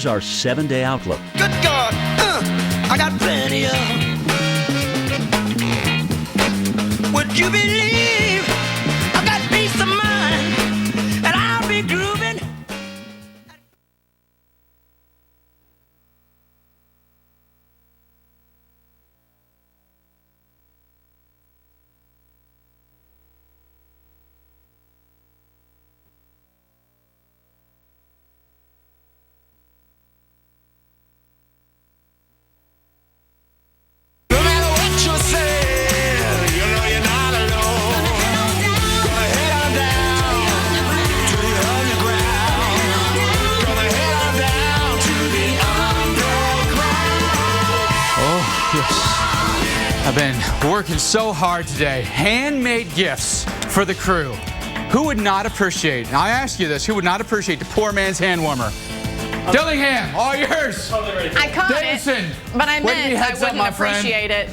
Here's our 7-day outlook. Good God, I got plenty of 'em. Would you believe I got peace of mind and I'll be grooving? I've been working so hard today. Handmade gifts for the crew. Who would not appreciate, and I ask you this, who would not appreciate the poor man's hand warmer? Dillingham, all yours. I caught Davidson, it, but I meant I wouldn't appreciate it.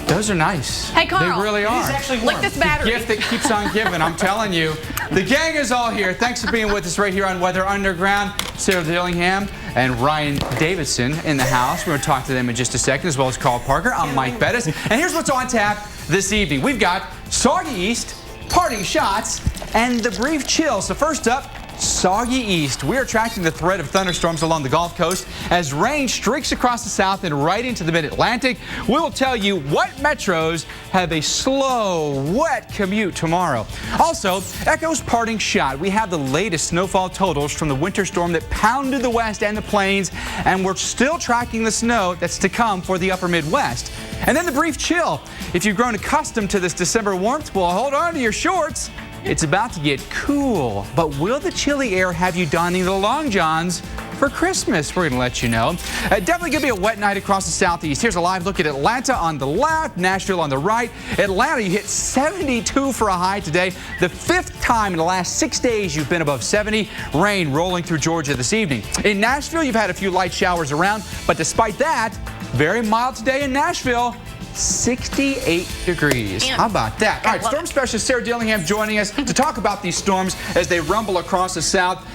Those are nice. Hey, Carl. They really are. Look this battery. The gift that keeps on giving, I'm telling you. The gang is all here. Thanks for being with us right here on Weather Underground. Sarah Dillingham and Ryan Davidson in the house. We're going to talk to them in just a second, as well as Carl Parker. I'm Mike Bettis. And here's what's on tap this evening. We've got Soggy East, Parting Shots, and the brief chill. So first up, Soggy East. We are tracking the threat of thunderstorms along the Gulf Coast as rain streaks across the south and right into the mid-Atlantic. We will tell you what metros have a slow, wet commute tomorrow. Also, Echo's Parting Shot. We have the latest snowfall totals from the winter storm that pounded the west and the plains, and we're still tracking the snow that's to come for the upper Midwest. And then the brief chill. If you've grown accustomed to this December warmth, well, hold on to your shorts. It's about to get cool, but will the chilly air have you donning the long johns for Christmas? We're going to let you know. Definitely going to be a wet night across the southeast. Here's a live look at Atlanta on the left, Nashville on the right. Atlanta, you hit 72 for a high today. The 5th time in the last 6 days you've been above 70. Rain rolling through Georgia this evening. In Nashville, you've had a few light showers around, but despite that, very mild today in Nashville. 68 degrees. How about that? All right, storm specialist Sarah Dillingham joining us to talk about these storms as they rumble across the south.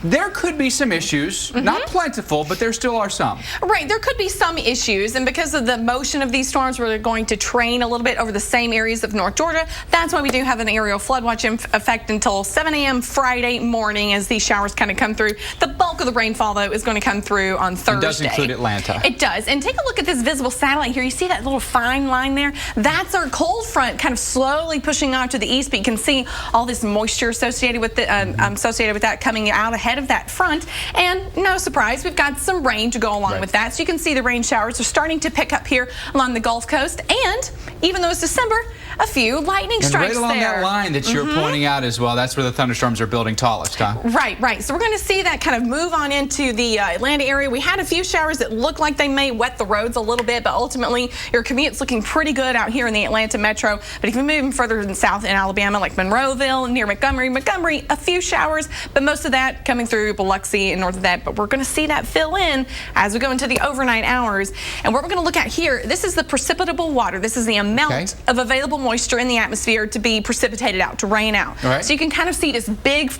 There could be some issues, not plentiful, but there still are some. Right, there could be some issues, and because of the motion of these storms, we're going to train a little bit over the same areas of North Georgia. That's why we do have an aerial flood watch in effect until 7 a.m. Friday morning as these showers kind of come through. The bulk of the rainfall, though, is going to come through on Thursday. It does include Atlanta. It does, and take a look at this visible satellite here. You see that little fine line there? That's our cold front kind of slowly pushing off to the east, but you can see all this moisture associated with that coming out ahead of that front, and no surprise, we've got some rain to go along with that. So you can see the rain showers are starting to pick up here along the Gulf Coast, and even though it's December, a few lightning strikes right along that line that you're pointing out as well, that's where the thunderstorms are building tallest, huh? Right. So we're going to see that kind of move on into the Atlanta area. We had a few showers that look like they may wet the roads a little bit, but ultimately your commute's looking pretty good out here in the Atlanta metro. But if you move further south in Alabama, like Monroeville, near Montgomery, a few showers, but most of that coming through Biloxi and north of that. But we're going to see that fill in as we go into the overnight hours. And what we're going to look at here, this is the precipitable water. This is the amount of available moisture in the atmosphere to be precipitated out, to rain out. So you can kind of see this big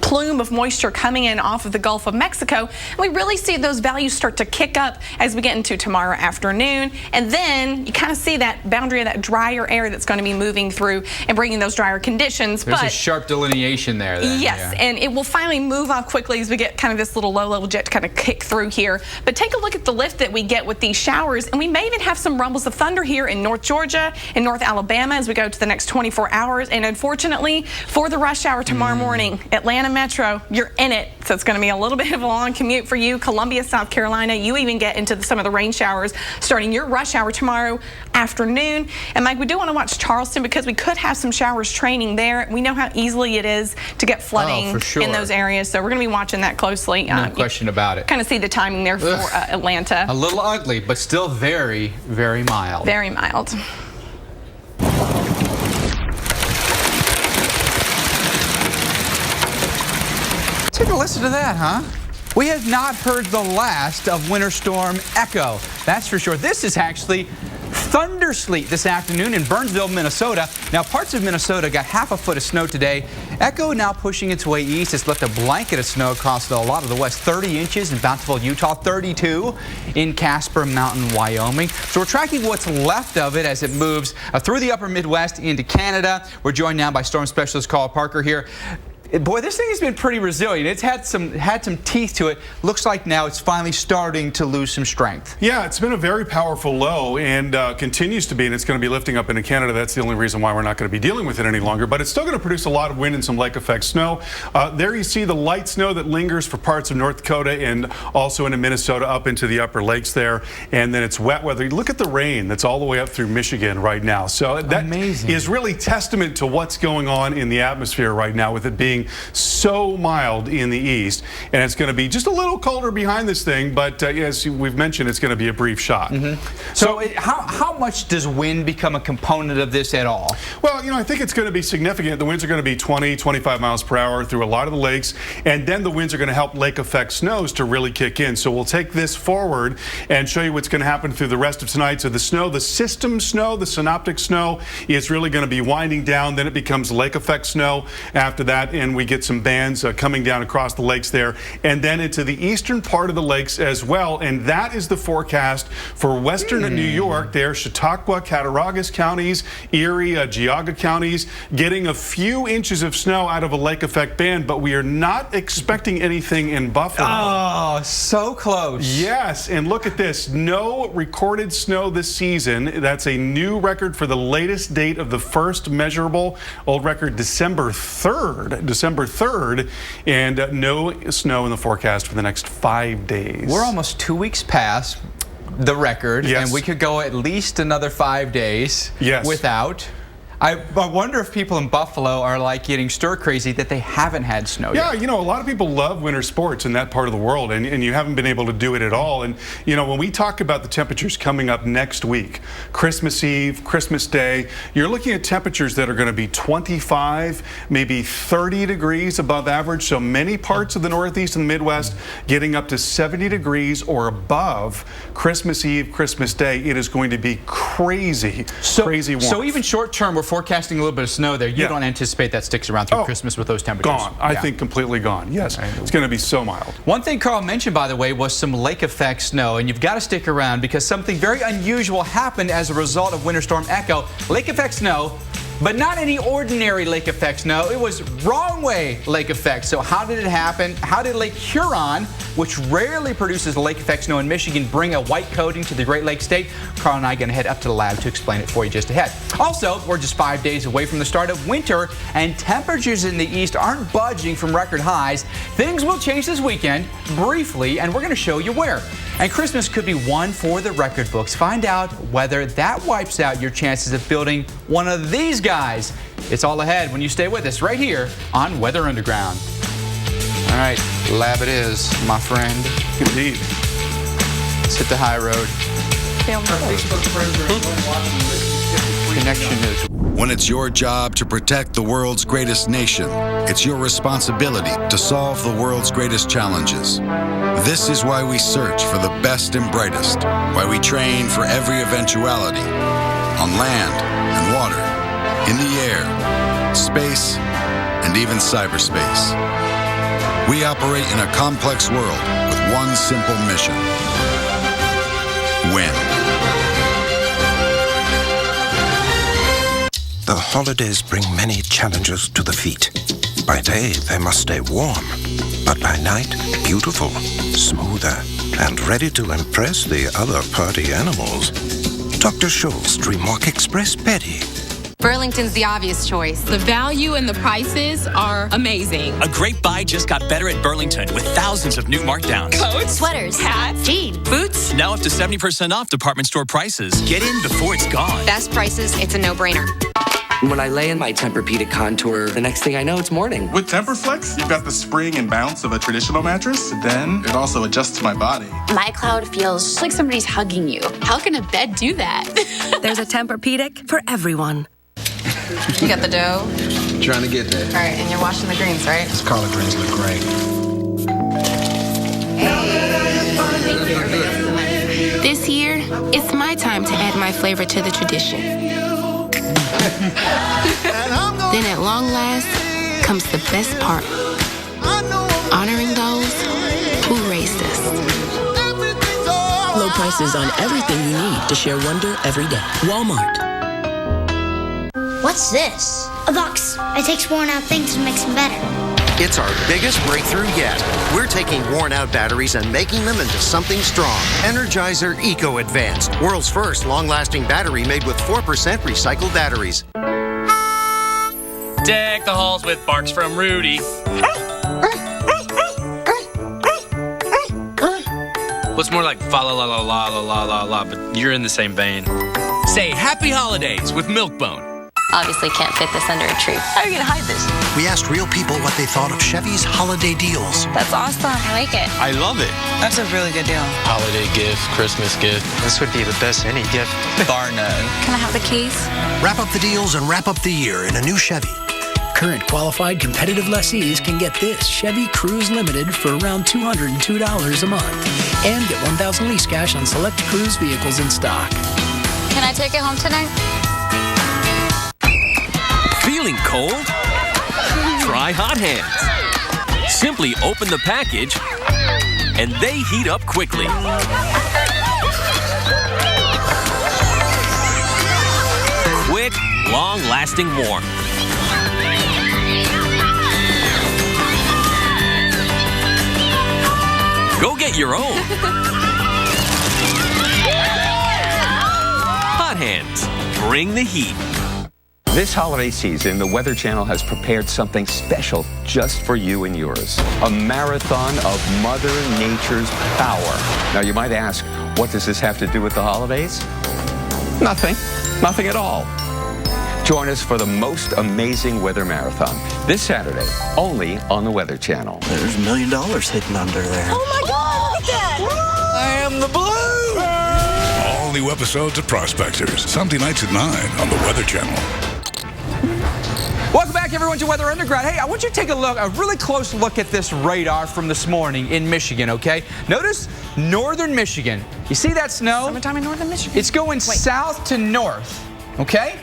plume of moisture coming in off of the Gulf of Mexico. And we really see those values start to kick up as we get into tomorrow afternoon. And then you kind of see that boundary of that drier air that's going to be moving through and bringing those drier conditions. There's a sharp delineation there. Then. Yes, and it will finally move off quickly as we get kind of this little low-level jet to kind of kick through here. But take a look at the lift that we get with these showers, and we may even have some rumbles of thunder here in North Georgia and North Alabama as we go to the next 24 hours. And unfortunately, for the rush hour tomorrow morning, Atlanta Metro, you're in it. So it's going to be a little bit of a long commute for you. Columbia, South Carolina, you even get into some of the rain showers starting your rush hour tomorrow afternoon. And Mike, we do want to watch Charleston because we could have some showers training there. We know how easily it is to get flooding in those areas. So we're going to be watching that closely. No question about it. Kind of see the timing there for Atlanta. A little ugly, but still very, very mild. Very mild. Take a listen to that, huh? We have not heard the last of Winter Storm Echo. That's for sure. This is actually Thunder sleet this afternoon in Burnsville, Minnesota. Now, parts of Minnesota got half a foot of snow today. Echo now pushing its way east. It's left a blanket of snow across a lot of the west. 30 inches in Bountiful, Utah. 32 in Casper Mountain, Wyoming. So we're tracking what's left of it as it moves through the upper Midwest into Canada. We're joined now by storm specialist Carl Parker here. Boy, this thing has been pretty resilient. It's had some teeth to it. Looks like now it's finally starting to lose some strength. Yeah, it's been a very powerful low and continues to be, and it's going to be lifting up into Canada. That's the only reason why we're not going to be dealing with it any longer. But it's still going to produce a lot of wind and some lake effect snow. There you see the light snow that lingers for parts of North Dakota and also into Minnesota up into the upper lakes there. And then it's wet weather. Look at the rain that's all the way up through Michigan right now. So that is really testament to what's going on in the atmosphere right now with it being so mild in the east, and it's going to be just a little colder behind this thing, but as we've mentioned, it's going to be a brief shot. So how much does wind become a component of this at all? Well, you know, I think it's going to be significant. The winds are going to be 20, 25 miles per hour through a lot of the lakes, and then the winds are going to help lake effect snows to really kick in. So we'll take this forward and show you what's going to happen through the rest of tonight. So the snow, the system snow, the synoptic snow is really going to be winding down. Then it becomes lake effect snow after that, and we get some bands coming down across the lakes there and then into the eastern part of the lakes as well. And that is the forecast for western New York there, Chautauqua, Cattaraugus counties, Erie, Geauga counties, getting a few inches of snow out of a lake effect band, but we are not expecting anything in Buffalo. Oh, so close. Yes, and look at this. No recorded snow this season. That's a new record for the latest date of the first measurable. Old record December 3rd, and no snow in the forecast for the next 5 days. We're almost 2 weeks past the record, and we could go at least another 5 days without. I wonder if people in Buffalo are like getting stir crazy that they haven't had snow yet. Yeah, you know, a lot of people love winter sports in that part of the world, and you haven't been able to do it at all. And, you know, when we talk about the temperatures coming up next week, Christmas Eve, Christmas Day, you're looking at temperatures that are going to be 25, maybe 30 degrees above average. So many parts of the Northeast and the Midwest getting up to 70 degrees or above Christmas Eve, Christmas Day. It is going to be crazy, crazy warm. So even short term, we're forecasting a little bit of snow there. You don't anticipate that sticks around through Christmas with those temperatures? Gone. I think completely gone. Yes, it's going to be so mild. One thing Carl mentioned, by the way, was some lake effect snow, and you've got to stick around because something very unusual happened as a result of Winter Storm Echo. Lake effect snow, but not any ordinary lake effect snow. It was wrong way lake effect. So how did it happen? How did Lake Huron, which rarely produces lake effect snow in Michigan, bring a white coating to the Great Lakes state? Carl and I are going to head up to the lab to explain it for you just ahead. Also, we're just 5 days away from the start of winter, and temperatures in the east aren't budging from record highs. Things will change this weekend briefly, and we're going to show you where. And Christmas could be one for the record books. Find out whether that wipes out your chances of building one of these guys. It's all ahead when you stay with us right here on Weather Underground. All right, lab it is, my friend. Indeed. Let's hit the high road. Connection is. When it's your job to protect the world's greatest nation, it's your responsibility to solve the world's greatest challenges. This is why we search for the best and brightest, why we train for every eventuality, on land and water, in the air, space, and even cyberspace. We operate in a complex world with one simple mission: win. The holidays bring many challenges to the feet. By day, they must stay warm, but by night, beautiful, smoother, and ready to impress the other party animals. Dr. Scholl's DreamWalk Express Petty. Burlington's the obvious choice. The value and the prices are amazing. A great buy just got better at Burlington with thousands of new markdowns. Coats, Sweaters, hats, jeans, boots. Now up to 70% off department store prices. Get in before it's gone. Best prices, it's a no-brainer. When I lay in my Tempur-Pedic contour, the next thing I know, it's morning. With TemperFlex, you've got the spring and bounce of a traditional mattress. Then it also adjusts to my body. My cloud feels like somebody's hugging you. How can a bed do that? There's a Tempur-Pedic for everyone. You got the dough? Trying to get there. All right, and you're washing the greens, right? These collard greens look great. This year, it's my time to add my my flavor to the tradition. Then at long last comes the best part. Honoring those who raised us. Low prices on everything you need to share wonder every day. Walmart. What's this? A box. It takes worn out things and makes them better. It's our biggest breakthrough yet. We're taking worn-out batteries and making them into something strong. Energizer Eco Advanced, world's first long-lasting battery made with 4% recycled batteries. Deck the halls with barks from Rudy. Well, it's more like fa la la la la la la la la, but you're in the same vein. Say happy holidays with Milk-Bone. Obviously can't fit this under a tree. How are you gonna hide this? We asked real people what they thought of Chevy's holiday deals. That's awesome. I like it. I love it. That's a really good deal. Holiday gift, Christmas gift. This would be the best any gift, bar none. Can I have the keys? Wrap up the deals and wrap up the year in a new Chevy. Current qualified competitive lessees can get this Chevy Cruze Limited for around $202 a month and get $1,000 lease cash on select Cruze vehicles in stock. Can I take it home tonight? Feeling cold? Try Hot Hands. Simply open the package and they heat up quickly. Quick, long-lasting warmth. Go get your own. Hot Hands. Bring the heat. This holiday season, the Weather Channel has prepared something special just for you and yours. A marathon of Mother Nature's power. Now, you might ask, what does this have to do with the holidays? Nothing. Nothing at all. Join us for the most amazing weather marathon this Saturday, only on the Weather Channel. There's $1 million hidden under there. Oh my God, look at that! I am the blue! All new episodes of Prospectors, Sunday nights at 9 on the Weather Channel. Welcome back, everyone, to Weather Underground. Hey, I want you to take a really close look at this radar from this morning in Michigan, okay? Notice northern Michigan. You see that snow? Summertime in northern Michigan. It's going south to north, okay?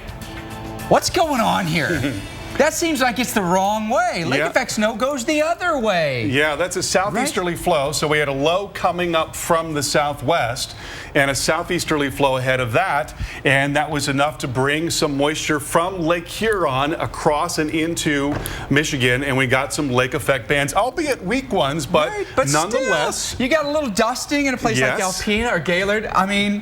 What's going on here? That seems like it's the wrong way. Lake effect snow goes the other way. Yeah, that's a southeasterly flow. So we had a low coming up from the southwest and a southeasterly flow ahead of that. And that was enough to bring some moisture from Lake Huron across and into Michigan. And we got some lake effect bands, albeit weak ones, but nonetheless. Still, you got a little dusting in a place like Alpena or Gaylord. I mean,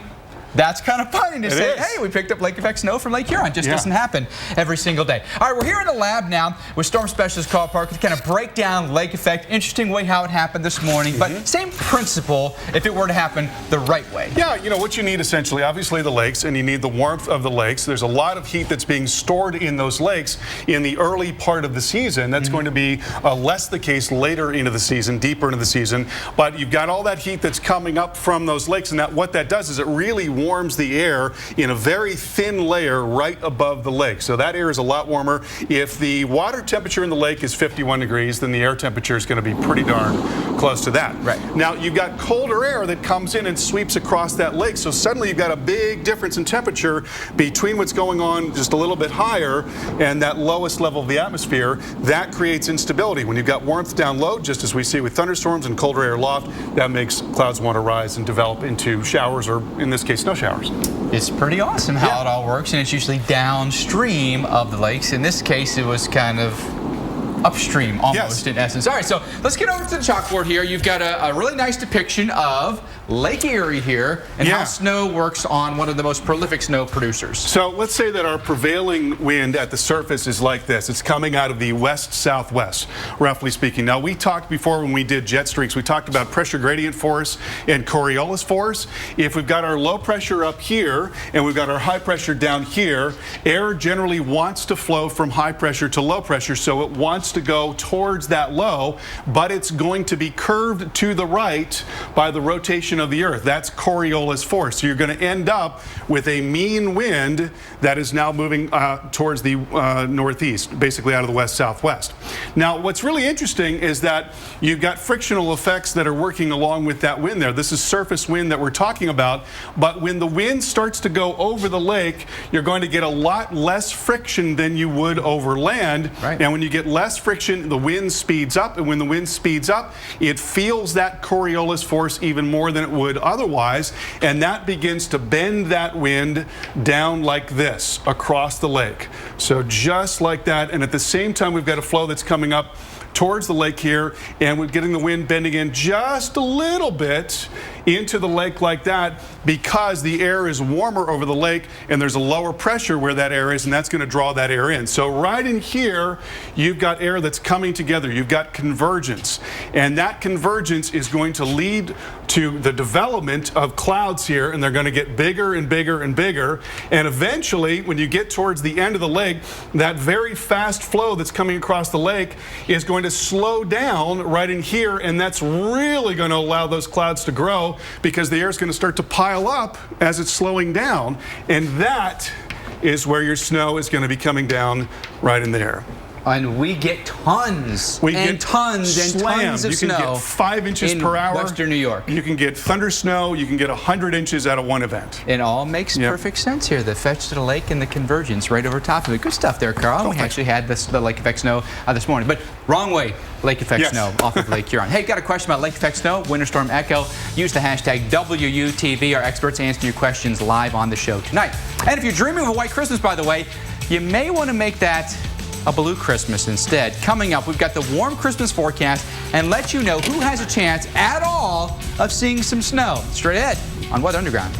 that's kind of funny to say, hey, we picked up lake effect snow from Lake Huron. Just doesn't happen every single day. All right, we're here in the lab now with storm specialist Carl Parker to kind of break down lake effect. Interesting way how it happened this morning, but same principle if it were to happen the right way. Yeah, you know what you need essentially, obviously the lakes, and you need the warmth of the lakes. There's a lot of heat that's being stored in those lakes in the early part of the season. That's going to be less the case later into the season, deeper into the season. But you've got all that heat that's coming up from those lakes, and what that does is it really warms the air in a very thin layer right above the lake. So that air is a lot warmer. If the water temperature in the lake is 51 degrees, then the air temperature is going to be pretty darn close to that. Right. Now, you've got colder air that comes in and sweeps across that lake. So suddenly you've got a big difference in temperature between what's going on just a little bit higher and that lowest level of the atmosphere. That creates instability. When you've got warmth down low, just as we see with thunderstorms and colder air aloft, that makes clouds want to rise and develop into showers, or in this case, snow showers. It's pretty awesome how it all works, and it's usually downstream of the lakes. In this case, it was kind of upstream almost in essence. All right, so let's get over to the chalkboard here. You've got a really nice depiction of Lake Erie here and how snow works on one of the most prolific snow producers. So let's say that our prevailing wind at the surface is like this. It's coming out of the west-southwest, roughly speaking. Now, we talked before when we did jet streaks, we talked about pressure gradient force and Coriolis force. If we've got our low pressure up here and we've got our high pressure down here, air generally wants to flow from high pressure to low pressure, so it wants to go towards that low, but it's going to be curved to the right by the rotation friction of the earth. That's Coriolis force. So you're going to end up with a mean wind that is now moving towards the northeast, basically out of the west-southwest. Now, what's really interesting is that you've got frictional effects that are working along with that wind there. This is surface wind that we're talking about, but when the wind starts to go over the lake, you're going to get a lot less friction than you would over land. Right. And when you get less friction, the wind speeds up, and when the wind speeds up, it feels that Coriolis force even more than it would otherwise, and that begins to bend that wind down like this across the lake. So just like that, and at the same time, we've got a flow that's coming up towards the lake here, and we're getting the wind bending in just a little bit into the lake like that because the air is warmer over the lake and there's a lower pressure where that air is, and that's going to draw that air in. So right in here, you've got air that's coming together. You've got convergence, and that convergence is going to lead to the development of clouds here, and they're going to get bigger and bigger and bigger, and eventually when you get towards the end of the lake, that very fast flow that's coming across the lake is going to slow down right in here, and that's really going to allow those clouds to grow because the air is going to start to pile up as it's slowing down, and that is where your snow is going to be coming down right in there. And we get tons of you can snow. Get 5 inches in per hour. Western New York. You can get thunder snow. You can get 100 inches out of one event. It all makes perfect sense here. The fetch to the lake and the convergence right over top of it. Good stuff there, Carl. We actually had the lake effect snow this morning, but wrong way. Lake effect snow off of Lake Huron. Hey, got a question about lake effect snow, winter storm echo? Use the hashtag WUTV. Our experts answer your questions live on the show tonight. And if you're dreaming of a white Christmas, by the way, you may want to make that a blue Christmas instead. Coming up, we've got the warm Christmas forecast and let you know who has a chance at all of seeing some snow. Straight ahead on Weather Underground.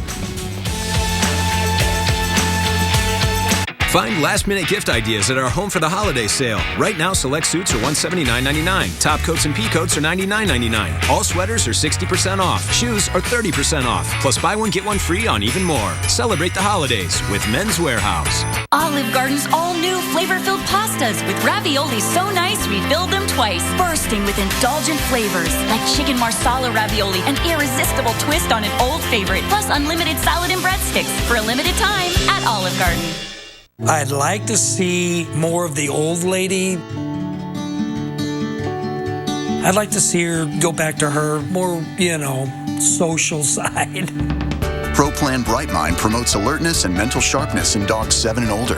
Find last-minute gift ideas at our Home for the Holidays sale. Right now, select suits are $179.99. Top coats and pea-coats are $99.99. All sweaters are 60% off. Shoes are 30% off. Plus, buy one, get one free on even more. Celebrate the holidays with Men's Warehouse. Olive Garden's all-new flavor-filled pastas with ravioli so nice we filled them twice. Bursting with indulgent flavors like chicken marsala ravioli, an irresistible twist on an old favorite. Plus, unlimited salad and breadsticks for a limited time at Olive Garden. I'd like to see more of the old lady. I'd like to see her go back to her more, social side. ProPlan Bright Mind promotes alertness and mental sharpness in dogs 7 and older.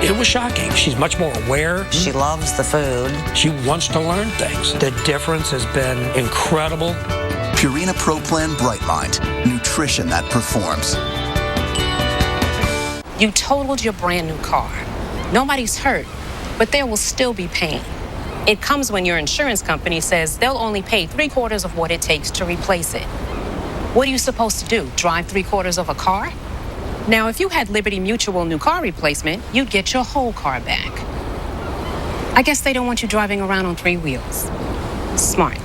It was shocking. She's much more aware. She loves the food. She wants to learn things. The difference has been incredible. Purina ProPlan Bright Mind. Nutrition that performs. You totaled your brand new car. Nobody's hurt, but there will still be pain. It comes when your insurance company says they'll only pay 3/4 of what it takes to replace it. What are you supposed to do? Drive 3/4 of a car? Now, if you had Liberty Mutual new car replacement, you'd get your whole car back. I guess they don't want you driving around on 3 wheels. Smart.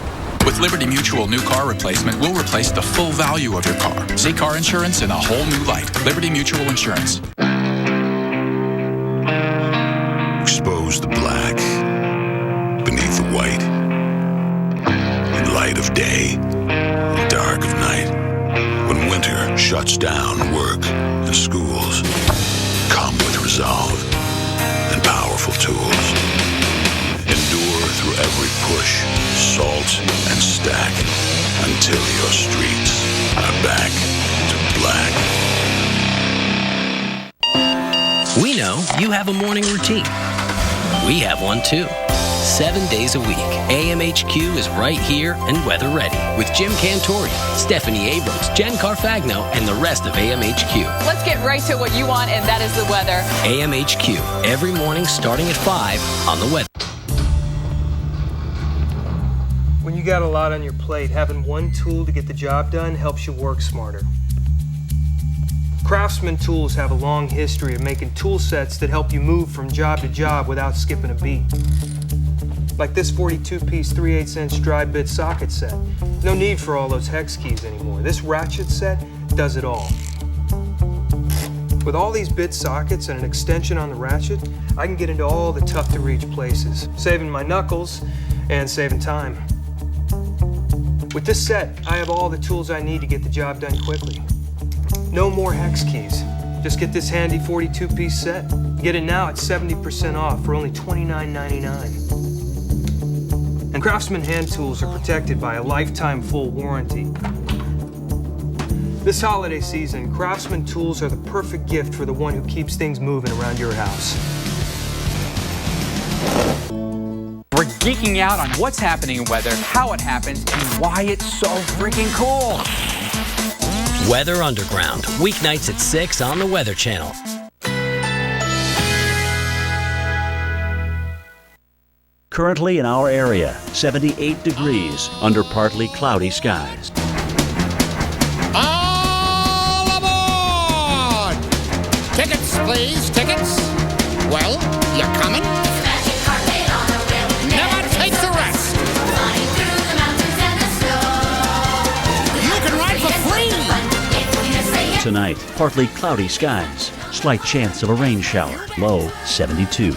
With Liberty Mutual new car replacement, we'll replace the full value of your car. See car insurance in a whole new light. Liberty Mutual Insurance. Expose the black beneath the white. In light of day, dark of night. When winter shuts down work and schools, come with resolve and powerful tools. Endure through every push, salt, and stack until your streets are back to black. We know you have a morning routine. We have one too. 7 days a week, AMHQ is right here and weather ready with Jim Cantori, Stephanie Abrams, Jen Carfagno, and the rest of AMHQ. Let's get right to what you want, and that is the weather. AMHQ, every morning starting at 5 on the weather. When you got a lot on your plate, having one tool to get the job done helps you work smarter. Craftsman Tools have a long history of making tool sets that help you move from job to job without skipping a beat. Like this 42-piece 3/8" dry bit socket set. No need for all those hex keys anymore. This ratchet set does it all. With all these bit sockets and an extension on the ratchet, I can get into all the tough-to-reach places, saving my knuckles and saving time. With this set, I have all the tools I need to get the job done quickly. No more hex keys. Just get this handy 42-piece set. Get it now at 70% off for only $29.99. And Craftsman hand tools are protected by a lifetime full warranty. This holiday season, Craftsman tools are the perfect gift for the one who keeps things moving around your house. We're geeking out on what's happening in weather, how it happens, and why it's so freaking cool. Weather Underground, weeknights at 6 on the Weather Channel. Currently in our area, 78 degrees under partly cloudy skies. All aboard! Tickets, please, tickets. Well, you coming? Never take the rest. You can ride for free. Tonight, partly cloudy skies. Slight chance of a rain shower. Low 72.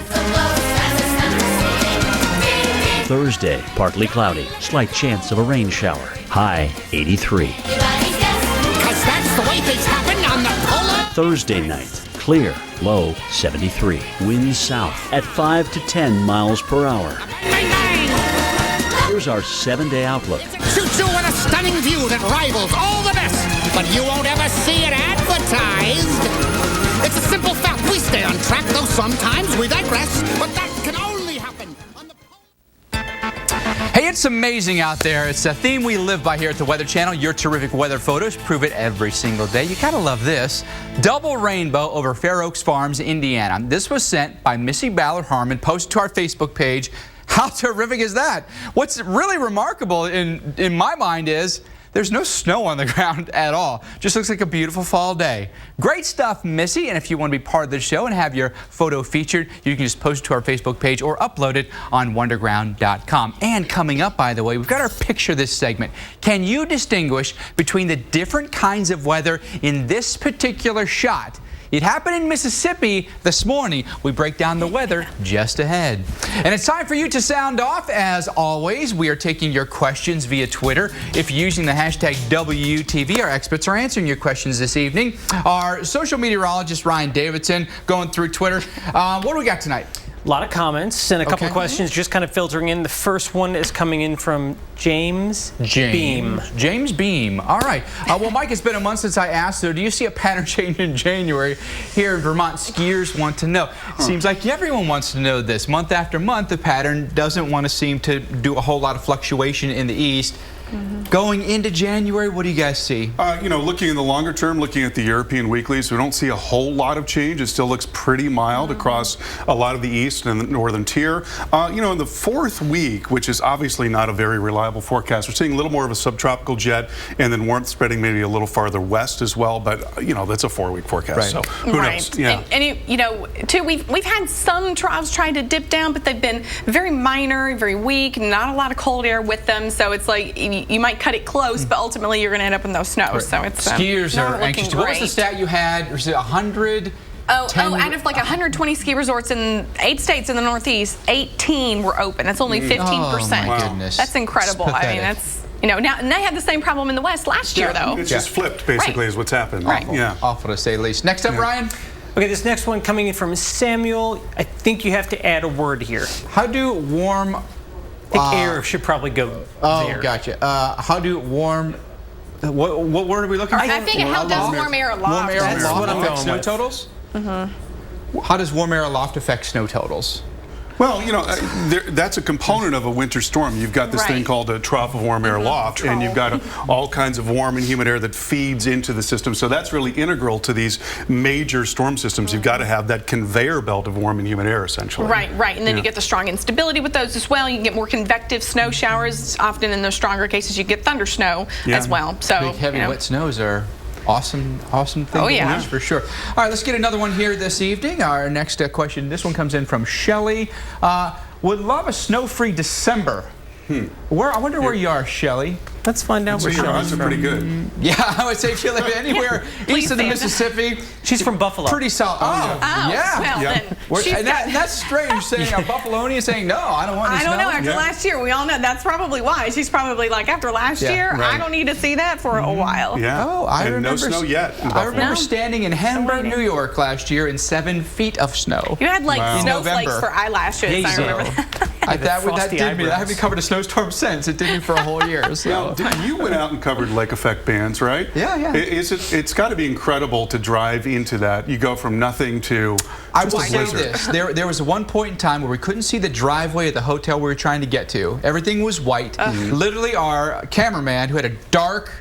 Thursday, partly cloudy. Slight chance of a rain shower. High 83. Because that's the way things happen on the polar. Thursday night, clear. Low 73. Winds south at 5 to 10 miles per hour. Here's our 7-day outlook. Shoots you with a stunning view that rivals all the best, but you won't ever see it advertised. It's a simple fact. We stay on track, though sometimes we digress, but that can only happen on the... Hey, it's amazing out there. It's a theme we live by here at the Weather Channel. Your terrific weather photos prove it every single day. You gotta love this. Double rainbow over Fair Oaks Farms, Indiana. This was sent by Missy Ballard Harmon, posted to our Facebook page. How terrific is that? What's really remarkable in my mind is there's no snow on the ground at all. Just looks like a beautiful fall day. Great stuff, Missy. And if you want to be part of the show and have your photo featured, you can just post it to our Facebook page or upload it on wonderground.com. And coming up, by the way, we've got our picture this segment. Can you distinguish between the different kinds of weather in this particular shot? It happened in Mississippi this morning. We break down the weather just ahead. And it's time for you to sound off. As always, we are taking your questions via Twitter. If you're using the hashtag WUTV, our experts are answering your questions this evening. Our social meteorologist, Ryan Davidson, going through Twitter. What do we got tonight? A lot of comments and a couple of questions just kind of filtering in. The first one is coming in from James Beam. James Beam. All right. Well, Mike, it's been a month since I asked, so do you see a pattern change in January? Here in Vermont, skiers want to know. Seems like everyone wants to know this. Month after month, the pattern doesn't want to seem to do a whole lot of fluctuation in the east. Going into January, what do you guys see? You know, looking in the longer term, looking at the European weeklies, we don't see a whole lot of change. It still looks pretty mild across a lot of the east and the northern tier. You know, in the fourth week, which is obviously not a very reliable forecast, we're seeing a little more of a subtropical jet and then warmth spreading maybe a little farther west as well. But, you know, that's a 4-week forecast. So who knows? Yeah. And you know, too, we've had some troughs try to dip down, but they've been very minor, very weak, not a lot of cold air with them. So it's like you might cut it close, but ultimately you're going to end up in those snows. Right. So it's skiers are anxious. What was the stat you had? Was it 100? Out of like 120 ski resorts in 8 states in the Northeast, 18 were open. That's only 15%. Oh my goodness. That's incredible. I mean, that's, you know, now, and they had the same problem in the West last year, though. It's just flipped, basically, is what's happened. Right. Yeah. Awful to say the least. Next up, Ryan. Okay, this next one coming in from Samuel. I think you have to add a word here. How do warm... I think air should probably go there. Oh, gotcha. How do warm... What word are we looking for? I think how does warm air aloft? Warm air That's aloft what I'm affect going snow with. totals? How does warm air aloft affect snow totals? Well, you know, that's a component of a winter storm. You've got this thing called a trough of warm air aloft, and you've got all kinds of warm and humid air that feeds into the system. So that's really integral to these major storm systems. You've got to have that conveyor belt of warm and humid air, essentially. Right. And then you get the strong instability with those as well. You can get more convective snow showers. Often in those stronger cases, you get thunder snow as well. So big, heavy, wet snows are awesome thing to watch for sure. All right, let's get another one here this evening. Our next question, this one comes in from Shelley. Would love a snow-free December. I wonder where you are, Shelly. Let's find out So where your Shelly's odds are from. pretty good. Yeah, I would say if you live anywhere east of the Mississippi. She's from Buffalo. Pretty solid. Oh, yeah. Well, Yeah. then she's And that's strange saying a Buffalonian saying, no, I don't want any I don't snow. know. After last year, we all know that's probably why. She's probably like, after last Yeah, year, right. I don't need to see that for a while. Yeah. Oh, I and remember. no snow yet in I Buffalo. remember No. standing in Hamburg, New York last year in 7 feet of snow. You had like Wow. snowflakes November. for eyelashes. Yeah, I you remember did. that. That frosty did me. I eyebrows. haven't covered a snowstorm since. It did me for a whole year. Now, So. you went out and covered lake effect bands, right? Yeah. It's got to be incredible to drive into that. You go from nothing to I just will a say blizzard. this. There was one point in time where we couldn't see the driveway at the hotel we were trying to get to. Everything was white. Literally, our cameraman, who had a dark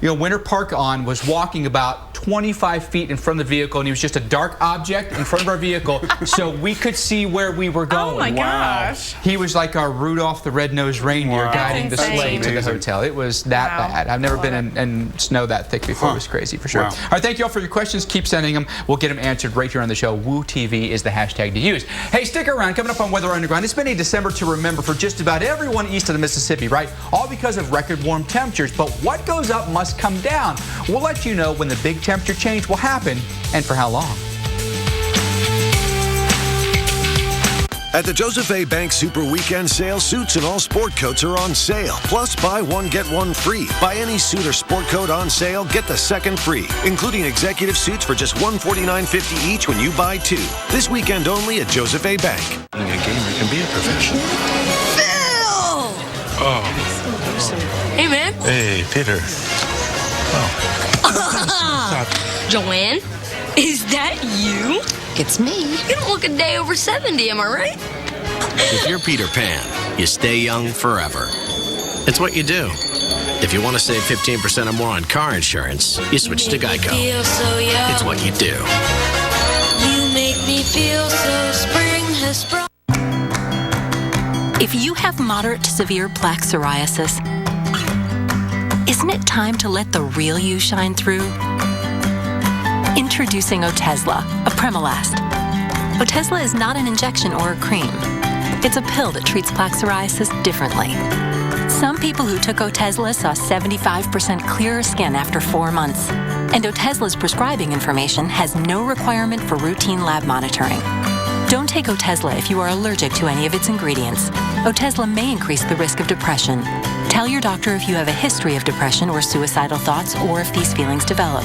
winter park on, was walking about 25 feet in front of the vehicle, and he was just a dark object in front of our vehicle, so we could see where we were going. Oh my gosh. He was like our Rudolph the Red-Nosed Reindeer Wow. guiding the That's sleigh to the amazing. hotel. It was that Wow. bad. I've never been in snow that thick before. It was crazy for sure. Wow. All right, thank you all for your questions. Keep sending them. We'll get them answered right here on the show. WooTV is the hashtag to use. Hey, stick around. Coming up on Weather Underground, it's been a December to remember for just about everyone east of the Mississippi, right? All because of record warm temperatures. But what goes up must come down. We'll let you know when the big temperature change will happen and for how long. At the Joseph A. Bank Super Weekend Sale, suits and all sport coats are on sale. Plus, buy one, get one free. Buy any suit or sport coat on sale, get the second free, including executive suits for just $149.50 each when you buy two. This weekend only at Joseph A. Bank. Being a gamer can be a profession. Phil! Oh, Hey, man. hey, Peter. Joanne, is that you? It's me. You don't look a day over 70, am I right? If you're Peter Pan, you stay young forever. It's what you do. If you want to save 15% or more on car insurance, you switch to Geico. Feel so young. It's what you do. You make me feel so spring has sprung. If you have moderate to severe plaque psoriasis, isn't it time to let the real you shine through? Introducing Otezla, a Premolast. Otezla is not an injection or a cream. It's a pill that treats plaque psoriasis differently. Some people who took Otezla saw 75% clearer skin after 4 months. And Otezla's prescribing information has no requirement for routine lab monitoring. Don't take Otezla if you are allergic to any of its ingredients. Otezla may increase the risk of depression. Tell your doctor if you have a history of depression or suicidal thoughts, or if these feelings develop.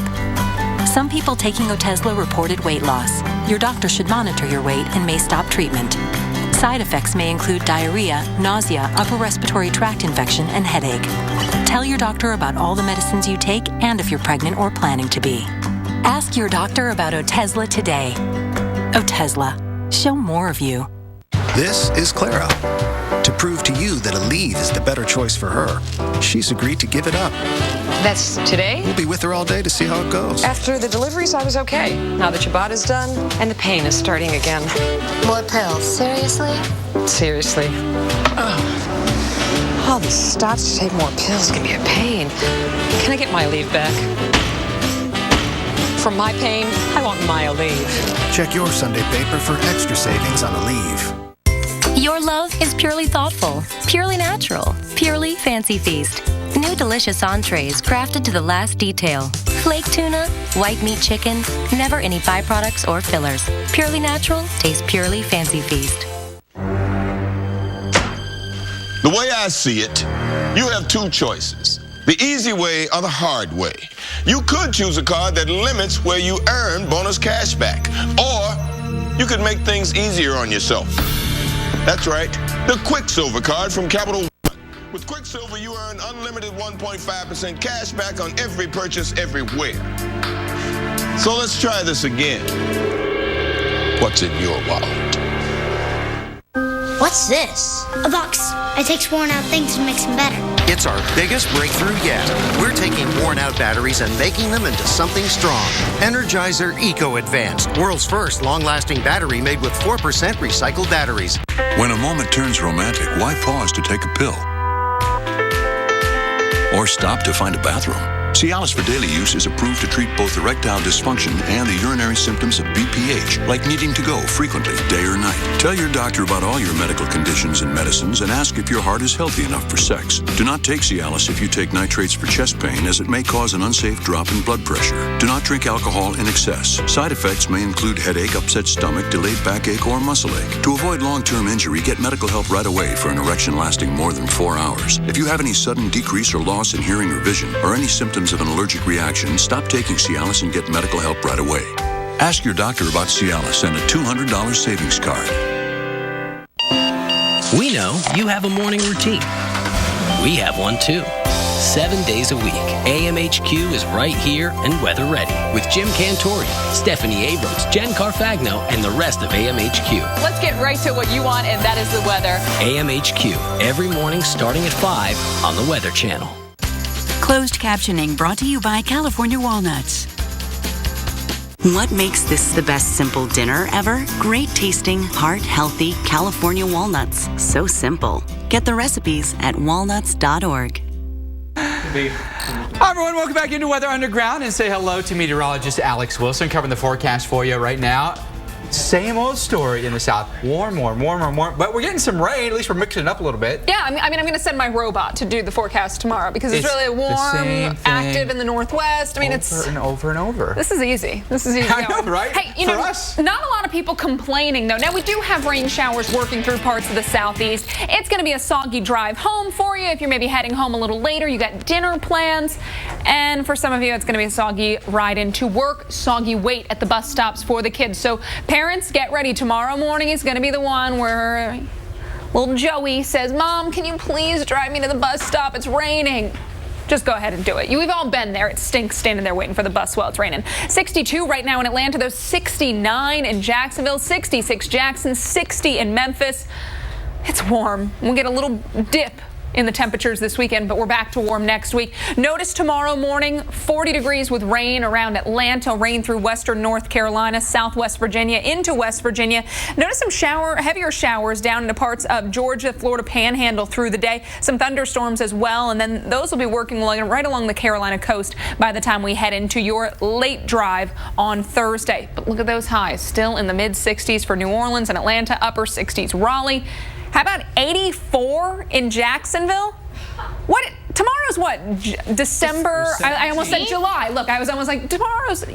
Some people taking Otezla reported weight loss. Your doctor should monitor your weight and may stop treatment. Side effects may include diarrhea, nausea, upper respiratory tract infection, and headache. Tell your doctor about all the medicines you take and if you're pregnant or planning to be. Ask your doctor about Otezla today. Otezla. Show more of you. This is Clara. To prove to you that Aleve is the better choice for her, she's agreed to give it up. That's today? We'll be with her all day to see how it goes. After the deliveries, I was okay. Now the Ciabatta's done, and the pain is starting again. More pills. Seriously? Seriously. Ugh. All these stops to take more pills can be a pain. Can I get my Aleve back? For my pain, I want my Aleve. Check your Sunday paper for extra savings on Aleve. Your love is purely thoughtful, purely natural, purely Fancy Feast. New delicious entrees crafted to the last detail. Flake tuna, white meat chicken, never any byproducts or fillers. Purely natural, tastes purely Fancy Feast. The way I see it, you have two choices. The easy way or the hard way. You could choose a card that limits where you earn bonus cash back. Or you could make things easier on yourself. That's right, the Quicksilver card from Capital One. With Quicksilver, you earn unlimited 1.5% cash back on every purchase everywhere. So let's try this again. What's in your wallet? What's this? A box. It takes worn out things and makes them better. It's our biggest breakthrough yet. We're taking worn-out batteries and making them into something strong. Energizer Eco Advanced, world's first long-lasting battery made with 4% recycled batteries. When a moment turns romantic, why pause to take a pill? Or stop to find a bathroom? Cialis for daily use is approved to treat both erectile dysfunction and the urinary symptoms of BPH, like needing to go frequently, day or night. Tell your doctor about all your medical conditions and medicines and ask if your heart is healthy enough for sex. Do not take Cialis if you take nitrates for chest pain, as it may cause an unsafe drop in blood pressure. Do not drink alcohol in excess. Side effects may include headache, upset stomach, delayed backache, or muscle ache. To avoid long-term injury, get medical help right away for an erection lasting more than 4 hours. If you have any sudden decrease or loss in hearing or vision, or any symptoms of an allergic reaction, stop taking Cialis and get medical help right away. Ask your doctor about Cialis and a $200 savings card. We know you have a morning routine. We have one too. 7 days a week, AMHQ is right here and weather ready with Jim Cantori, Stephanie Abrams, Jen Carfagno, and the rest of AMHQ. Let's get right to what you want, and that is the weather. AMHQ, every morning starting at 5 on the Weather Channel. Closed captioning brought to you by California Walnuts. What makes this the best simple dinner ever? Great tasting, heart-healthy California walnuts. So simple. Get the recipes at walnuts.org. Hi everyone, welcome back into Weather Underground, and say hello to meteorologist Alex Wilson covering the forecast for you right now. Same old story in the south. Warm, but we're getting some rain. At least we're mixing it up a little bit. Yeah, I mean, I'm going to send my robot to do the forecast tomorrow because it's really warm, active in the northwest. I mean, it's over and over and over. This is easy. This is easy. I know, right? Hey, you know, not a lot of people complaining though. Now we do have rain showers working through parts of the southeast. It's going to be a soggy drive home for you if you're maybe heading home a little later. You got dinner plans, and for some of you, it's going to be a soggy ride into work, soggy wait at the bus stops for the kids. So parents, get ready. Tomorrow morning is going to be the one where little Joey says, "Mom, can you please drive me to the bus stop? It's raining." Just go ahead and do it. We've all been there. It stinks standing there waiting for the bus while it's raining. 62 right now in Atlanta, though 69 in Jacksonville, 66 Jackson, 60 in Memphis. It's warm. We'll get a little dip in the temperatures this weekend, but we're back to warm next week. Notice tomorrow morning, 40 degrees with rain around Atlanta, rain through western North Carolina, southwest Virginia, into West Virginia. Notice some heavier showers down into parts of Georgia, Florida Panhandle through the day. Some thunderstorms as well, and then those will be working right along the Carolina coast by the time we head into your late drive on Thursday. But look at those highs, still in the mid-60s for New Orleans and Atlanta, upper 60s Raleigh. How about 84 in Jacksonville? What? Tomorrow's what? December? I almost said July. Look, I was almost like, tomorrow's,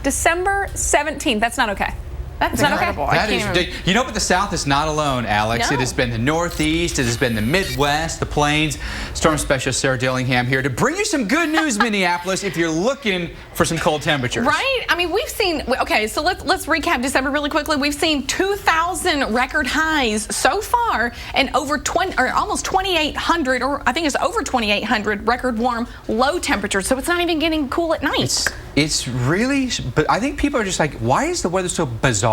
December 17th. That's not okay. That's not okay. That is ridiculous. You know, but the South is not alone, Alex. No. It has been the Northeast, it has been the Midwest, the Plains. Storm Specialist Sarah Dillingham here to bring you some good news, Minneapolis, if you're looking for some cold temperatures. Right? I mean, we've seen, okay, so let's recap December really quickly. We've seen 2,000 record highs so far and over almost 2,800, or I think it's over 2,800 record warm low temperatures. So it's not even getting cool at night. It's really, but I think people are just like, why is the weather so bizarre?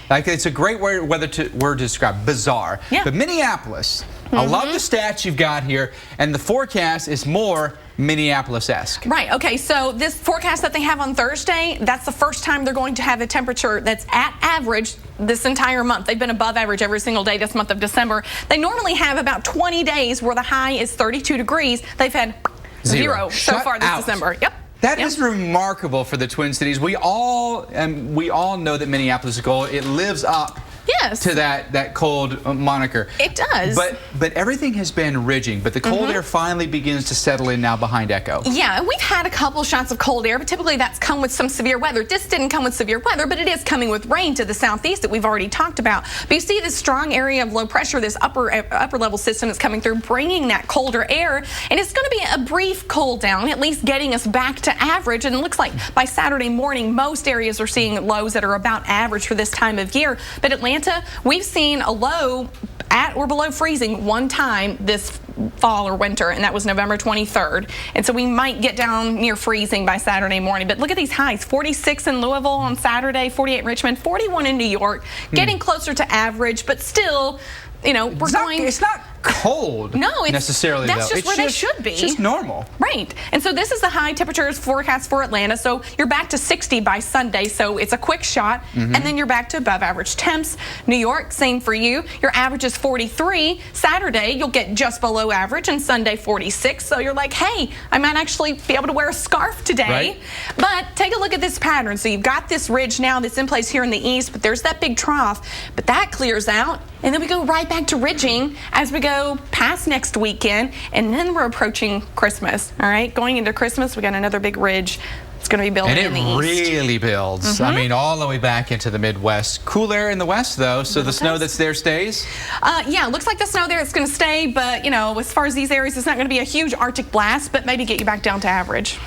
Like, it's a great word to describe, bizarre. Yeah. But Minneapolis, I love the stats you've got here, and the forecast is more Minneapolis-esque. Right, okay, so this forecast that they have on Thursday, that's the first time they're going to have a temperature that's at average this entire month. They've been above average every single day this month of December. They normally have about 20 days where the high is 32 degrees. They've had zero so far this December. Yep. That is remarkable for the Twin Cities. We all know that Minneapolis is cold. It lives up to that cold moniker. It does. But everything has been ridging. But the cold air finally begins to settle in now behind Echo. Yeah, and we've had a couple shots of cold air, but typically that's come with some severe weather. This didn't come with severe weather, but it is coming with rain to the southeast that we've already talked about. But you see this strong area of low pressure, this upper level system that's coming through, bringing that colder air, and it's going to be a brief cool down, at least getting us back to average. And it looks like by Saturday morning, most areas are seeing lows that are about average for this time of year. But Atlanta, we've seen a low at or below freezing one time this fall or winter, and that was November 23rd. And so we might get down near freezing by Saturday morning. But look at these highs, 46 in Louisville on Saturday, 48 in Richmond, 41 in New York, getting closer to average, but still, you know, it's cold. No, it's necessarily that's though. just where they should be. It's just normal. Right. And so this is the high temperatures forecast for Atlanta. So you're back to 60 by Sunday. So it's a quick shot. And then you're back to above average temps. New York, same for you. Your average is 43. Saturday, you'll get just below average, and Sunday 46. So you're like, hey, I might actually be able to wear a scarf today. Right. But take a look at this pattern. So you've got this ridge now that's in place here in the east, but there's that big trough. But that clears out. And then we go right back to ridging as we go past next weekend, and then we're approaching Christmas. All right, going into Christmas, we got another big ridge. It's going to be building in the And east. it really builds. I mean, all the way back into the Midwest. Cool air in the west, though, so the snow that's there stays? Yeah, it looks like the snow there is going to stay, but, you know, as far as these areas, it's not going to be a huge Arctic blast, but maybe get you back down to average.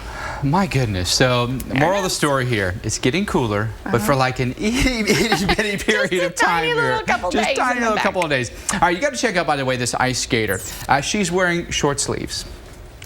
My goodness. So, moral of the story here, it's getting cooler, but for like an itty-bitty period of time here. Just tiny little couple of days. All right, you got to check out, by the way, this ice skater. She's wearing short sleeves.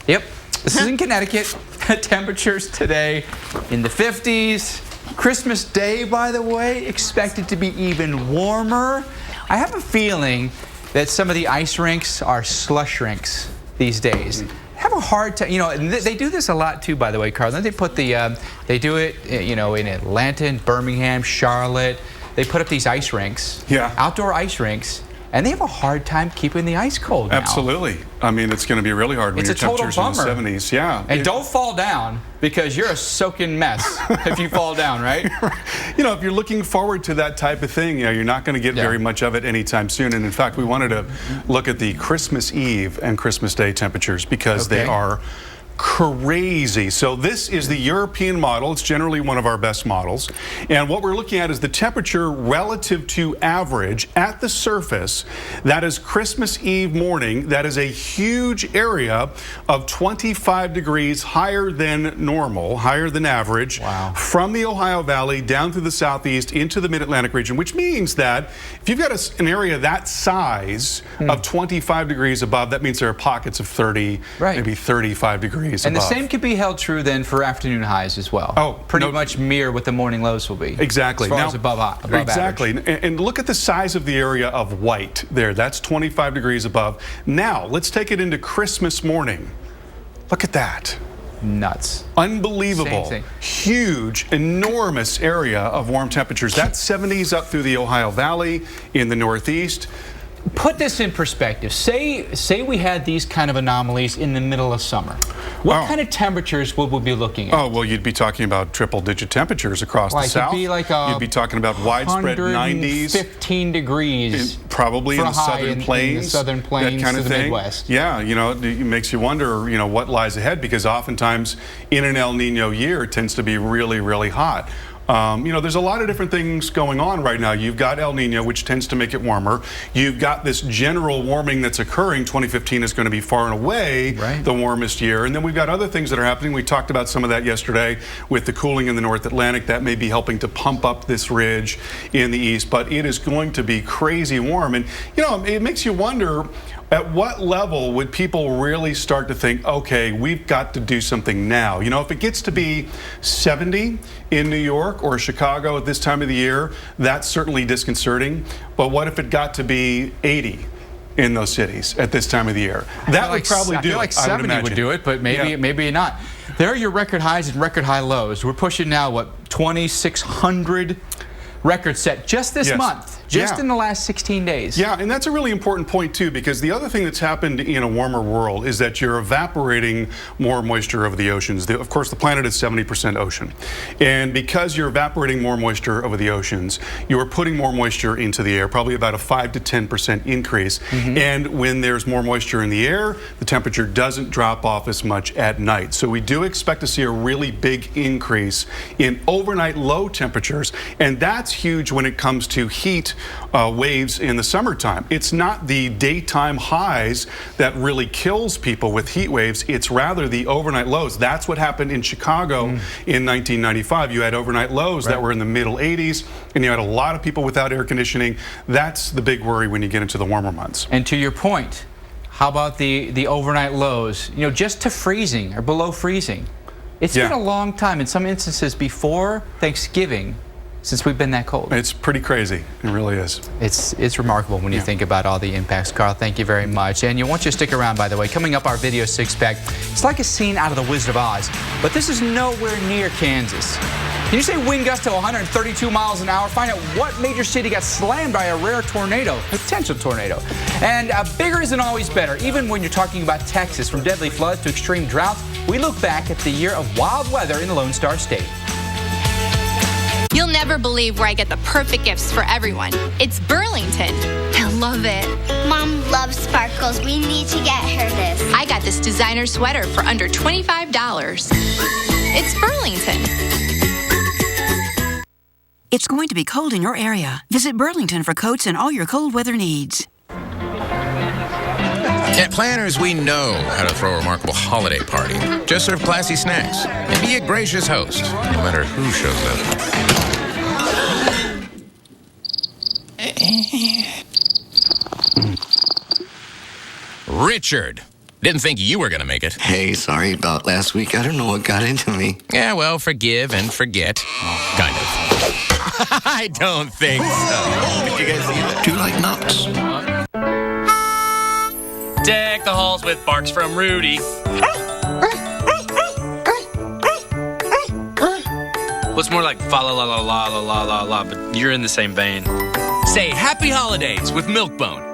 Yep. This is in Connecticut. Temperatures today in the 50s. Christmas Day, by the way, expected to be even warmer. I have a feeling that some of the ice rinks are slush rinks these days. Have a hard time, you know, and they do this a lot too, by the way, Carl. They put the, they do it, you know, in Atlanta, in Birmingham, Charlotte. They put up these ice rinks, outdoor ice rinks, and they have a hard time keeping the ice cold now. Absolutely. I mean, it's going to be really hard when It's your a total temperatures bummer. in the 70s. Yeah. And don't fall down, because you're a soaking mess if you fall down, right? You know, if you're looking forward to that type of thing, you know, you're not going to get very much of it anytime soon. And in fact, we wanted to look at the Christmas Eve and Christmas Day temperatures because they are crazy. So this is the European model. It's generally one of our best models. And what we're looking at is the temperature relative to average at the surface. That is Christmas Eve morning. That is a huge area of 25 degrees higher than normal, higher than average, from the Ohio Valley down through the southeast into the Mid-Atlantic region, which means that if you've got an area that size of 25 degrees above, that means there are pockets of 30, maybe 35 degrees And above. the same could be held true then for afternoon highs as well. Oh, pretty much mirror what the morning lows will be. Exactly. As far Now, as above exactly. average. And look at the size of the area of white there. That's 25 degrees above. Now, let's take it into Christmas morning. Look at that. Nuts. Unbelievable. Same thing. Huge, enormous area of warm temperatures. That's 70s up through the Ohio Valley in the Northeast. Put this in perspective. Say we had these kind of anomalies in the middle of summer. What kind of temperatures would we be looking at? Oh, well, you'd be talking about triple-digit temperatures across the south. It'd be like you'd be talking about widespread 90s. 15 degrees. Probably in the southern plains. In the southern plains that kind to of the thing. Midwest. Yeah, you know, it makes you wonder, you know, what lies ahead, because oftentimes in an El Nino year it tends to be really, really hot. You know, there's a lot of different things going on right now. You've got El Nino, which tends to make it warmer. You've got this general warming that's occurring. 2015 is going to be far and away the warmest year. And then we've got other things that are happening. We talked about some of that yesterday with the cooling in the North Atlantic. That may be helping to pump up this ridge in the east. But it is going to be crazy warm. And, you know, it makes you wonder, at what level would people really start to think, okay, we've got to do something now? You know, if it gets to be 70 in New York or Chicago at this time of the year, that's certainly disconcerting. But what if it got to be 80 in those cities at this time of the year? That would probably do it. I feel like 70 would do it, but maybe not. There are your record highs and record high lows. We're pushing now, what, 2,600 record set just this month. Just in the last 16 days. Yeah, and that's a really important point too, because the other thing that's happened in a warmer world is that you're evaporating more moisture over the oceans. Of course, the planet is 70% ocean. And because you're evaporating more moisture over the oceans, you are putting more moisture into the air, probably about a 5 to 10% increase. And when there's more moisture in the air, the temperature doesn't drop off as much at night. So we do expect to see a really big increase in overnight low temperatures, and that's huge when it comes to heat waves in the summertime. It's not the daytime highs that really kills people with heat waves. It's rather the overnight lows. That's what happened in Chicago in 1995. You had overnight lows that were in the middle 80s, and you had a lot of people without air conditioning. That's the big worry when you get into the warmer months. And to your point, how about the overnight lows? You know, just to freezing or below freezing. It's been a long time. In some instances before Thanksgiving, since we've been that cold. It's pretty crazy. It really is. It's remarkable when you think about all the impacts. Carl, thank you very much. And you want you to stick around, by the way. Coming up, our video 6-pack. It's like a scene out of The Wizard of Oz, but this is nowhere near Kansas. Can you say wind gusts to 132 miles an hour? Find out what major city got slammed by a rare tornado, potential tornado. And bigger isn't always better. Even when you're talking about Texas, from deadly floods to extreme droughts, we look back at the year of wild weather in the Lone Star State. You'll never believe where I get the perfect gifts for everyone. It's Burlington. I love it. Mom loves sparkles. We need to get her this. I got this designer sweater for under $25. It's Burlington. It's going to be cold in your area. Visit Burlington for coats and all your cold weather needs. At Planners, we know how to throw a remarkable holiday party. Just serve classy snacks and be a gracious host, no matter who shows up. Richard. Didn't think you were going to make it. Hey, sorry about last week. I don't know what got into me. Yeah, well, forgive and forget. Kind of. I don't think so. Did you guys see that? Do you like nuts? Deck the halls with barks from Rudy. What's more like fa la la la la la la la la, but you're in the same vein. Say Happy Holidays with Milk-Bone.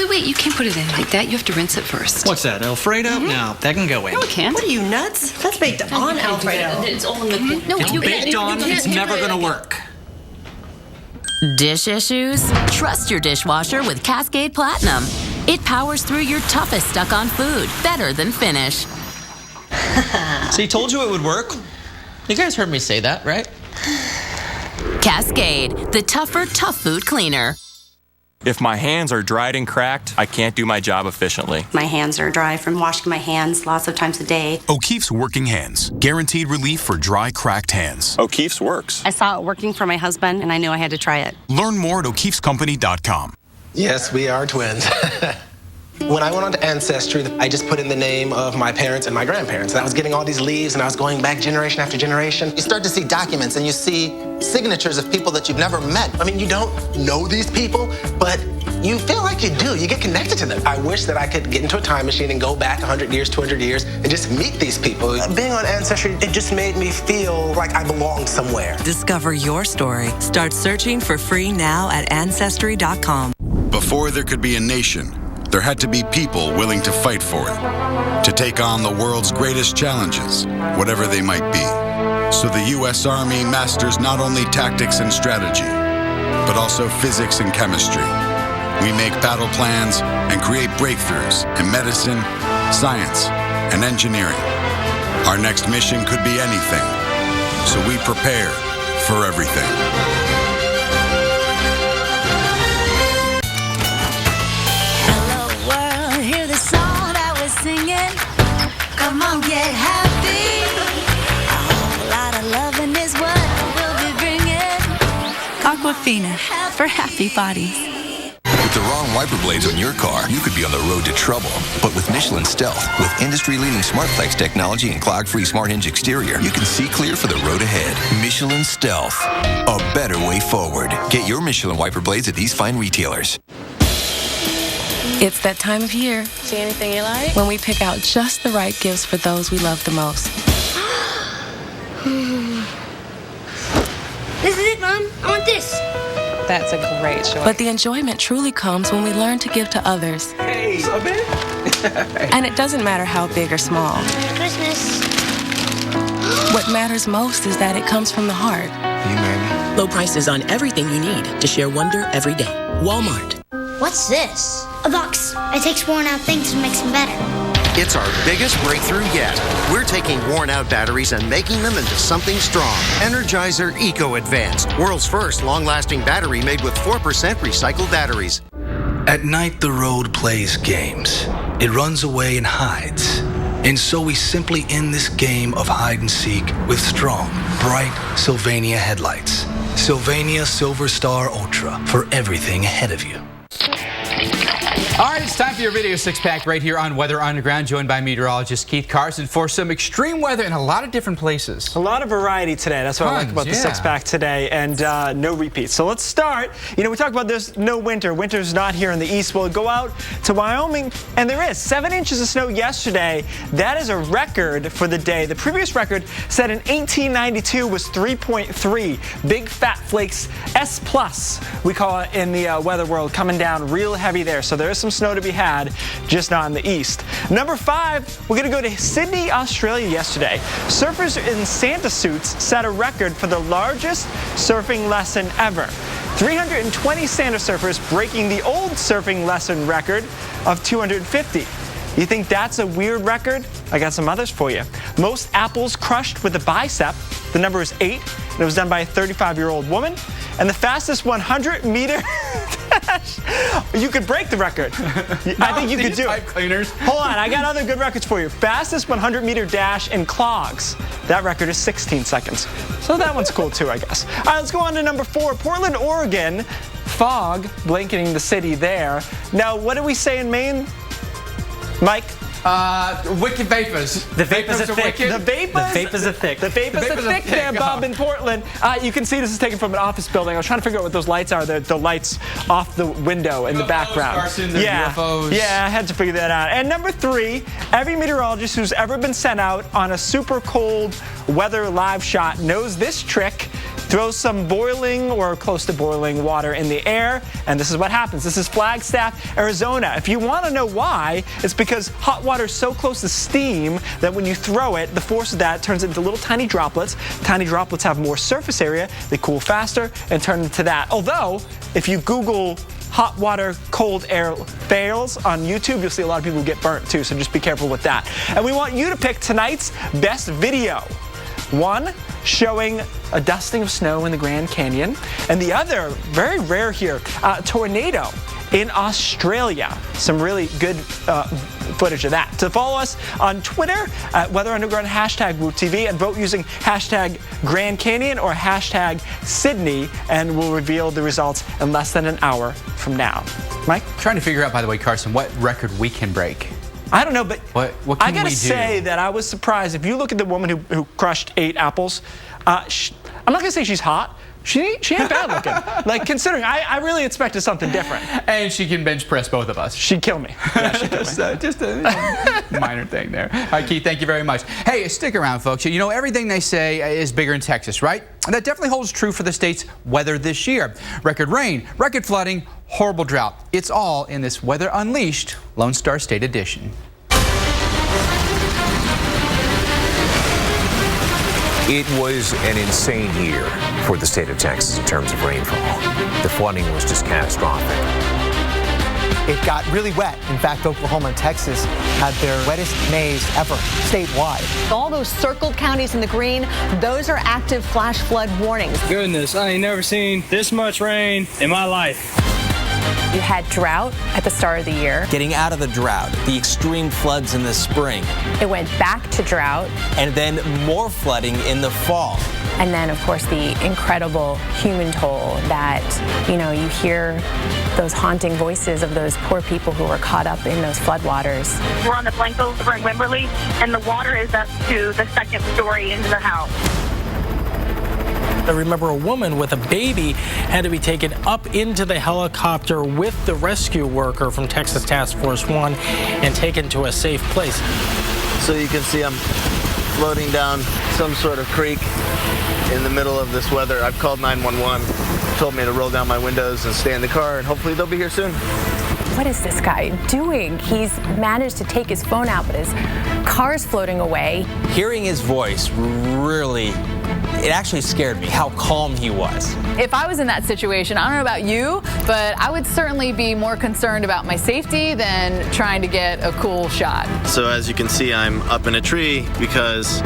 Wait, you can't put it in like that. You have to rinse it first. What's that, Alfredo? No, that can go in. No, it can't. What are you, nuts? That's baked on Alfredo. It's all in the... No, It's you baked on, it's never gonna work. Dish issues? Trust your dishwasher with Cascade Platinum. It powers through your toughest stuck-on food better than Finish. See, told you it would work. You guys heard me say that, right? Cascade, the tougher tough food cleaner. If my hands are dried and cracked, I can't do my job efficiently. My hands are dry from washing my hands lots of times a day. O'Keefe's Working Hands. Guaranteed relief for dry, cracked hands. O'Keefe's works. I saw it working for my husband, and I knew I had to try it. Learn more at o'keefescompany.com. Yes, we are twins. When I went on to Ancestry, I just put in the name of my parents and my grandparents. And I was getting all these leaves, and I was going back generation after generation. You start to see documents, and you see signatures of people that you've never met. I mean, you don't know these people, but you feel like you do. You get connected to them. I wish that I could get into a time machine and go back 100 years, 200 years, and just meet these people. Being on Ancestry, it just made me feel like I belonged somewhere. Discover your story. Start searching for free now at Ancestry.com. Before there could be a nation, there had to be people willing to fight for it, to take on the world's greatest challenges, whatever they might be. So the U.S. Army masters not only tactics and strategy, but also physics and chemistry. We make battle plans and create breakthroughs in medicine, science, and engineering. Our next mission could be anything, so we prepare for everything. Hear the song that we're singing. Come on, get happy. A whole lot of loving is what we'll be bringing. Aquafina for happy bodies. With the wrong wiper blades on your car, you could be on the road to trouble. But with Michelin Stealth, with industry-leading SmartFlex technology and clog-free Smart Hinge exterior, you can see clear for the road ahead. Michelin Stealth, a better way forward. Get your Michelin wiper blades at these fine retailers. It's that time of year. See anything you like? When we pick out just the right gifts for those we love the most. This is it, Mom. I want this. That's a great choice. But the enjoyment truly comes when we learn to give to others. Hey, so big? And it doesn't matter how big or small. Merry Christmas. What matters most is that it comes from the heart. You, Mammy? Low prices on everything you need to share wonder every day. Walmart. What's this? A box. It takes worn out things and makes them better. It's our biggest breakthrough yet. We're taking worn-out batteries and making them into something strong. Energizer Eco Advanced, world's first long-lasting battery made with 4% recycled batteries. At night, the road plays games. It runs away and hides. And so we simply end this game of hide and seek with strong, bright Sylvania headlights. Sylvania Silver Star Ultra for everything ahead of you. All right, it's time for your video six-pack right here on Weather Underground, joined by meteorologist Keith Carson for some extreme weather in a lot of different places. A lot of variety today. That's what I like about the six-pack today, and no repeats. So let's start. You know, we talked about there's no winter. Winter's not here in the east. We'll go out to Wyoming, and there is 7 inches of snow yesterday. That is a record for the day. The previous record set in 1892 was 3.3. Big fat flakes, S+, we call it in the weather world, coming down real heavy there. So there is some snow to be had, just not in the east. Number 5, we're going to go to Sydney, Australia yesterday. Surfers in Santa suits set a record for the largest surfing lesson ever. 320 Santa surfers breaking the old surfing lesson record of 250. You think that's a weird record? I got some others for you. Most apples crushed with a bicep. The number is 8, and it was done by a 35-year-old woman. And the fastest 100-meter dash, you could break the record. I think you could do it. Cleaners. Hold on, I got other good records for you. Fastest 100-meter dash in clogs. That record is 16 seconds. So that one's cool too, I guess. All right, let's go on to number 4. Portland, Oregon. Fog blanketing the city there. Now, what do we say in Maine? Mike? Wicked vapors. The vapors are thick. The vapors are thick. The vapors are thick there, Bob, in Portland. You can see this is taken from an office building. I was trying to figure out what those lights are. The lights off the window in the background. Carson, UFOs. Yeah, I had to figure that out. And number 3, every meteorologist who's ever been sent out on a super cold weather live shot knows this trick. Throw some boiling or close to boiling water in the air, and this is what happens. This is Flagstaff, Arizona. If you want to know why, it's because hot water is so close to steam that when you throw it, the force of that turns into little tiny droplets. Tiny droplets have more surface area. They cool faster and turn into that. Although, if you Google hot water, cold air fails on YouTube, you'll see a lot of people get burnt too, so just be careful with that. And we want you to pick tonight's best video. One, showing a dusting of snow in the Grand Canyon, and the other, very rare here, tornado in Australia. Some really good footage of that. To follow us on Twitter at Weather Underground, #WootTV, and vote using #Grand Canyon or #Sydney, and we'll reveal the results in less than an hour from now. Mike? Trying to figure out, by the way, Carson, what record we can break. I don't know, but what can I gotta say that I was surprised. If you look at the woman who crushed 8 apples, I'm not gonna say she's hot. She ain't bad looking. Like, considering, I really expected something different. And she can bench press both of us. She'd kill me. Yeah, she'd kill me. Just a minor thing there. All right, Keith, thank you very much. Hey, stick around, folks. You know, everything they say is bigger in Texas, right? And that definitely holds true for the state's weather this year. Record rain, record flooding, horrible drought. It's all in this Weather Unleashed Lone Star State edition. It was an insane year for the state of Texas in terms of rainfall. The flooding was just catastrophic. It got really wet. In fact, Oklahoma and Texas had their wettest Mays ever statewide. All those circled counties in the green, those are active flash flood warnings. Goodness, I ain't never seen this much rain in my life. You had drought at the start of the year. Getting out of the drought, the extreme floods in the spring. It went back to drought. And then more flooding in the fall. And then, of course, the incredible human toll that, you know, you hear those haunting voices of those poor people who were caught up in those floodwaters. We're on the Blankos over in Wimberley, and the water is up to the second story into the house. I remember a woman with a baby had to be taken up into the helicopter with the rescue worker from Texas Task Force 1 and taken to a safe place. So you can see I'm floating down some sort of creek in the middle of this weather. I've called 911, told me to roll down my windows and stay in the car, and hopefully they'll be here soon. What is this guy doing? He's managed to take his phone out, but his car's floating away. Hearing his voice really, it actually scared me how calm he was. If I was in that situation, I don't know about you, but I would certainly be more concerned about my safety than trying to get a cool shot. So as you can see, I'm up in a tree because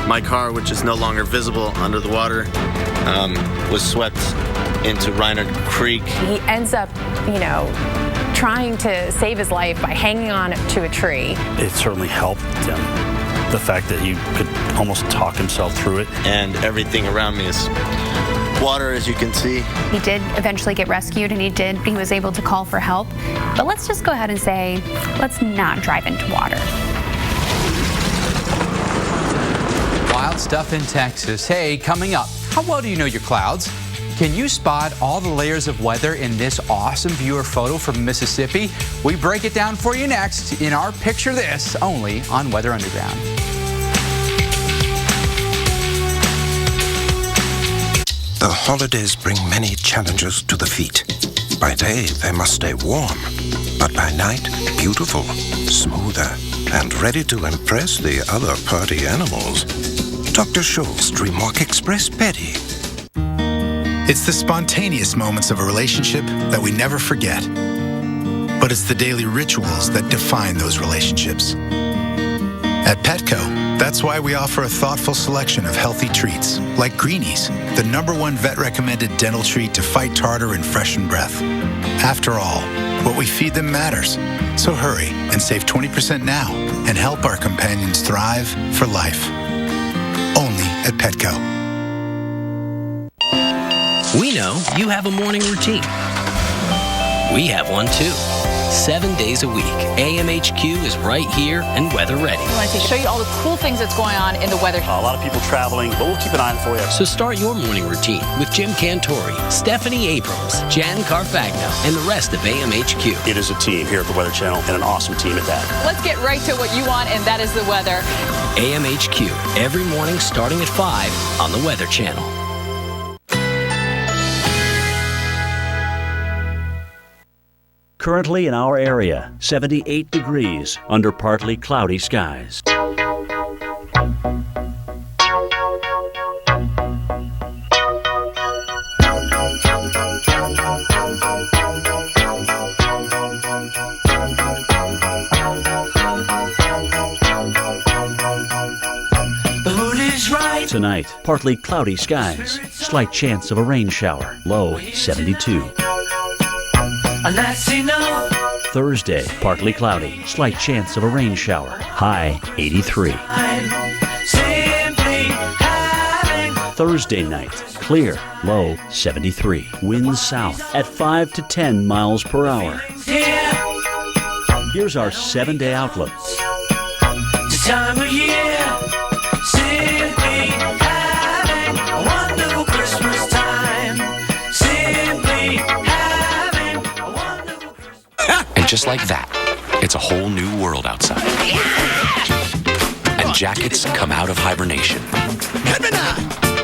my car, which is no longer visible under the water, was swept into Reiner Creek. He ends up, you know, trying to save his life by hanging on to a tree. It certainly helped him. The fact that he could almost talk himself through it. And everything around me is water, as you can see. He did eventually get rescued, and he was able to call for help. But let's just go ahead and say, let's not drive into water. Wild stuff in Texas. Hey, coming up, how well do you know your clouds? Can you spot all the layers of weather in this awesome viewer photo from Mississippi? We break it down for you next in our Picture This, only on Weather Underground. The holidays bring many challenges to the feet. By day, they must stay warm, but by night, beautiful, smoother, and ready to impress the other party animals. Dr. Scholl's DreamWalk Express Petty. It's the spontaneous moments of a relationship that we never forget. But it's the daily rituals that define those relationships. At Petco, that's why we offer a thoughtful selection of healthy treats, like Greenies, the #1 vet-recommended dental treat to fight tartar and freshen breath. After all, what we feed them matters. So hurry and save 20% now and help our companions thrive for life. Only at Petco. We know you have a morning routine. We have one too. 7 days a week, AMHQ is right here and weather ready. We want to show you all the cool things that's going on in the weather. A lot of people traveling, but we'll keep an eye on for you. So start your morning routine with Jim Cantori, Stephanie Abrams, Jan Carfagna, and the rest of AMHQ. It is a team here at the Weather Channel, and an awesome team at that. Let's get right to what you want, and that is the weather. AMHQ, every morning starting at 5 on the Weather Channel. Currently in our area, 78 degrees under partly cloudy skies. Tonight, partly cloudy skies, slight chance of a rain shower, low 72. Thursday, partly cloudy, slight chance of a rain shower, high 83. Thursday night, clear, low 73. Winds south at 5 to 10 miles per hour. Here's our 7-day outlook. Time of year, simply having a wonderful Christmas time. Simply having a wonderful Christmas. And just like that, it's a whole new world outside. And jackets come out of hibernation.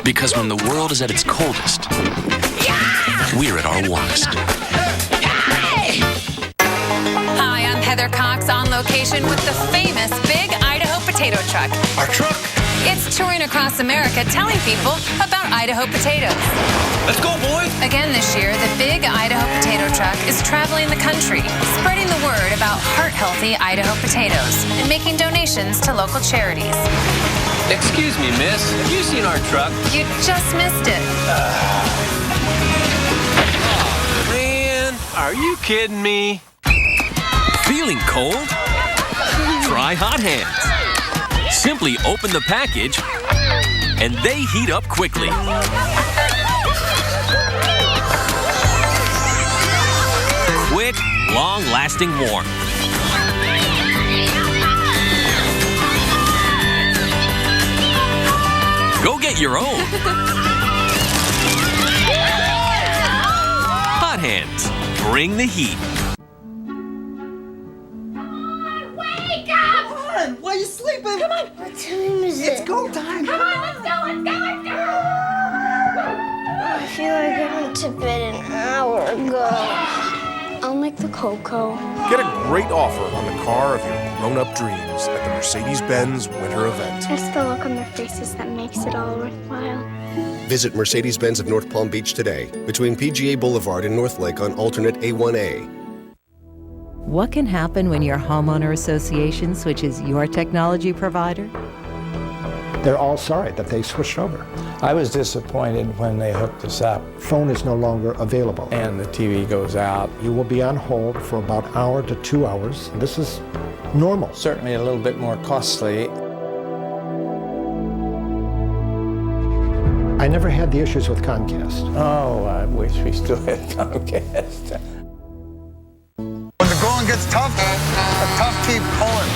Because when the world is at its coldest, we're at our warmest. Hi, I'm Heather Cox on location with the famous Big Idaho Potato Truck. Our truck? It's touring across America telling people about Idaho potatoes. Let's go, boys! Again this year, the Big Idaho Potato Truck is traveling the country, spreading the word about heart-healthy Idaho potatoes and making donations to local charities. Excuse me, miss. Have you seen our truck? You just missed it. Oh, man. Are you kidding me? Feeling cold? Try Hot Hands. Simply open the package, and they heat up quickly. Quick, long-lasting warmth. Go get your own. Hot Hands. Bring the heat. Wake up! Come on! Why are you sleeping? Come on! What time is it? It's go time! Come on, let's go, let's go, let's go! I feel like I went to bed an hour ago. I'll make the cocoa. Get a great offer on the car of your grown-up dreams at the Mercedes-Benz Winter Event. It's the look on their faces that makes it all worthwhile. Visit Mercedes-Benz of North Palm Beach today, between PGA Boulevard and North Lake on alternate A1A. What can happen when your homeowner association switches your technology provider? They're all sorry that they switched over. I was disappointed when they hooked us up. Phone is no longer available. And the TV goes out. You will be on hold for about an hour to 2 hours. This is normal. Certainly a little bit more costly. I never had the issues with Comcast. Oh, I wish we still had Comcast. When the going gets tough, the tough keep pulling.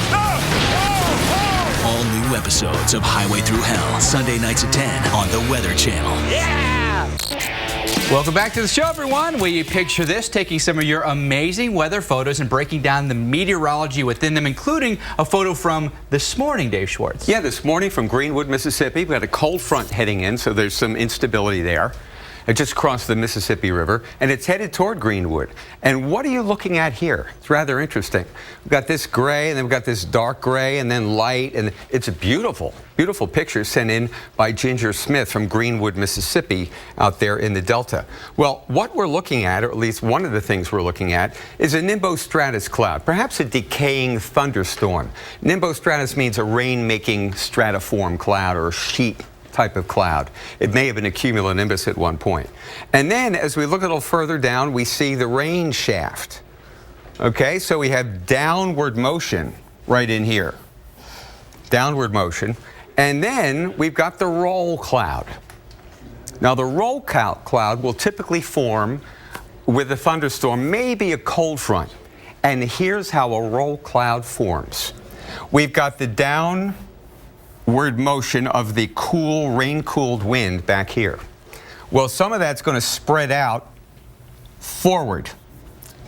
All new episodes of Highway Through Hell, Sunday nights at 10 on the Weather Channel. Yeah! Welcome back to the show, everyone. We picture this, taking some of your amazing weather photos and breaking down the meteorology within them, including a photo from this morning, Dave Schwartz. Yeah, this morning from Greenwood, Mississippi. We've got a cold front heading in, so there's some instability there. It just crossed the Mississippi River, and it's headed toward Greenwood. And what are you looking at here? It's rather interesting. We've got this gray, and then we've got this dark gray, and then light, and it's a beautiful, beautiful picture sent in by Ginger Smith from Greenwood, Mississippi, out there in the Delta. Well, what we're looking at, or at least one of the things we're looking at, is a nimbostratus cloud, perhaps a decaying thunderstorm. Nimbostratus means a rain-making stratiform cloud or sheet type of cloud. It may have been a cumulonimbus at one point. And then as we look a little further down, we see the rain shaft. Okay, so we have downward motion right in here. Downward motion. And then we've got the roll cloud. Now the roll cloud will typically form with a thunderstorm, maybe a cold front. And here's how a roll cloud forms. We've got the downward motion of the cool, rain-cooled wind back here. Well, some of that's going to spread out forward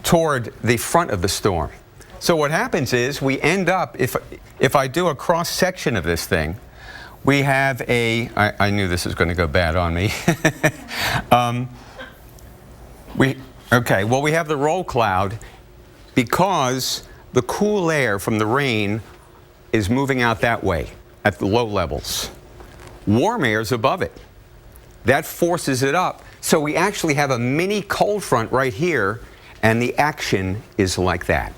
toward the front of the storm. So what happens is we end up, if I do a cross-section of this thing, we have a, I knew this was going to go bad on me. We have the roll cloud because the cool air from the rain is moving out that way at the low levels. Warm air is above it. That forces it up. So we actually have a mini cold front right here, and the action is like that.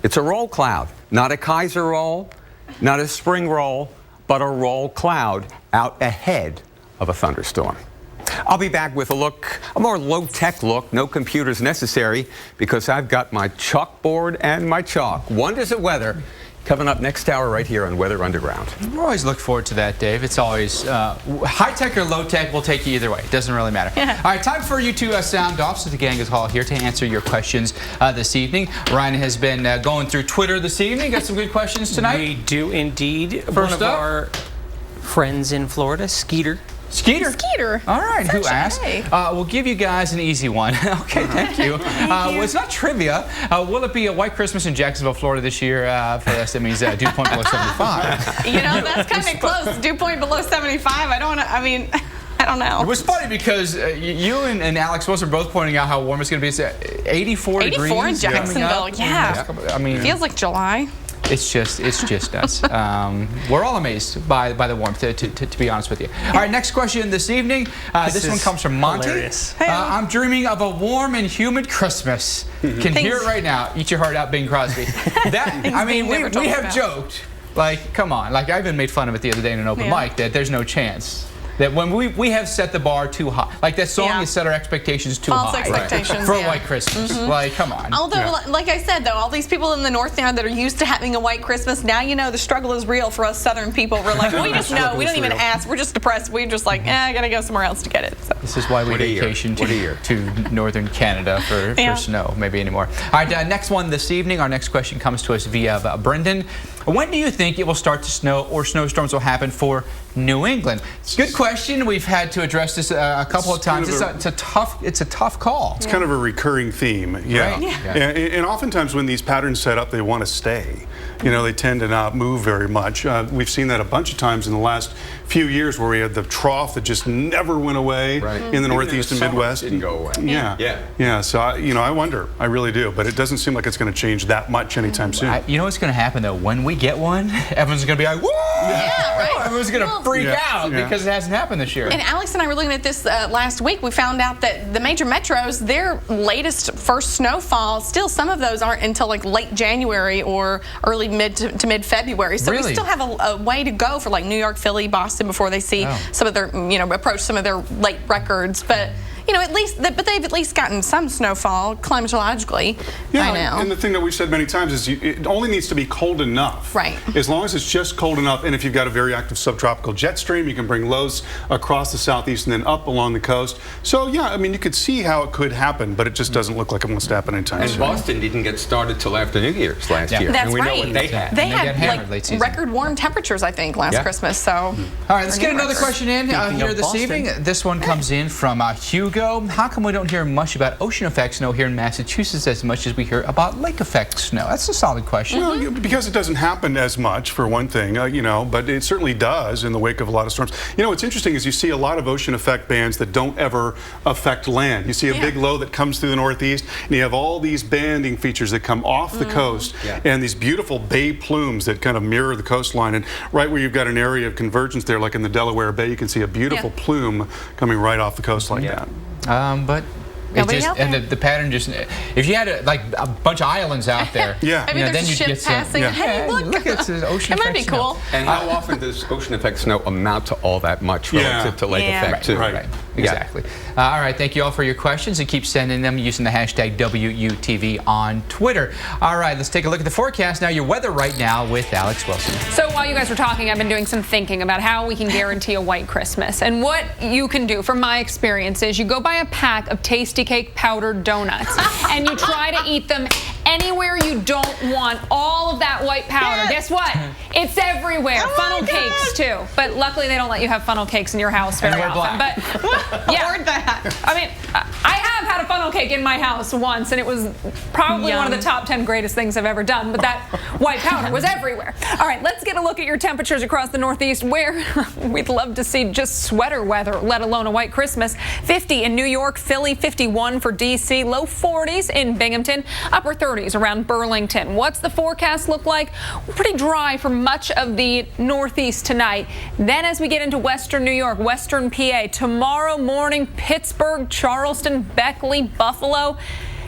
It's a roll cloud, not a Kaiser roll, not a spring roll, but a roll cloud out ahead of a thunderstorm. I'll be back with a more low-tech look, no computers necessary, because I've got my chalkboard and my chalk. Wonders of weather coming up next hour right here on Weather Underground. We always look forward to that, Dave. It's always high-tech or low-tech, we'll take you either way. It doesn't really matter. Yeah. All right, time for you to sound off. So the gang is all here to answer your questions this evening. Ryan has been going through Twitter this evening. Got some good questions tonight? We do indeed. First One of our friends in Florida, Skeeter. Skeeter? Skeeter. All right, Such who asked? We'll give you guys an easy one. Okay, thank you. Well, it's not trivia. Will it be a white Christmas in Jacksonville, Florida this year? For us, that means dew point below 75. You know, that's kind of close. Dew point below 75. I don't know. It was funny because you and Alex Wilson are both pointing out how warm it's going to be. It's 84 degrees. 84 in Jacksonville, yeah. I mean, feels like July. It's just nuts. We're all amazed by the warmth, to be honest with you. All right, next question this evening. This one comes from Monty. I'm dreaming of a warm and humid Christmas. Can hear it right now. Eat your heart out, Bing Crosby. I mean, we have joked, like, come on. Like, I even made fun of it the other day in an open mic that there's no chance. That when we have set the bar too high. Like that song has set our expectations too False high. expectations, for a white Christmas. Like, come on. Although, like I said, though, all these people in the north now that are used to having a white Christmas, now you know the struggle is real for us southern people. We're like, we just know. We don't even ask. We're just depressed. We're just like, I got to go somewhere else to get it. So. This is why we vacation to northern Canada for snow, maybe anymore. All right, next one this evening. Our next question comes to us via Brendan. When do you think it will start to snow or snowstorms will happen for New England? Good question. We've had to address this a couple of times. It's a tough call. It's kind of a recurring theme. Yeah. Right. Yeah. And oftentimes when these patterns set up, they want to stay. You know, they tend to not move very much. We've seen that a bunch of times in the last few years where we had the trough that just never went away in the Northeast and Midwest. Didn't go away. Yeah. So I wonder. I really do. But it doesn't seem like it's going to change that much anytime soon. You know what's going to happen though? When we get one, everyone's going to be like, whoa! Yeah, right. Everyone's going to freak out because it hasn't happened this year. And Alex and I were looking at this last week. We found out that the major metros, their latest first snowfall, still some of those aren't until like late January or early mid to mid February. So we still have a way to go for like New York, Philly, Boston before they see some of their, approach some of their late records. But you know, at least, but they've at least gotten some snowfall climatologically by now. And the thing that we've said many times is it only needs to be cold enough. Right. As long as it's just cold enough, and if you've got a very active subtropical jet stream, you can bring lows across the southeast and then up along the coast. So yeah, I mean, you could see how it could happen, but it just doesn't look like it wants to happen anytime And soon. Boston didn't get started till after New Year's last year. That's and we right. know what they had. They had like record warm temperatures, I think, last Christmas. So. All right, let's get another question in here this evening. This one comes in from Hugo. How come we don't hear much about ocean effect snow here in Massachusetts as much as we hear about lake effect snow? That's a solid question. Well, because it doesn't happen as much, for one thing, you know, but it certainly does in the wake of a lot of storms. You know, what's interesting is you see a lot of ocean effect bands that don't ever affect land. You see a big low that comes through the northeast, and you have all these banding features that come off the coast, and these beautiful bay plumes that kind of mirror the coastline. And right where you've got an area of convergence there, like in the Delaware Bay, you can see a beautiful plume coming right off the coast like that. But it just, and the pattern just, if you had like a bunch of islands out there, Maybe there's then a you'd ship get some. passing. Hey, look, it's an ocean it effect might be snow. cool. And how often does ocean effect snow amount to all that much relative to lake effect too? Right. Exactly. All right, thank you all for your questions, and keep sending them using the hashtag WUTV on Twitter. All right, let's take a look at the forecast now. Your weather right now with Alex Wilson. So while you guys were talking, I've been doing some thinking about how we can guarantee a white Christmas. And what you can do, from my experience, is you go buy a pack of Tasty Cake powdered donuts and you try to eat them anywhere you don't want all of that white powder. Guess what? It's everywhere. Funnel cakes too. But luckily they don't let you have funnel cakes in your house very often. But yeah, I mean, I have had a funnel cake in my house once, and it was probably one of the top 10 greatest things I've ever done. But that white powder was everywhere. All right, let's get a look at your temperatures across the Northeast, where we'd love to see just sweater weather, let alone a white Christmas. 50 in New York, Philly, 51 for D.C., low 40s in Binghamton, upper 30s around Burlington. What's the forecast look like? Pretty dry for much of the Northeast tonight. Then as we get into western New York, western PA, tomorrow morning, Pittsburgh, Charleston, Beckley, Buffalo.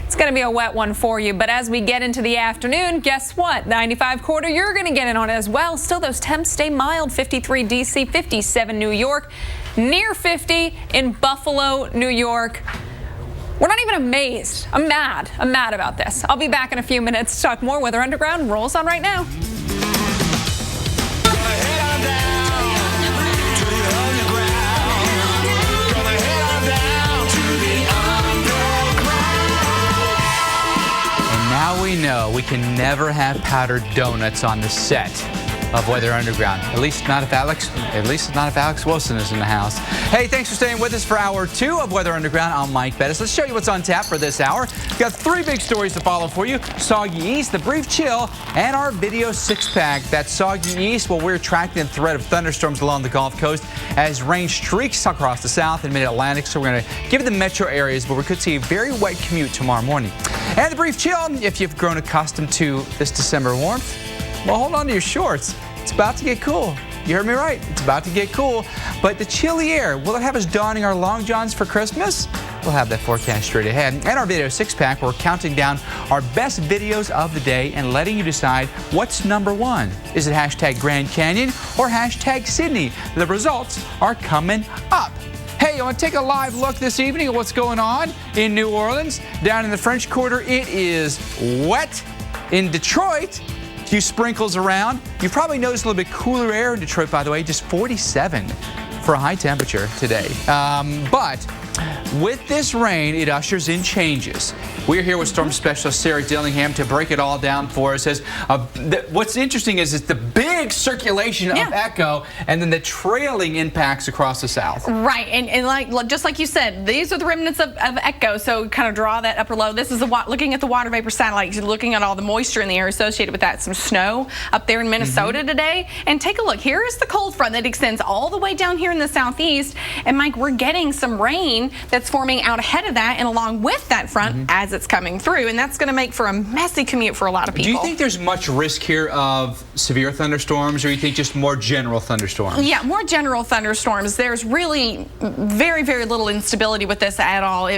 It's going to be a wet one for you, but as we get into the afternoon, guess what? 95 quarter, you're going to get in on it as well. Still, those temps stay mild. 53 D.C., 57 New York, near 50 in Buffalo, New York. We're not even amazed. I'm mad. I'm mad about this. I'll be back in a few minutes to talk more. Weather Underground rolls on right now. Now we know we can never have powdered donuts on the set of Weather Underground. At least not if Alex Wilson is in the house. Hey, thanks for staying with us for hour 2 of Weather Underground. I'm Mike Bettis. Let's show you what's on tap for this hour. We've got 3 big stories to follow for you. Soggy East, the brief chill, and our video 6-pack. That Soggy East, well, we're tracking the threat of thunderstorms along the Gulf Coast as rain streaks across the South and Mid-Atlantic. So we're going to give you the metro areas, but we could see a very wet commute tomorrow morning. And the brief chill, if you've grown accustomed to this December warmth, well, hold on to your shorts. It's about to get cool. You heard me right. It's about to get cool. But the chilly air, will it have us donning our long johns for Christmas? We'll have that forecast straight ahead. And our video 6-pack, we're counting down our best videos of the day and letting you decide what's number 1. Is it hashtag Grand Canyon or hashtag Sydney? The results are coming up. Hey, I want to take a live look this evening at what's going on in New Orleans. Down in the French Quarter, it is wet. In Detroit, a few sprinkles around. You've probably noticed a little bit cooler air in Detroit, by the way, just 47 for a high temperature today. But with this rain, it ushers in changes. We're here with Storm Specialist Sarah Dillingham to break it all down for us. What's interesting is it's the big circulation of echo and then the trailing impacts across the South. Right, and like just like you said, these are the remnants of echo, so kind of draw that upper low. This is looking at the water vapor satellite, looking at all the moisture in the air associated with that. Some snow up there in Minnesota today. And take a look. Here is the cold front that extends all the way down here in the southeast. And Mike, we're getting some rain that's forming out ahead of that and along with that front as it's coming through. And that's going to make for a messy commute for a lot of people. Do you think there's much risk here of severe thunderstorms, or you think just more general thunderstorms? Yeah, more general thunderstorms. There's really very, very little instability with this at all.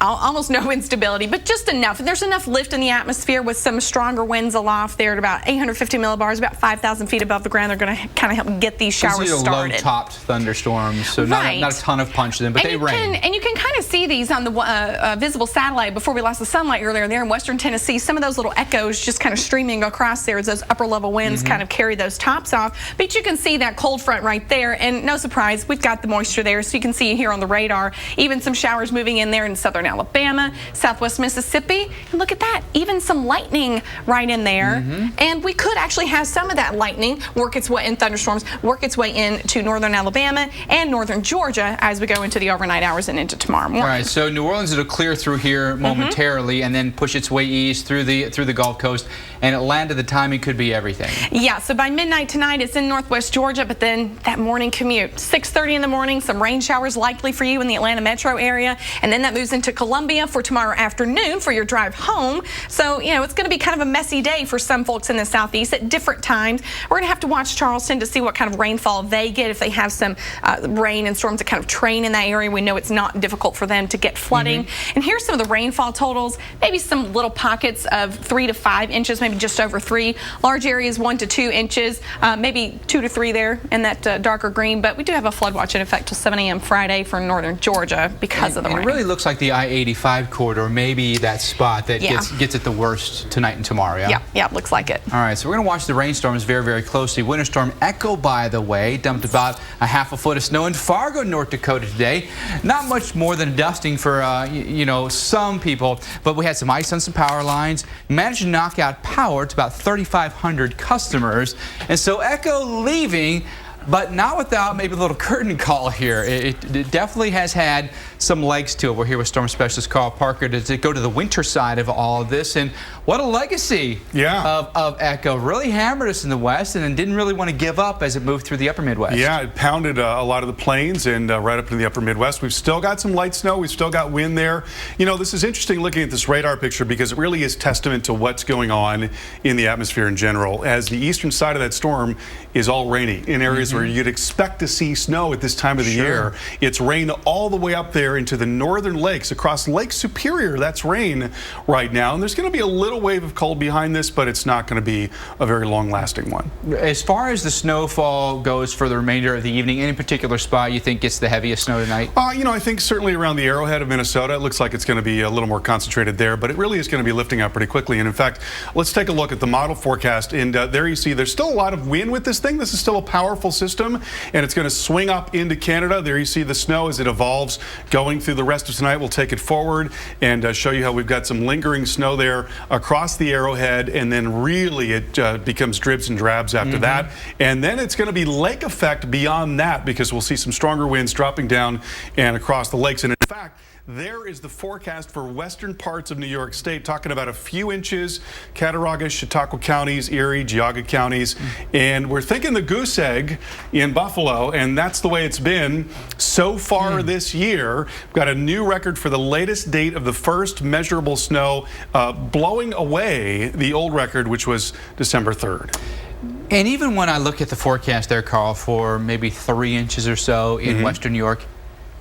almost no instability, but just enough. There's enough lift in the atmosphere with some stronger winds aloft there at about 850 millibars, about 5,000 feet above the ground. They're going to kind of help get these showers These are started. low-topped thunderstorms, so not a ton of punch to them, but they rain. And you can kind of see these on the visible satellite before we lost the sunlight earlier there in western Tennessee. Some of those little echoes just kind of streaming across there as those upper-level winds kind of carry those tops off. But you can see that cold front right there, and no surprise, we've got the moisture there, so you can see here on the radar, even some showers moving in there in southern Alabama, southwest Mississippi. And look at that, even some lightning right in there. And we could actually have some of that lightning work its way in thunderstorms, work its way into northern Alabama and northern Georgia as we go into the overnight hours and into tomorrow morning. All right, so New Orleans, it'll clear through here momentarily and then push its way east through the Gulf Coast. And Atlanta, the timing could be everything. Yeah, so by midnight tonight, it's in northwest Georgia, but then that morning commute, 6:30 in the morning, some rain showers likely for you in the Atlanta metro area, and then that moves into Columbia for tomorrow afternoon for your drive home. So, you know, it's going to be kind of a messy day for some folks in the southeast at different times. We're going to have to watch Charleston to see what kind of rainfall they get, if they have some rain and storms that kind of train in that area. We know it's not difficult for them to get flooding. And here's some of the rainfall totals, maybe some little pockets of 3 to 5 inches, maybe just over 3. Large areas 1 to 2 inches, maybe 2 to 3 there in that darker green. But we do have a flood watch in effect till 7 a.m. Friday for northern Georgia because of the rain. It really looks like the I-85 corridor, maybe that spot that gets it the worst tonight and tomorrow. Yeah, looks like it. All right, so we're going to watch the rainstorms very, very closely. Winter Storm Echo, by the way, dumped about a half a foot of snow in Fargo, North Dakota today. Not much more than a dusting for, you know, some people, but we had some ice on some power lines, managed to knock out power to about 3,500 customers. And so Echo leaving, but not without maybe a little curtain call here. It definitely has had some legs to it. We're here with Storm Specialist Carl Parker to go to the winter side of all of this. And what a legacy of Echo. Really hammered us in the west and then didn't really want to give up as it moved through the upper Midwest. Yeah, it pounded a lot of the plains and right up into the upper Midwest. We've still got some light snow. We've still got wind there. You know, this is interesting looking at this radar picture because it really is testament to what's going on in the atmosphere in general, as the eastern side of that storm is all rainy in areas where you'd expect to see snow at this time of the year. It's rain all the way up there into the northern lakes, across Lake Superior. That's rain right now. And there's going to be a little wave of cold behind this, but it's not going to be a very long-lasting one. As far as the snowfall goes for the remainder of the evening, any particular spot you think gets the heaviest snow tonight? You know, I think certainly around the Arrowhead of Minnesota, it looks like it's going to be a little more concentrated there, but it really is going to be lifting up pretty quickly. And in fact, let's take a look at the model forecast. And there you see there's still a lot of wind with this thing. This is still a powerful system, and it's going to swing up into Canada. There you see the snow as it evolves going through the rest of tonight. We'll take it forward and show you how we've got some lingering snow there across the Arrowhead, and then really it becomes dribs and drabs after that. And then it's going to be lake effect beyond that, because we'll see some stronger winds dropping down and across the lakes. And in fact, there is the forecast for western parts of New York State, talking about a few inches, Cattaraugus, Chautauqua counties, Erie, Geauga counties, and we're thinking the goose egg in Buffalo, and that's the way it's been so far this year. We've got a new record for the latest date of the first measurable snow, blowing away the old record, which was December 3rd. And even when I look at the forecast there, Carl, for maybe 3 inches or so in western New York,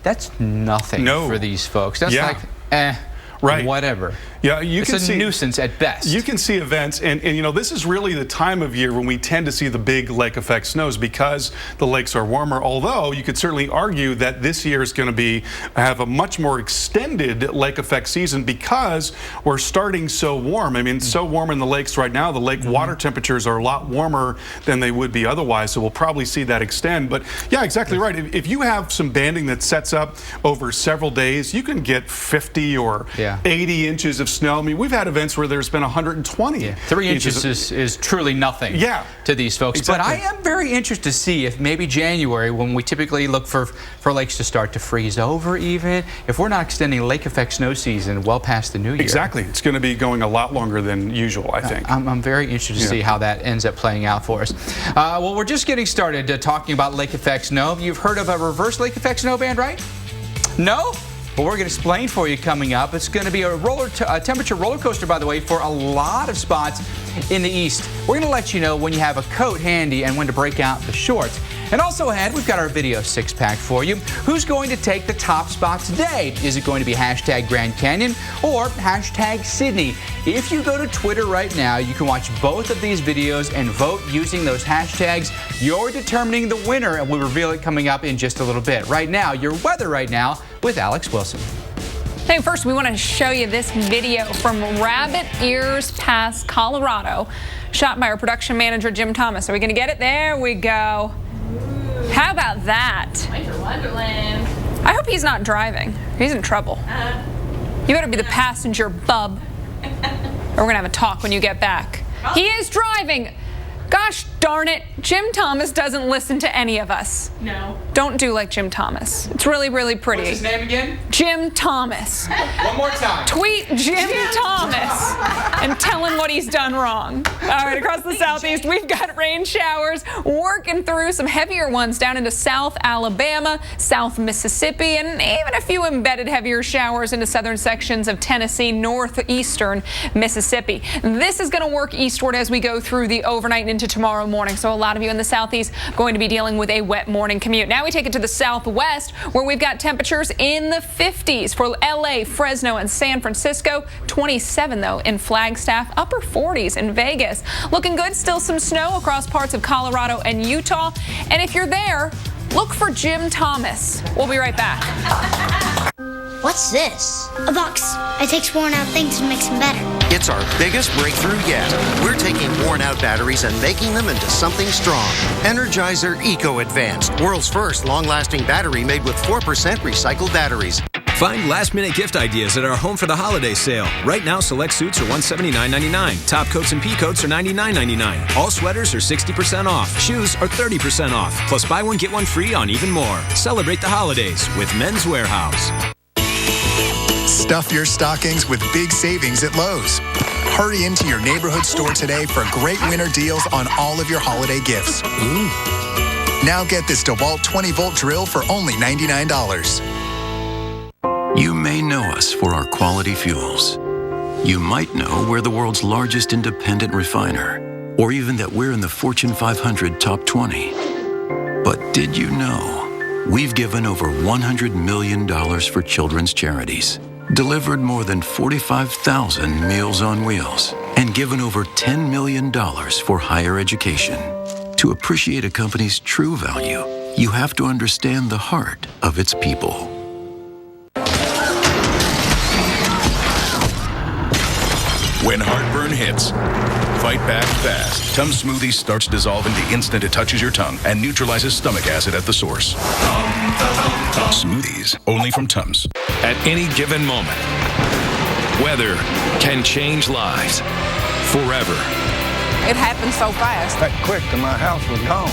that's nothing for these folks. That's like, whatever. Yeah, it's a nuisance at best. You can see events, and you know, this is really the time of year when we tend to see the big lake effect snows because the lakes are warmer, although you could certainly argue that this year is going to have a much more extended lake effect season because we're starting so warm. I mean, so warm in the lakes right now, the lake water temperatures are a lot warmer than they would be otherwise, so we'll probably see that extend. But yeah, exactly right. If you have some banding that sets up over several days, you can get 50 or 80 inches of snow. I mean, we've had events where there's been 120. 3 inches is truly nothing to these folks. Exactly. But I am very interested to see if maybe January, when we typically look for lakes to start to freeze over even, if we're not extending lake effect snow season well past the new year. Exactly. It's going to be going a lot longer than usual, I think. I'm very interested to see how that ends up playing out for us. Well, we're just getting started talking about lake effect snow. You've heard of a reverse lake effect snow band, right? No? But we're going to explain for you coming up. It's going to be a temperature roller coaster, by the way, for a lot of spots in the east. We're going to let you know when you have a coat handy and when to break out the shorts. And also ahead, we've got our video six-pack for you. Who's going to take the top spot today? Is it going to be hashtag Grand Canyon or hashtag Sydney? If you go to Twitter right now, you can watch both of these videos and vote using those hashtags. You're determining the winner, and we'll reveal it coming up in just a little bit. Right now, your weather right now with Alex Wilson. Hey, first we want to show you this video from Rabbit Ears Pass, Colorado, shot by our production manager, Jim Thomas. Are we going to get it? There we go. How about that? Winter Wonderland. I hope he's not driving. He's in trouble. You better be the passenger, bub. Or we're going to have a talk when you get back. He is driving. Gosh darn it, Jim Thomas doesn't listen to any of us. No. Don't do like Jim Thomas. It's really, really pretty. What's his name again? Jim Thomas. One more time. Tweet Jim Thomas and tell him what he's done wrong. All right, across the southeast, we've got rain showers working through some heavier ones down into South Alabama, South Mississippi, and even a few embedded heavier showers into southern sections of Tennessee, northeastern Mississippi. This is going to work eastward as we go through the overnight and into tomorrow morning. So a lot of you in the southeast going to be dealing with a wet morning commute. Now we take it to the southwest, where we've got temperatures in the 50s for LA, Fresno, and San Francisco. 27 though in Flagstaff, upper 40s in Vegas. Looking good. Still some snow across parts of Colorado and Utah. And if you're there, look for Jim Thomas. We'll be right back. What's this? A box. It takes worn out things and makes them better. It's our biggest breakthrough yet. We're taking worn-out batteries and making them into something strong. Energizer Eco Advanced, world's first long-lasting battery made with 4% recycled batteries. Find last-minute gift ideas at our Home for the Holidays sale. Right now, select suits are $179.99. Top coats and pea-coats are $99.99. All sweaters are 60% off. Shoes are 30% off. Plus, buy one, get one free on even more. Celebrate the holidays with Men's Warehouse. Stuff your stockings with big savings at Lowe's. Hurry into your neighborhood store today for great winter deals on all of your holiday gifts. Now get this DeWalt 20-volt drill for only $99. You may know us for our quality fuels. You might know we're the world's largest independent refiner, or even that we're in the Fortune 500 top 20. But did you know we've given over $100 million for children's charities, delivered more than 45,000 Meals on Wheels, and given over $10 million for higher education? To appreciate a company's true value, you have to understand the heart of its people. When heartburn hits, fight back fast. Tums Smoothie starts dissolving the instant it touches your tongue and neutralizes stomach acid at the source. Smoothies, only from Tums. At any given moment, weather can change lives forever. It happened so fast. That quick and my house was gone.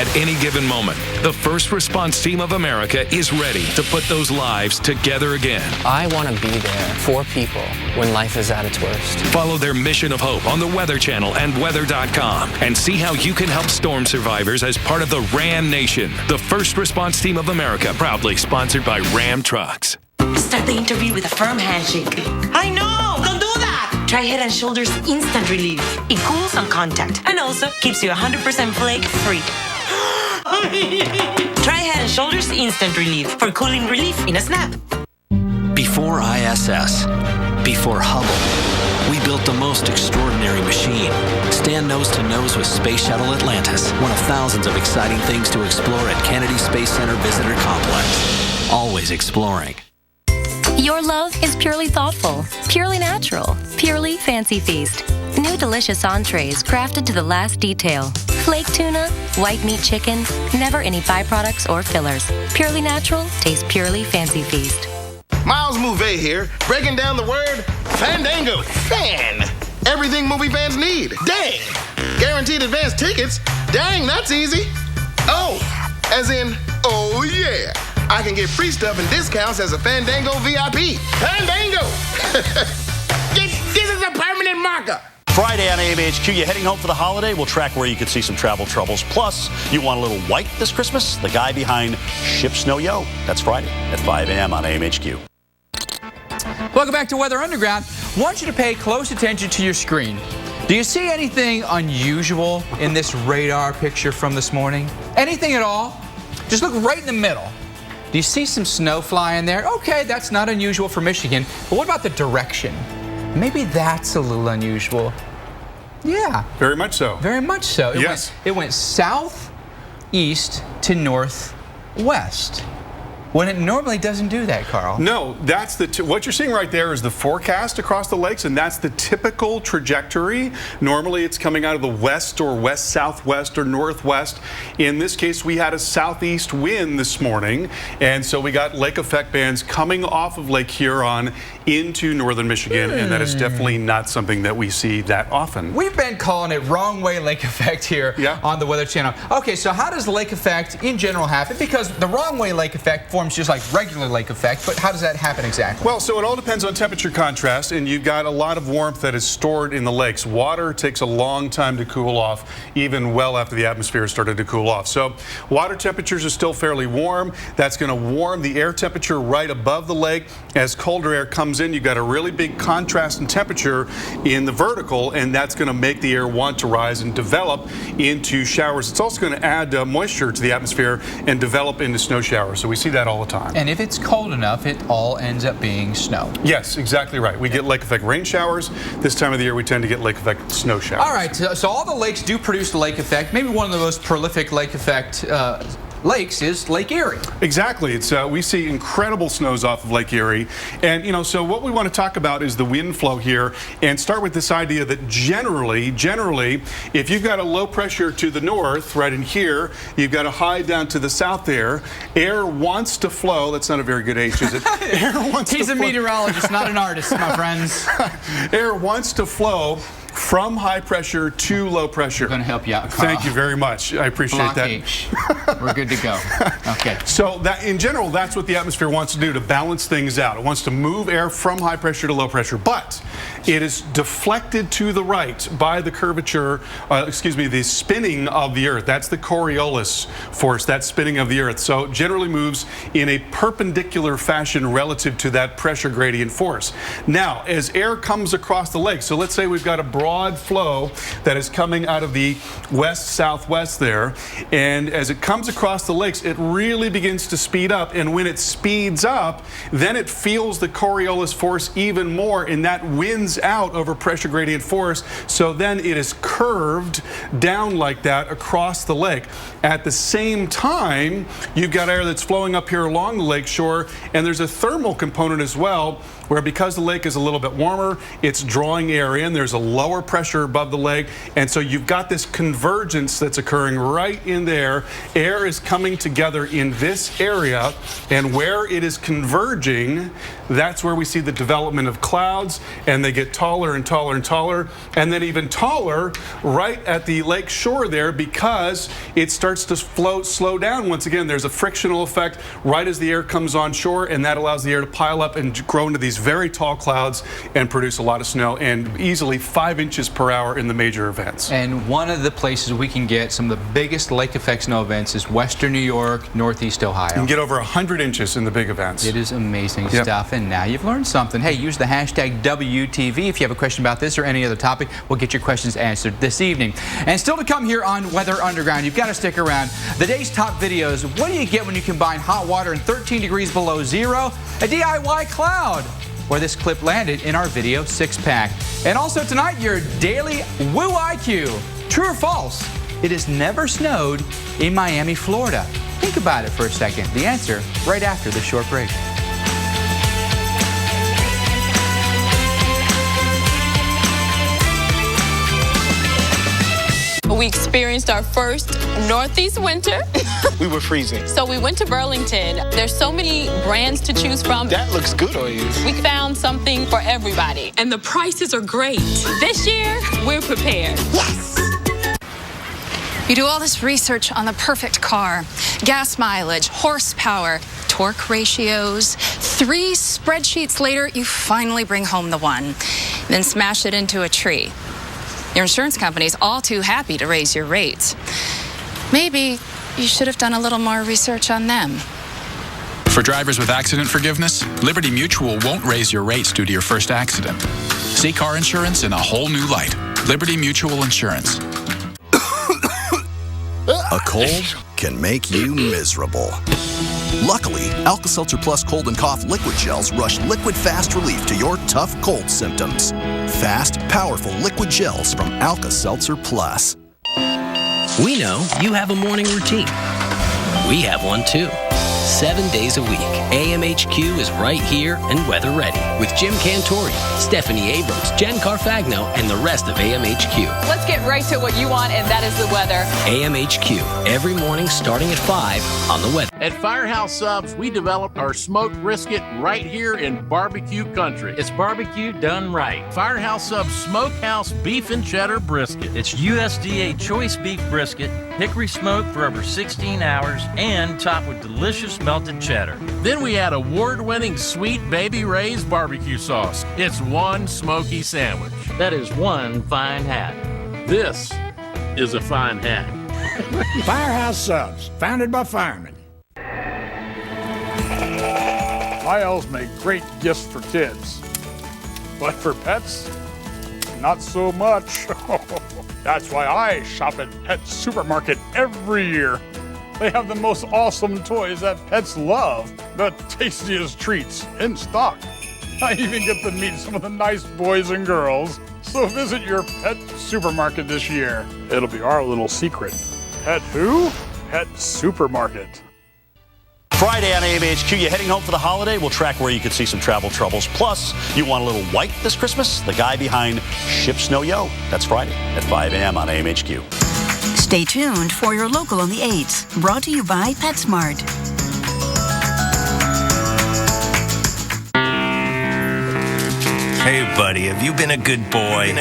At any given moment, the First Response Team of America is ready to put those lives together again. I want to be there for people when life is at its worst. Follow their mission of hope on the Weather Channel and weather.com and see how you can help storm survivors as part of the Ram Nation. The First Response Team of America, proudly sponsored by Ram Trucks. Start the interview with a firm handshake. I know! Don't do that! Try Head & Shoulders Instant Relief. It cools on contact and also keeps you 100% flake-free. Try Head & Shoulders Instant Relief for cooling relief in a snap. Before ISS, before Hubble, we built the most extraordinary machine. Stand nose to nose with Space Shuttle Atlantis, one of thousands of exciting things to explore at Kennedy Space Center Visitor Complex. Always exploring. Your love is purely thoughtful, purely natural, purely Fancy Feast. New delicious entrees crafted to the last detail. Flake tuna, white meat chicken, never any byproducts or fillers. Purely natural, tastes purely Fancy Feast. Miles Mouvet here, breaking down the word Fandango. Fan. Everything movie fans need. Dang. Guaranteed advance tickets. Dang, that's easy. Oh, as in, oh yeah. I can get free stuff and discounts as a Fandango VIP. Fandango! This is a permanent marker. Friday on AMHQ, you heading home for the holiday? We'll track where you could see some travel troubles. Plus, you want a little white this Christmas? The guy behind Ship Snow Yo. That's Friday at 5 a.m. on AMHQ. Welcome back to Weather Underground. I want you to pay close attention to your screen. Do you see anything unusual in this radar picture from this morning? Anything at all? Just look right in the middle. Do you see some snow flying there? Okay, that's not unusual for Michigan. But what about the direction? Maybe that's a little unusual. Yeah. Very much so. Very much so. Yes. It went south, east to northwest. When it normally doesn't do that, Carl. No, that's what you're seeing right there is the forecast across the lakes, and that's the typical trajectory. Normally it's coming out of the west or west-southwest or northwest. In this case, we had a southeast wind this morning, and so we got lake effect bands coming off of Lake Huron into northern Michigan, and that is definitely not something that we see that often. We've been calling it wrong way lake effect here on the Weather Channel. Okay, so how does lake effect in general happen? Because the wrong way lake effect forms just like regular lake effect, but how does that happen exactly? Well, so it all depends on temperature contrast, and you've got a lot of warmth that is stored in the lakes. Water takes a long time to cool off, even well after the atmosphere started to cool off. So water temperatures are still fairly warm. That's going to warm the air temperature right above the lake. As colder air comes in, you've got a really big contrast in temperature in the vertical, and that's going to make the air want to rise and develop into showers. It's also going to add moisture to the atmosphere and develop into snow showers. So we see that all the time. And if it's cold enough, it all ends up being snow. Yes, exactly right. We get lake effect rain showers. This time of the year, we tend to get lake effect snow showers. All right, so all the lakes do produce lake effect. Maybe one of the most prolific lake effect lakes is Lake Erie. Exactly. It's we see incredible snows off of Lake Erie, and so what we want to talk about is the wind flow here, and start with this idea that generally, if you've got a low pressure to the north, right in here, you've got a high down to the south there. Air wants to flow. That's not a very good H, is it? Air wants He's to a flow. Meteorologist, not an artist, my friends. Air wants to flow from high pressure to low pressure. I'm going to help you out, Carl. Thank you very much. I appreciate Block that. H. We're good to go. Okay. So that in general, that's what the atmosphere wants to do, to balance things out. It wants to move air from high pressure to low pressure, but it is deflected to the right by the curvature, the spinning of the Earth. That's the Coriolis force, that spinning of the Earth. So it generally moves in a perpendicular fashion relative to that pressure gradient force. Now, as air comes across the lake, so let's say we've got a broad flow that is coming out of the west-southwest there, and as it comes across the lakes, it really begins to speed up, and when it speeds up, then it feels the Coriolis force even more, and that wins out over pressure gradient force, so then it is curved down like that across the lake. At the same time, you've got air that's flowing up here along the lake shore, and there's a thermal component as well, where because the lake is a little bit warmer, it's drawing air in. There's a lower pressure above the lake, and so you've got this convergence that's occurring right in there. Air is coming together in this area, and where it is converging, that's where we see the development of clouds, and they get taller and taller and taller, and then even taller right at the lake shore there, because it starts to slow down. Once again, there's a frictional effect right as the air comes on shore, and that allows the air to pile up and grow into these very tall clouds and produce a lot of snow, and easily 5 inches per hour in the major events. And one of the places we can get some of the biggest lake effect snow events is western New York, northeast Ohio. You can get over 100 inches in the big events. It is amazing stuff, and now you've learned something. Hey, use the hashtag WTV if you have a question about this or any other topic. We'll get your questions answered this evening. And still to come here on Weather Underground, you've got to stick around. The day's top videos. What do you get when you combine hot water and 13 degrees below zero? A DIY cloud, where this clip landed in our video 6-pack. And also tonight, your daily Woo IQ. True or false? It has never snowed in Miami, Florida. Think about it for a second. The answer right after this short break. We experienced our first Northeast winter. We were freezing. So we went to Burlington. There's so many brands to choose from. That looks good on you. We found something for everybody. And the prices are great. This year, we're prepared. Yes! You do all this research on the perfect car, gas mileage, horsepower, torque ratios. 3 spreadsheets later, you finally bring home the one, then smash it into a tree. Your insurance company's all too happy to raise your rates. Maybe you should have done a little more research on them. For drivers with accident forgiveness, Liberty Mutual won't raise your rates due to your first accident. See car insurance in a whole new light. Liberty Mutual Insurance. A cold can make you miserable. Luckily, Alka-Seltzer Plus Cold and Cough Liquid Gels rush liquid fast relief to your tough cold symptoms. Fast, powerful liquid gels from Alka-Seltzer Plus. We know you have a morning routine. We have one too. 7 days a week, AMHQ is right here and weather ready with Jim Cantori, Stephanie Abrams, Jen Carfagno, and the rest of AMHQ. Let's get right to what you want, and that is the weather. AMHQ, every morning starting at 5 on the weather. At Firehouse Subs, we developed our smoked brisket right here in barbecue country. It's barbecue done right. Firehouse Subs Smokehouse Beef and Cheddar Brisket. It's USDA choice beef brisket, hickory smoked for over 16 hours, and topped with delicious melted cheddar. Then we add award-winning Sweet Baby Ray's barbecue sauce. It's one smoky sandwich. That is one fine hat. This is a fine hat. Firehouse Subs, founded by firemen. My elves make great gifts for kids, but for pets, not so much. That's why I shop at Pet Supermarket every year. They have the most awesome toys that pets love, the tastiest treats in stock. I even get to meet some of the nice boys and girls. So visit your Pet Supermarket this year. It'll be our little secret. Pet who? Pet Supermarket. Friday on AMHQ, you heading home for the holiday? We'll track where you could see some travel troubles. Plus, you want a little white this Christmas? The guy behind Ship Snow Yo. That's Friday at 5 a.m. on AMHQ. Stay tuned for your local on the 8s. Brought to you by PetSmart. Hey, buddy, have you been a good boy?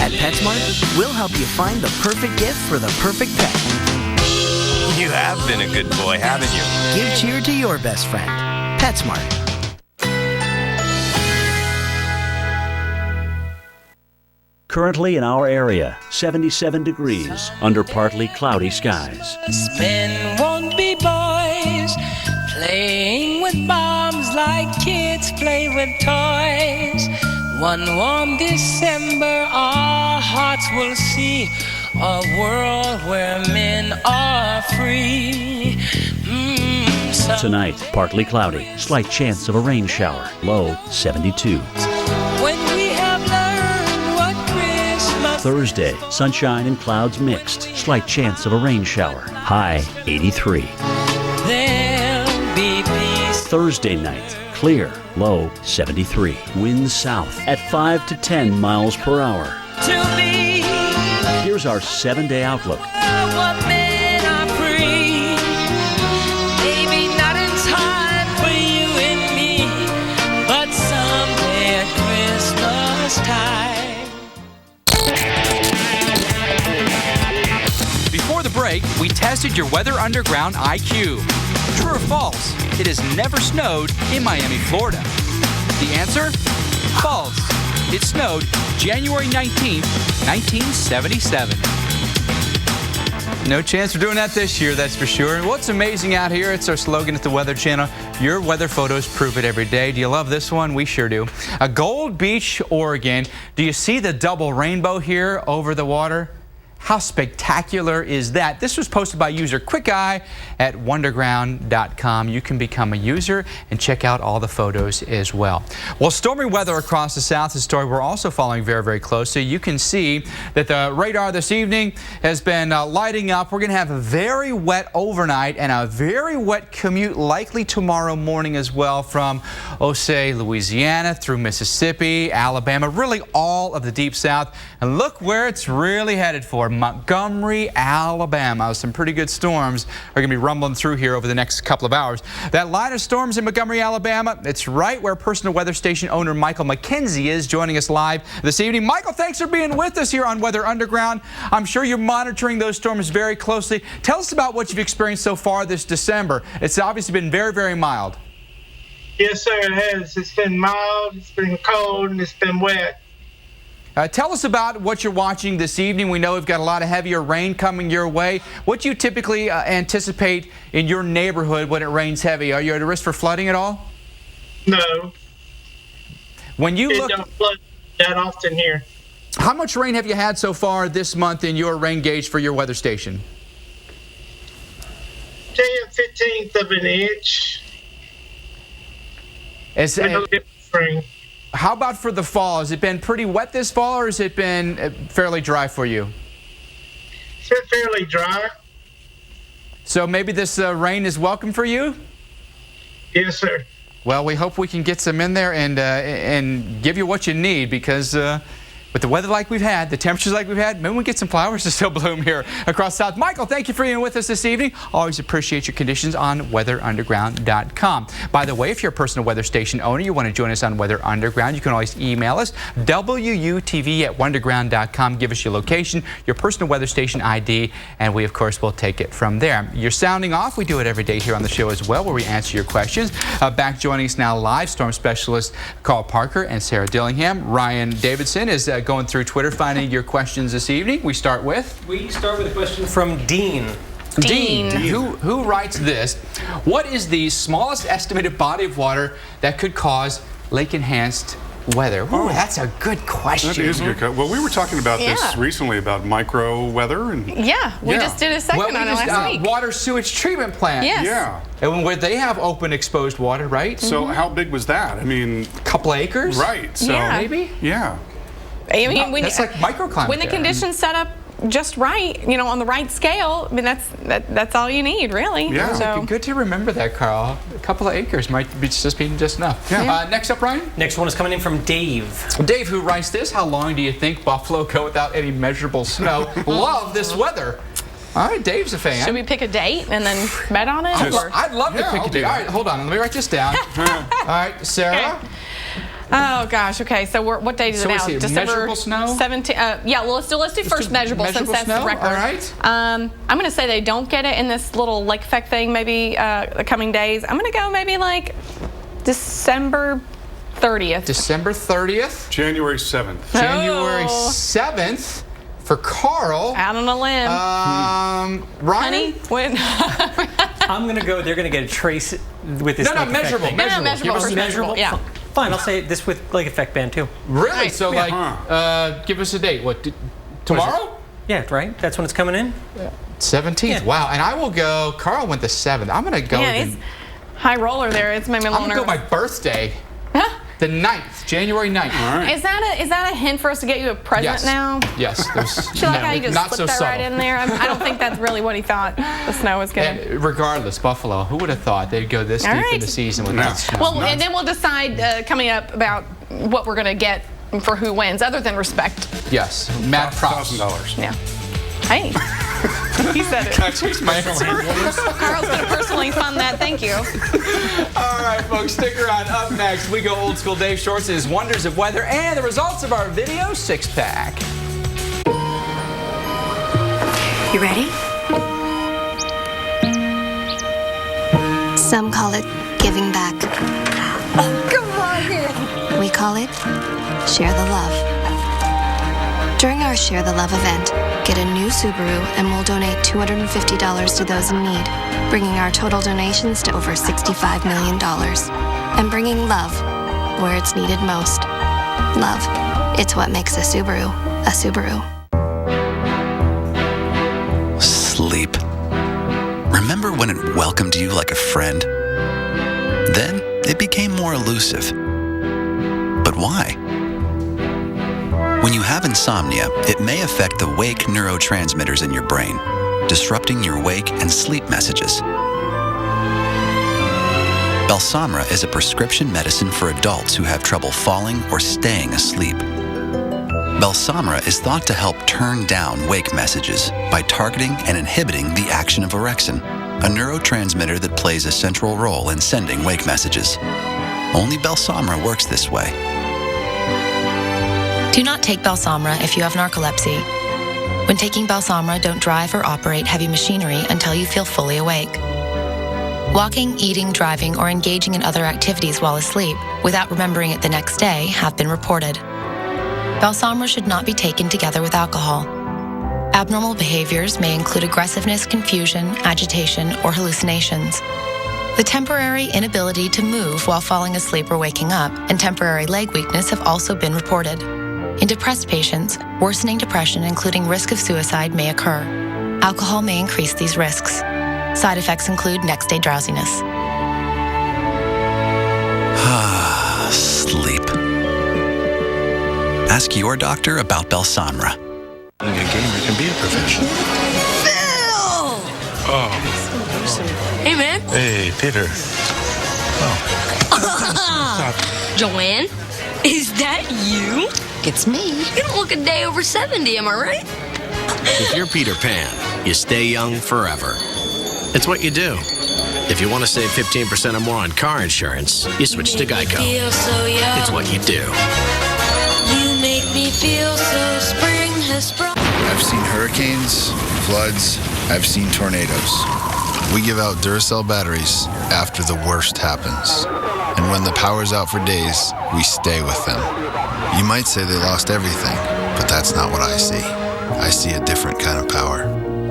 At PetSmart, we'll help you find the perfect gift for the perfect pet. You have been a good boy, haven't you? Give cheer to your best friend. PetSmart. Currently in our area, 77 degrees under partly cloudy skies. Men won't be boys, playing with bombs like kids play with toys. One warm December, our hearts will see a world where men are free. Tonight, partly cloudy, slight chance of a rain shower, low 72. When we have learned what Christmas. Thursday, sunshine and clouds mixed, slight chance of a rain shower, high 83. There'll be peace. Thursday night, clear, low 73. Winds south at 5 to 10 miles per hour. To be. Here's our 7-day outlook. What men are free. Maybe not in time for you and me, but someday at Christmas time. Before the break, we tested your Weather Underground IQ. True or false? It has never snowed in Miami, Florida. The answer? False. It snowed January 19th, 1977. No chance for doing that this year, that's for sure. And what's amazing out here, it's our slogan at the Weather Channel. Your weather photos prove it every day. Do you love this one? We sure do. Gold Beach, Oregon. Do you see the double rainbow here over the water? How spectacular is that? This was posted by user QuickEye at wonderground.com. You can become a user and check out all the photos as well. Well, stormy weather across the south is a story we're also following very, very closely. You can see that the radar this evening has been lighting up. We're going to have a very wet overnight and a very wet commute likely tomorrow morning as well from Osage, Louisiana through Mississippi, Alabama, really all of the deep south. And look where it's really headed for. Montgomery, Alabama. Some pretty good storms are going to be rumbling through here over the next couple of hours. That line of storms in Montgomery, Alabama, it's right where personal weather station owner Michael McKenzie is joining us live this evening. Michael, thanks for being with us here on Weather Underground. I'm sure you're monitoring those storms very closely. Tell us about what you've experienced so far this December. It's obviously been very, very mild. Yes, sir, it has. It's been mild, it's been cold, and it's been wet. Tell us about what you're watching this evening. We know we've got a lot of heavier rain coming your way. What do you typically anticipate in your neighborhood when it rains heavy? Are you at a risk for flooding at all? No. When you It don't flood that often here. How much rain have you had so far this month in your rain gauge for your weather station? 10/15 of an inch. Spring. How about for the fall? Has it been pretty wet this fall, or has it been fairly dry for you? It's been fairly dry. So maybe this rain is welcome for you? Yes, sir. Well, we hope we can get some in there and give you what you need, because with the weather like we've had, the temperatures like we've had, maybe we get some flowers to still bloom here across South. Michael, thank you for being with us this evening. Always appreciate your conditions on weatherunderground.com. By the way, if you're a personal weather station owner, you want to join us on Weather Underground, you can always email us, WUTV@wonderground.com. Give us your location, your personal weather station ID, and we, of course, will take it from there. You're sounding off. We do it every day here on the show as well, where we answer your questions. Back joining us now live, storm specialist Carl Parker and Sarah Dillingham. Ryan Davidson is going through Twitter, finding your questions this evening. We start with a question from Dean. Dean. Who writes this? What is the smallest estimated body of water that could cause lake-enhanced weather? Ooh, that's a good question. That is a good question. Well, we were talking about this recently about micro weather. And Yeah, we just did a segment on it last week. Water sewage treatment plants. Yes. Yeah. And where they have open exposed water, right? So how big was that? I mean, a couple acres? Right. So maybe? Yeah. I mean, That's like microclimate. when the conditions set up just right, on the right scale, I mean, that's all you need, really. Yeah. So. Good to remember that, Carl. A couple of acres might be just enough. Yeah. Next up, Ryan? Next one is coming in from Dave. Dave, who writes this, how long do you think Buffalo go without any measurable snow? Love this weather. All right, Dave's a fan. Should we pick a date and then bet on it? I'd love to pick a date. All right, hold on. Let me write this down. All right, Sarah? Okay. Oh gosh. Okay. So what date is it now? December measurable snow? 17. Yeah. Well, let's do first measurable since that's the record. All right. I'm going to say they don't get it in this little lake effect thing. Maybe the coming days. I'm going to go maybe like December 30th. December 30th. January 7th. January 7th. For Carl. Out on a limb. Ryan? I'm going to go, they're going to get a trace with this. No, measurable. Measurable. Yeah. Fine, I'll say this with lake effect band too. Really? Right. So, give us a date. What, tomorrow? Yeah, right. That's when it's coming in. 17th. Yeah. Wow. And I will go. Carl went the 7th. I'm going to go. Yeah, it's high roller there. It's maybe a little I'm going to go my birthday. The 9th, January 9th. All right. Is that a hint for us to get you a present now? Yes. She like how you just slipped that right in there? I don't think that's really what he thought the snow was going to. Regardless, Buffalo, who would have thought they'd go this deep in the season without snow? Well, and then we'll decide coming up about what we're going to get for who wins, other than respect. Yes. Mad props. $1,000. Yeah. Hey. He said it. Can I change my answer? Carl's going to personally fund that. Thank you. All right, folks, stick around. Up next, we go old school Dave Shorts and his wonders of weather and the results of our video 6-pack. You ready? Some call it giving back. Oh, come on. We call it Share the Love. During our Share the Love event, get a new Subaru and we'll donate $250 to those in need, bringing our total donations to over $65 million. And bringing love where it's needed most. Love. It's what makes a Subaru a Subaru. Sleep. Remember when it welcomed you like a friend? Then it became more elusive. But why? When you have insomnia, it may affect the wake neurotransmitters in your brain, disrupting your wake and sleep messages. Balsamra is a prescription medicine for adults who have trouble falling or staying asleep. Balsamra is thought to help turn down wake messages by targeting and inhibiting the action of orexin, a neurotransmitter that plays a central role in sending wake messages. Only Balsamra works this way. Do not take Balsamra if you have narcolepsy. When taking Balsamra, don't drive or operate heavy machinery until you feel fully awake. Walking, eating, driving, or engaging in other activities while asleep without remembering it the next day have been reported. Belsomra should not be taken together with alcohol. Abnormal behaviors may include aggressiveness, confusion, agitation, or hallucinations. The temporary inability to move while falling asleep or waking up and temporary leg weakness have also been reported. In depressed patients, worsening depression, including risk of suicide, may occur. Alcohol may increase these risks. Side effects include next-day drowsiness. Sleep. Ask your doctor about Belsomra. Being a gamer can be a profession. Phil! Oh. Hey, man. Hey, Peter. Joanne? Is that you? It's me. You don't look a day over 70, am I right? If you're Peter Pan, you stay young forever. It's what you do. If you want to save 15% or more on car insurance, you switch to Geico. Feel so young. It's what you do. You make me feel so spring has sprung. I've seen hurricanes, floods, I've seen tornadoes. We give out Duracell batteries after the worst happens. And when the power's out for days, we stay with them. You might say they lost everything, but that's not what I see. I see a different kind of power.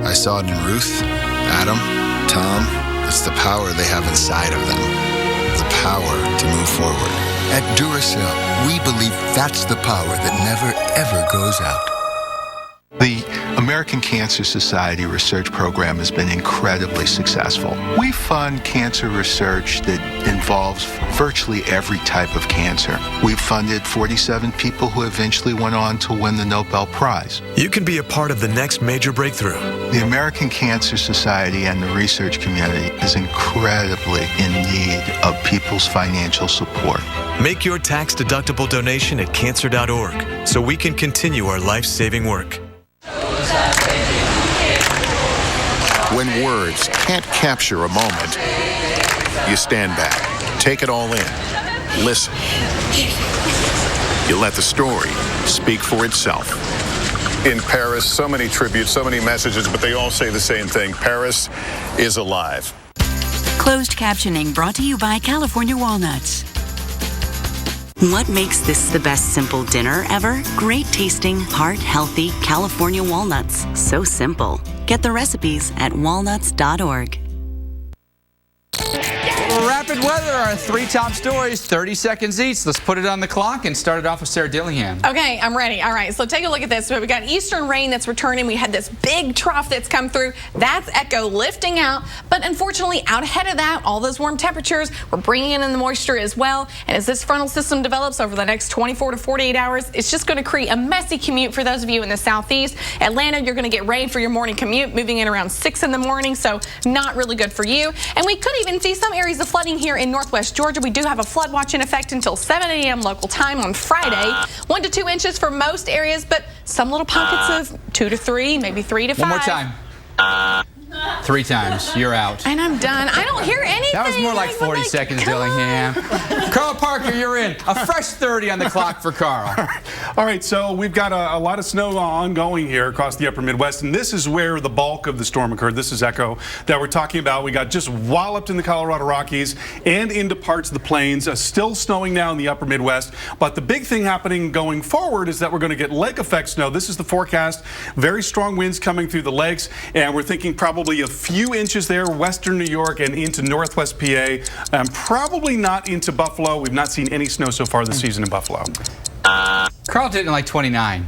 I saw it in Ruth, Adam, Tom. It's the power they have inside of them. The power to move forward. At Duracell, we believe that's the power that never, ever goes out. The American Cancer Society research program has been incredibly successful. We fund cancer research that involves virtually every type of cancer. We've funded 47 people who eventually went on to win the Nobel Prize. You can be a part of the next major breakthrough. The American Cancer Society and the research community is incredibly in need of people's financial support. Make your tax-deductible donation at cancer.org so we can continue our life-saving work. When words can't capture a moment, you stand back, take it all in, listen. You let the story speak for itself. In Paris, so many tributes, so many messages, but they all say the same thing. Paris is alive. Closed captioning brought to you by California Walnuts. What makes this the best simple dinner ever? Great tasting, heart-healthy California walnuts. So simple. Get the recipes at walnuts.org. Rapid weather, our 3 top stories, 30 seconds each. Let's put it on the clock and start it off with Sarah Dillingham. Okay, I'm ready. All right, so take a look at this. So we got eastern rain that's returning. We had this big trough that's come through. That's Echo lifting out. But unfortunately, out ahead of that, all those warm temperatures, we're bringing in the moisture as well. And as this frontal system develops over the next 24 to 48 hours, it's just going to create a messy commute for those of you in the southeast. Atlanta, you're going to get rain for your morning commute, moving in around 6 in the morning, so not really good for you. And we could even see some areas of flooding here in northwest Georgia. We do have a flood watch in effect until 7 a.m. local time on Friday. 1 to 2 inches for most areas, but some little pockets of 2 to 3, maybe 3 to 5. One more time. 3 times. You're out. And I'm done. I don't hear anything. That was more like 40 seconds, Dillingham. Carl Parker, you're in. A fresh 30 on the clock for Carl. All right, so we've got a lot of snow ongoing here across the upper Midwest, and this is where the bulk of the storm occurred. This is Echo that we're talking about. We got just walloped in the Colorado Rockies and into parts of the plains. Still snowing now in the upper Midwest, but the big thing happening going forward is that we're going to get lake effect snow. This is the forecast. Very strong winds coming through the lakes, and we're thinking probably a few inches there, western New York and into northwest PA. Probably not into Buffalo. We've not seen any snow so far this season in Buffalo. Carl did it in like 29.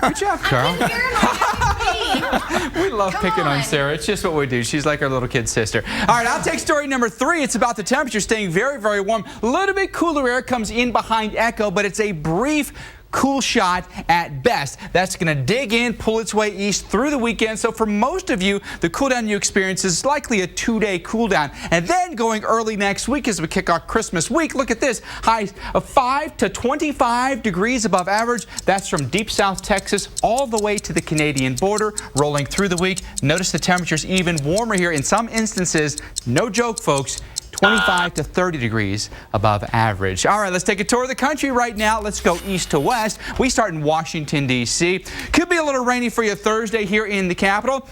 Good job, Carl. We love picking on Sarah. It's just what we do. She's like our little kid sister. All right, I'll take story number 3. It's about the temperature staying very, very warm. A little bit cooler air comes in behind Echo, but it's a brief cool shot at best. That's going to dig in, pull its way east through the weekend. So for most of you, the cool down you experience is likely a 2-day cool down. And then going early next week as we kick off Christmas week, look at this. Highs of 5 to 25 degrees above average. That's from deep south Texas all the way to the Canadian border, rolling through the week. Notice the temperatures even warmer here in some instances. No joke, folks. 25 to 30 degrees above average. All right, let's take a tour of the country right now. Let's go east to west. We start in Washington, D.C. Could be a little rainy for you Thursday here in the capital.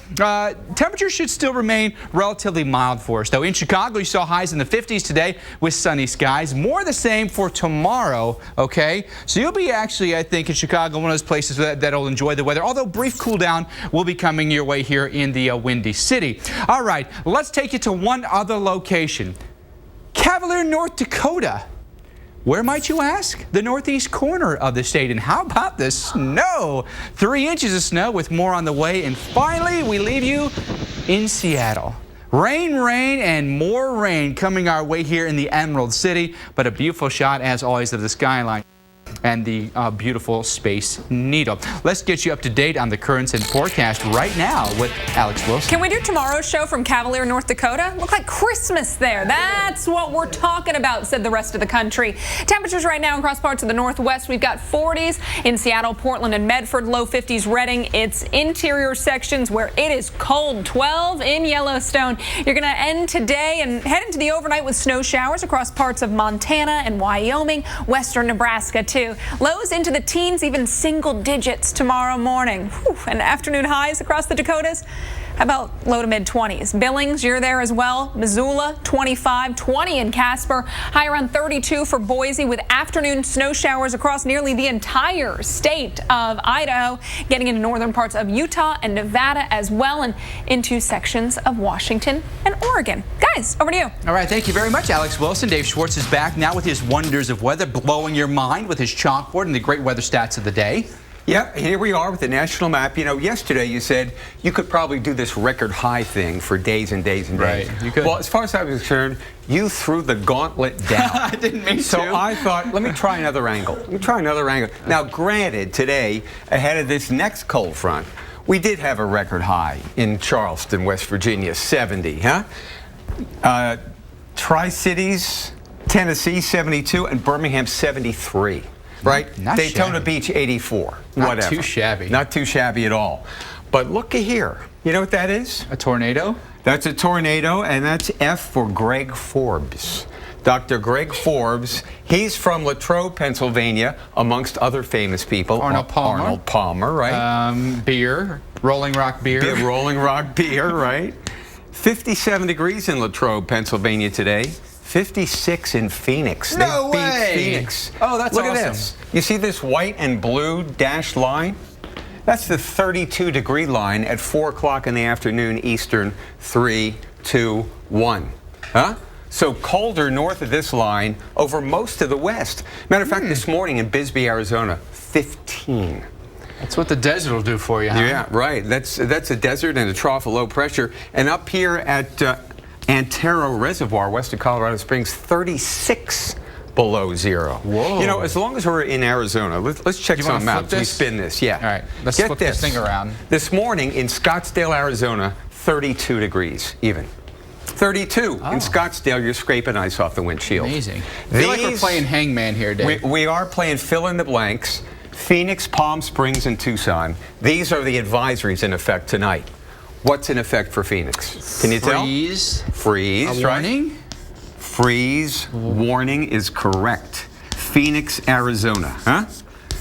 Temperatures should still remain relatively mild for us, though. In Chicago, you saw highs in the 50s today with sunny skies. More the same for tomorrow, okay? So you'll be actually, I think, in Chicago, one of those places that'll enjoy the weather, although brief cool down will be coming your way here in the Windy City. All right, let's take you to one other location. Cavalier, North Dakota. Where might you ask? The northeast corner of the state. And how about the snow? 3 inches of snow with more on the way. And finally, we leave you in Seattle. Rain, and more rain coming our way here in the Emerald City. But a beautiful shot, as always, of the skyline and the beautiful Space Needle. Let's get you up to date on the currents and forecast right now with Alex Wilson. Can we do tomorrow's show from Cavalier, North Dakota? Look like Christmas there. That's what we're talking about, said the rest of the country. Temperatures right now across parts of the Northwest, we've got 40s in Seattle, Portland, and Medford, low 50s Redding. It's interior sections where it is cold, 12 in Yellowstone. You're going to end today and head into the overnight with snow showers across parts of Montana and Wyoming, western Nebraska, too. Lows into the teens, even single digits tomorrow morning. Whew, and afternoon highs across the Dakotas. How about low to mid 20s? Billings, you're there as well. Missoula, 25, 20 in Casper. High around 32 for Boise with afternoon snow showers across nearly the entire state of Idaho, getting into northern parts of Utah and Nevada as well, and into sections of Washington and Oregon. Guys, over to you. All right, thank you very much, Alex Wilson. Dave Schwartz is back now with his wonders of weather, blowing your mind with his chalkboard and the great weather stats of the day. Yep, here we are with the national map. You know, yesterday you said you could probably do this record high thing for days and days and days. Right, you could. Well, as far as I was concerned, you threw the gauntlet down. I didn't mean to. So I thought, let me try another angle. Now, granted, today, ahead of this next cold front, we did have a record high in Charleston, West Virginia, 70, huh? Tri-Cities, Tennessee, 72, and Birmingham, 73. Right? Not Daytona shabby. Beach, 84. Not Whatever. too shabby. Not too shabby at all. But look at here. You know what that is? A tornado? That's a tornado, and that's F for Greg Forbes. Dr. Greg Forbes, he's from Latrobe, Pennsylvania, amongst other famous people. Arnold Palmer. Arnold Palmer, right? Beer. Rolling Rock beer. Rolling Rock beer, right? 57 degrees in Latrobe, Pennsylvania today. 56 in Phoenix. No they way. beat Phoenix. Oh, that's Look awesome. at this. You see this white and blue dashed line? That's the 32-degree line at 4 o'clock in the afternoon Eastern, 3, 2, 1. Huh? So colder north of this line over most of the West. Matter of fact, this morning in Bisbee, Arizona, 15. That's what the desert will do for you, huh? Yeah, right. That's a desert and a trough of low pressure. And up here at Antero Reservoir, west of Colorado Springs, 36 below zero. Whoa. You know, as long as we're in Arizona, let's check You some wanna flip maps. We this? spin this, yeah. All right, let's Get flip this this thing around. This morning in Scottsdale, Arizona, 32 degrees even. 32 in Scottsdale. You're scraping ice off the windshield. Amazing. I feel like we're playing hangman here, Dave. We are playing fill in the blanks. Phoenix, Palm Springs, and Tucson. These are the advisories in effect tonight. What's in effect for Phoenix? Can you tell? Freeze, A warning? right? Freeze warning is correct. Phoenix, Arizona, huh?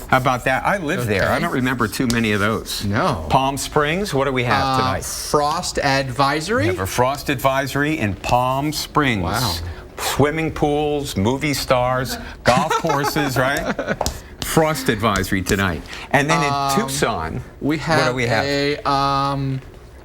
How about that? I live there. I don't remember too many of those. No. Palm Springs, what do we have tonight? Frost advisory? We have a frost advisory in Palm Springs. Wow. Swimming pools, movie stars, golf courses, right? Frost advisory tonight. And then in Tucson, we have what do we have? a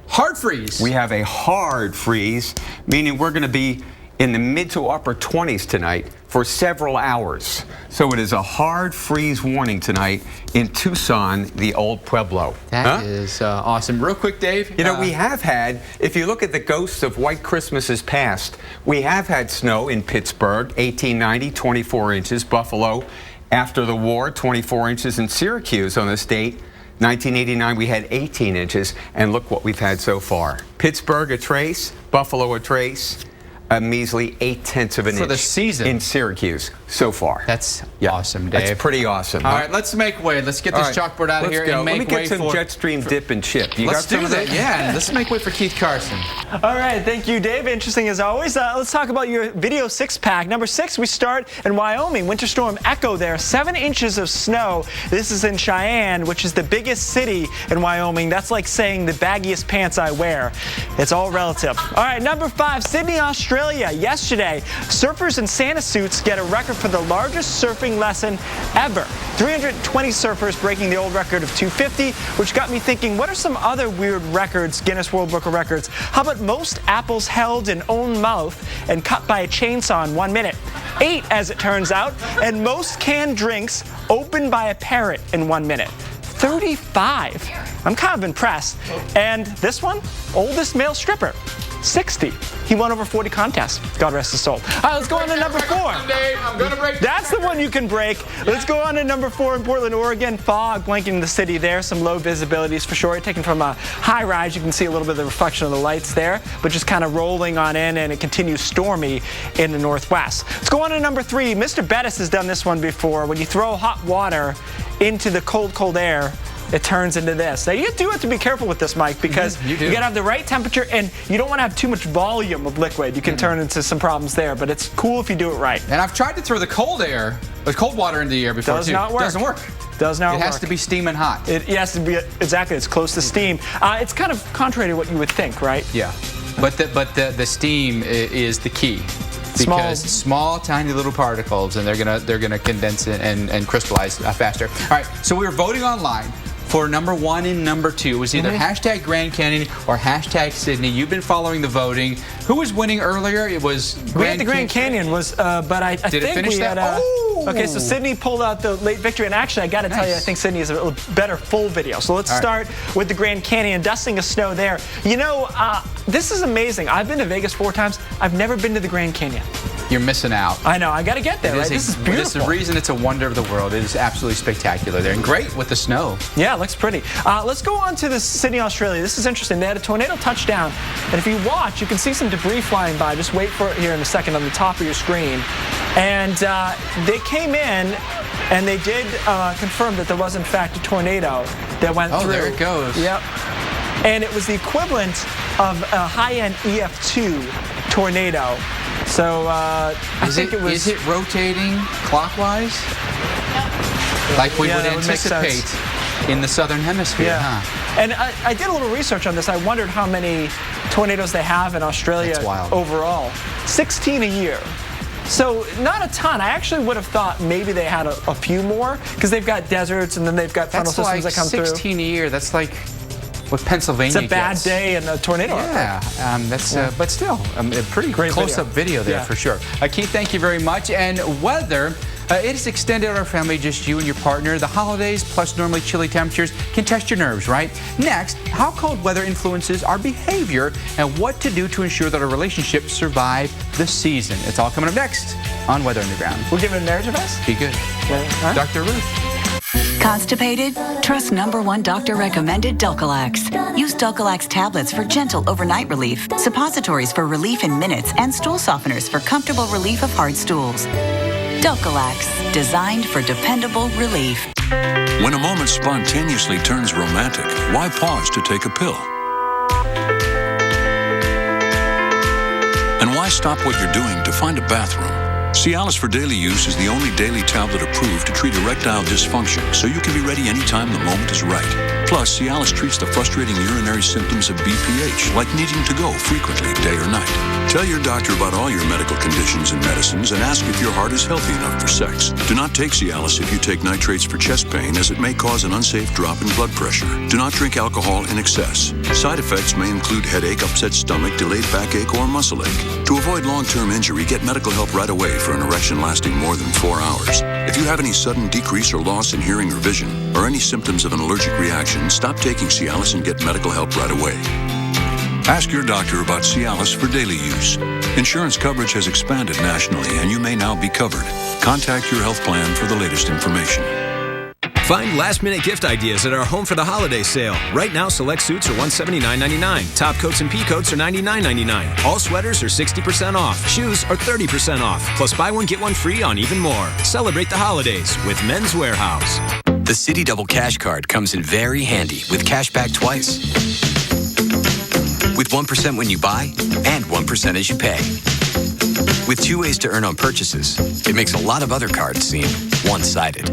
hard freeze. We have a hard freeze, meaning we're going to be in the mid to upper 20s tonight for several hours. So it is a hard freeze warning tonight in Tucson, the old Pueblo. That is awesome. Real quick, Dave. You know, we have had, if you look at the ghosts of white Christmases past, we have had snow in Pittsburgh, 1890, 24 inches, Buffalo, after the war, 24 inches in Syracuse on this date. 1989, we had 18 inches, and look what we've had so far. Pittsburgh, a trace. Buffalo, a trace. a measly 0.8 of an inch for the season in Syracuse so far. That's awesome, Dave. That's pretty awesome. All right, let's make way. Let's get this chalkboard out of here and make way for... Let me get some Jetstream dip and chip. You let's got some do of that. Yeah, let's make way for Keith Carson. All right, thank you, Dave. Interesting as always. Let's talk about your video 6-pack. Number 6, we start in Wyoming. Winter Storm Echo there, 7 inches of snow. This is in Cheyenne, which is the biggest city in Wyoming. That's like saying the baggiest pants I wear. It's all relative. All right, number 5, Sydney, Australia. Yesterday, surfers in Santa suits get a record for the largest surfing lesson ever. 320 surfers breaking the old record of 250, which got me thinking, what are some other weird records, Guinness World Book of Records? How about most apples held in own mouth and cut by a chainsaw in 1 minute? 8, as it turns out, and most canned drinks opened by a parrot in 1 minute. 35. I'm kind of impressed. And this one, oldest male stripper, 60. He won over 40 contests. God rest his soul. All right, let's go on to number 4. I'm gonna break. That's the one you can break. Let's go on to number 4 in Portland, Oregon. Fog blanketing the city there. Some low visibilities for sure. Taken from a high rise, you can see a little bit of the reflection of the lights there, but just kind of rolling on in, and it continues stormy in the northwest. Let's go on to number 3. Mr. Bettis has done this one before. When you throw hot water into the cold, cold air, it turns into this. Now, you do have to be careful with this, Mike, because you got to have the right temperature, and you don't want to have too much volume of liquid. You can turn into some problems there, but it's cool if you do it right. And I've tried to throw the cold water into the air before, Does not work. Doesn't work. Does not work. It has to be steaming hot. It has to be, exactly, it's close to steam. It's kind of contrary to what you would think, right? Yeah, but the steam is the key. Because small, tiny little particles, and they're gonna condense it and crystallize faster. All right, so we were voting online for number 1 and number 2. It was either hashtag Grand Canyon or hashtag Sydney. You've been following the voting. Who was winning earlier? It was the Grand Canyon was, but I think we had. Okay, so Sydney pulled out the late victory, and actually, I got to tell you, I think Sydney is a better full video. So let's start with the Grand Canyon, dusting of snow there. You know, this is amazing. I've been to Vegas 4 times. I've never been to the Grand Canyon. You're missing out. I know. I got to get there, right? This is beautiful. This is the reason it's a wonder of the world. It is absolutely spectacular there, and great with the snow. Yeah, it looks pretty. Let's go on to Sydney, Australia. This is interesting. They had a tornado touchdown, and if you watch, you can see some debris flying by. Just wait for it here in a second on the top of your screen. And they came in, and they did confirm that there was, in fact, a tornado that went through. Oh, there it goes. Yep. And it was the equivalent of a high-end EF2 tornado. So I think it was... Is it rotating clockwise? Like we would anticipate in the southern hemisphere, huh? And I did a little research on this. I wondered how many tornadoes they have in Australia overall. 16 a year. So not a ton. I actually would have thought maybe they had a few more, because they've got deserts and then they've got frontal systems that come through. 16 a year. That's like what Pennsylvania It's a bad day in a tornado. Yeah, but still, a pretty close-up video there for sure. Keith, thank you very much. And weather, it has extended our family, just you and your partner. The holidays plus normally chilly temperatures can test your nerves, right? Next, how cold weather influences our behavior and what to do to ensure that our relationships survive the season. It's all coming up next on Weather Underground. We're giving a marriage advice? Be good. Dr. Ruth. Constipated? Trust #1 doctor recommended Dulcolax. Use Dulcolax tablets for gentle overnight relief, suppositories for relief in minutes, and stool softeners for comfortable relief of hard stools. Dulcolax, designed for dependable relief. When a moment spontaneously turns romantic, why pause to take a pill? And why stop what you're doing to find a bathroom? Cialis for daily use is the only daily tablet approved to treat erectile dysfunction, so you can be ready anytime the moment is right. Plus, Cialis treats the frustrating urinary symptoms of BPH, like needing to go frequently, day or night. Tell your doctor about all your medical conditions and medicines and ask if your heart is healthy enough for sex. Do not take Cialis if you take nitrates for chest pain, as it may cause an unsafe drop in blood pressure. Do not drink alcohol in excess. Side effects may include headache, upset stomach, delayed backache, or muscle ache. To avoid long-term injury, get medical help right away for an erection lasting more than 4 hours. If you have any sudden decrease or loss in hearing or vision, or any symptoms of an allergic reaction, stop taking Cialis and get medical help right away. Ask your doctor about Cialis for daily use. Insurance coverage has expanded nationally, and you may now be covered. Contact your health plan for the latest information. Find last-minute gift ideas at our Home for the Holidays sale. Right now, select suits are $179.99. Top coats and pea-coats are $99.99. All sweaters are 60% off. Shoes are 30% off. Plus, buy one, get one free on even more. Celebrate the holidays with Men's Warehouse. The Citi Double Cash Card comes in very handy with cash back twice. With 1% when you buy and 1% as you pay. With 2 ways to earn on purchases, it makes a lot of other cards seem one-sided.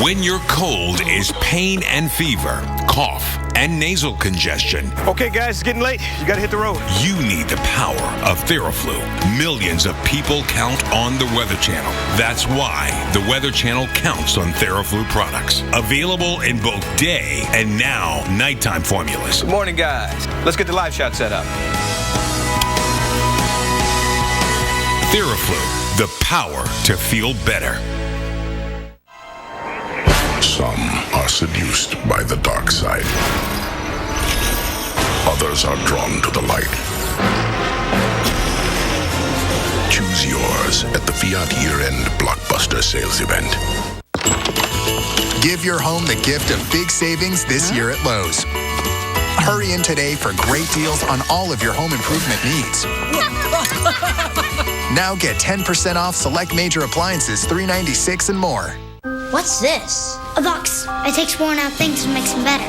When your cold is pain and fever, cough, and nasal congestion. Okay, guys, it's getting late. You gotta hit the road. You need the power of Theraflu. Millions of people count on the Weather Channel. That's why the Weather Channel counts on Theraflu products. Available in both day and now nighttime formulas. Good morning, guys. Let's get the live shot set up. Theraflu, the power to feel better. Some are seduced by the dark side. Others are drawn to the light. Choose yours at the Fiat year-end blockbuster sales event. Give your home the gift of big savings this year at Lowe's. Hurry in today for great deals on all of your home improvement needs. Now get 10% off select major appliances, $396 and more. What's this? A box. It takes worn-out things and makes them better.